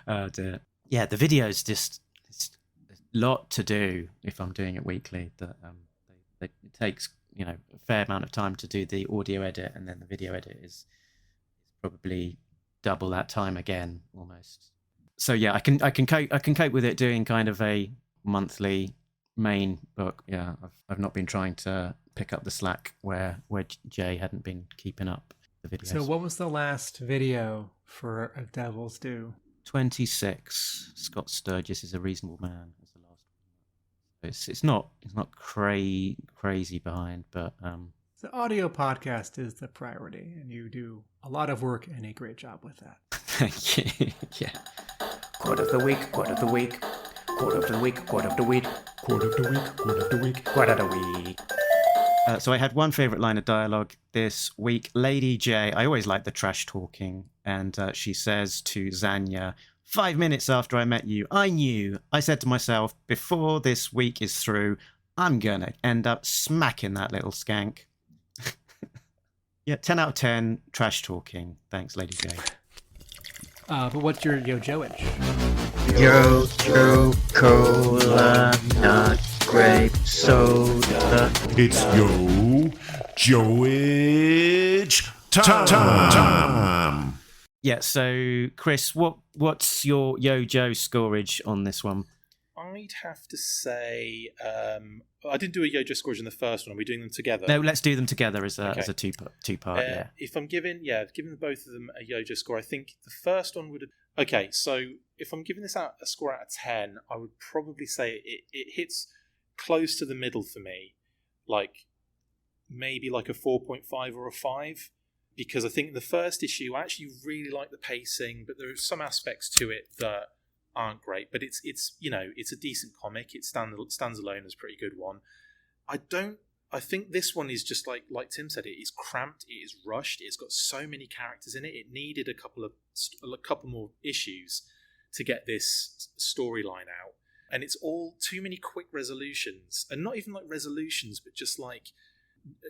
Oh, dear. Yeah, the video's just... It's a lot to do if I'm doing it weekly. That it takes... a fair amount of time to do the audio edit, and then the video edit is probably double that time again, almost. So yeah, I can cope with it doing kind of a monthly main book. Yeah, I've not been trying to pick up the slack where Jay hadn't been keeping up the videos. So what was the last video for A Devil's Due? 26. Scott Sturgis is a reasonable man. It's not crazy behind, but the audio podcast is the priority, and you do a lot of work and a great job with that. Thank you. Yeah. Quote of the week, quote of the week, quote of the week, quote of the week, quote of the week, quote of the week, quote of the week. So I had one favourite line of dialogue this week. Lady J, I always like the trash talking, and she says to Zanya, 5 minutes after I met you, I said to myself, before this week is through, I'm going to end up smacking that little skank. Yeah, 10 out of 10, trash talking. Thanks, Lady J. But what's your Yo Joe-age? Yo, Joe, cola, not grape soda. It's Yo Joe-age time. Yeah, so Chris, what's your Yo Joe scorage on this one? I'd have to say I didn't do a Yo-Jo scorage in the first one. Are we doing them together? No, let's do them together as a two-part. Yeah. If I'm giving both of them a Yo-Jo score, I think the first one would have... Okay, so if I'm giving this out a score out of 10, I would probably say it hits close to the middle for me, like maybe like a 4.5 or a 5. Because I think the first issue, I actually really like the pacing, but there are some aspects to it that aren't great. But it's a decent comic. It stands alone as a pretty good one. I think this one is just like Tim said. It is cramped. It is rushed. It's got so many characters in it. It needed a couple more issues to get this storyline out. And it's all too many quick resolutions, and not even like resolutions, but just like.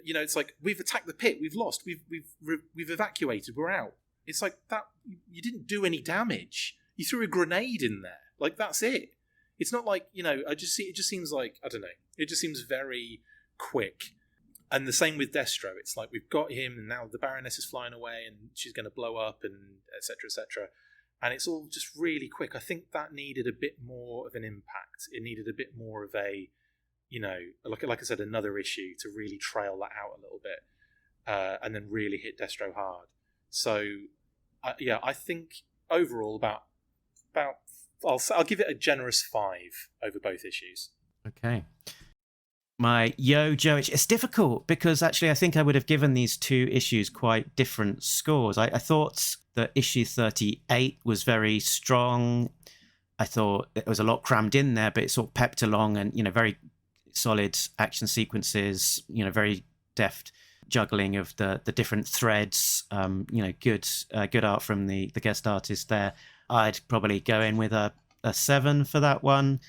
It's like, we've attacked the pit, we've lost, we've evacuated, we're out. It's like that. You didn't do any damage. You threw a grenade in there. Like, that's it. It's not like, it just seems like, I don't know. It just seems very quick. And the same with Destro. It's like, we've got him, and now the Baroness is flying away, and she's going to blow up, and etc., etc. And it's all just really quick. I think that needed a bit more of an impact. It needed a bit more of a, like I said, another issue to really trail that out a little bit, and then really hit Destro hard. So, I think overall about I'll give it a generous 5 over both issues. Okay. My Yo Joe, it's difficult because actually I think I would have given these two issues quite different scores. I thought that issue 38 was very strong. I thought it was a lot crammed in there, but it sort of pepped along and, very solid action sequences, very deft juggling of the different threads, good art from the guest artist there. I'd probably go in with a 7 for that one.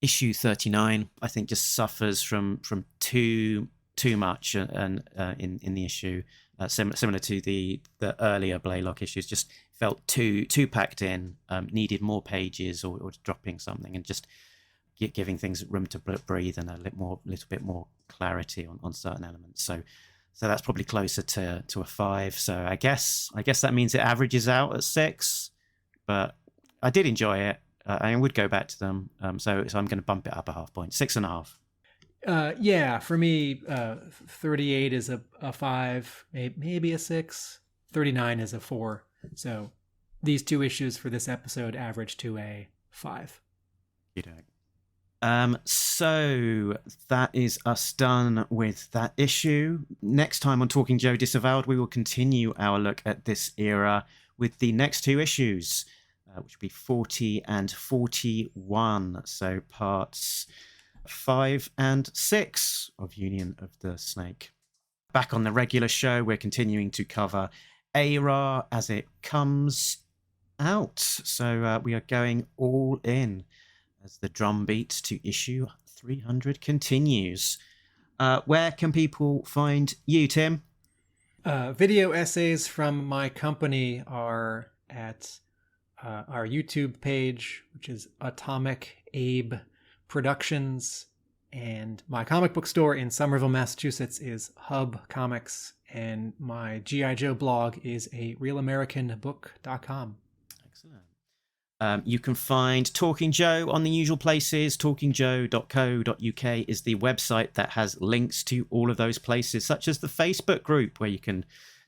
Issue 39, I think, just suffers from too much and in the issue. similar to the earlier Blaylock issues. Just felt too packed in, needed more pages or dropping something, and just giving things room to breathe and a little bit more clarity on certain elements. So that's probably closer to a 5. So I guess that means it averages out at 6. But I did enjoy it. I would go back to them. So I'm going to bump it up a half point, 6.5. Yeah, for me, 38 is a 5, maybe a 6. 39 is a 4. So these 2 issues for this episode average to a 5. So that is us done with that issue. Next time on Talking Joe Disavowed, we will continue our look at this era with the next 2 issues, which will be 40 and 41. So parts 5 and 6 of Union of the Snake. Back on the regular show, we're continuing to cover ARA as it comes out. So we are going all in as the drumbeat to issue 300 continues. Where can people find you, Tim? Video essays from my company are at our YouTube page, which is Atomic Abe Productions, and my comic book store in Somerville, Massachusetts is Hub Comics, and my G.I. Joe blog is a realamericanbook.com. Excellent. You can find Talking Joe on the usual places. talkingjoe.co.uk is the website that has links to all of those places, such as the Facebook group where you can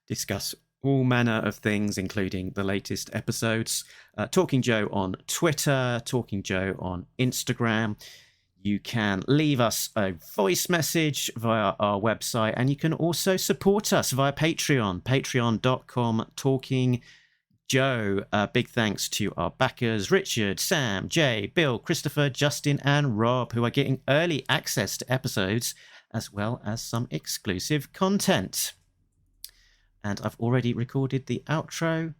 discuss all manner of things, including the latest episodes. Talking Joe on Twitter, Talking Joe on Instagram. You can leave us a voice message via our website, and you can also support us via Patreon, patreon.com/talkingjoe. Big thanks to our backers, Richard, Sam, Jay, Bill, Christopher, Justin, and Rob, who are getting early access to episodes, as well as some exclusive content. And I've already recorded the outro,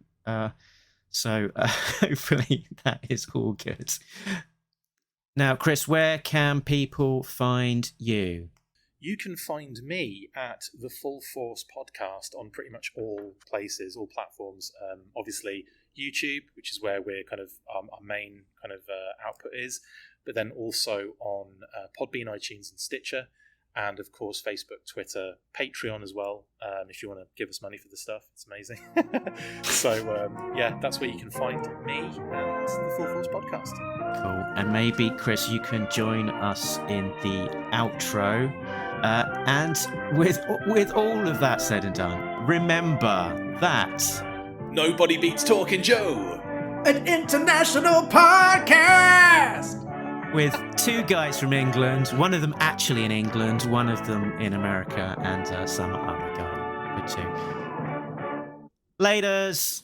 so hopefully that is all good. Now, Chris, where can people find you? You can find me at the Full Force Podcast on pretty much all places, all platforms. Obviously, YouTube, which is where we're kind of our main kind of output is, but then also on Podbean, iTunes, and Stitcher. And of course, Facebook, Twitter, Patreon as well. If you want to give us money for the stuff, it's amazing. So yeah, that's where you can find me and the Full Force Podcast. Cool. And maybe, Chris, you can join us in the outro. And with all of that said and done, remember that nobody beats Talking Joe, an international podcast! With 2 guys from England, one of them actually in England, one of them in America, and some other guy. Good too. Laters!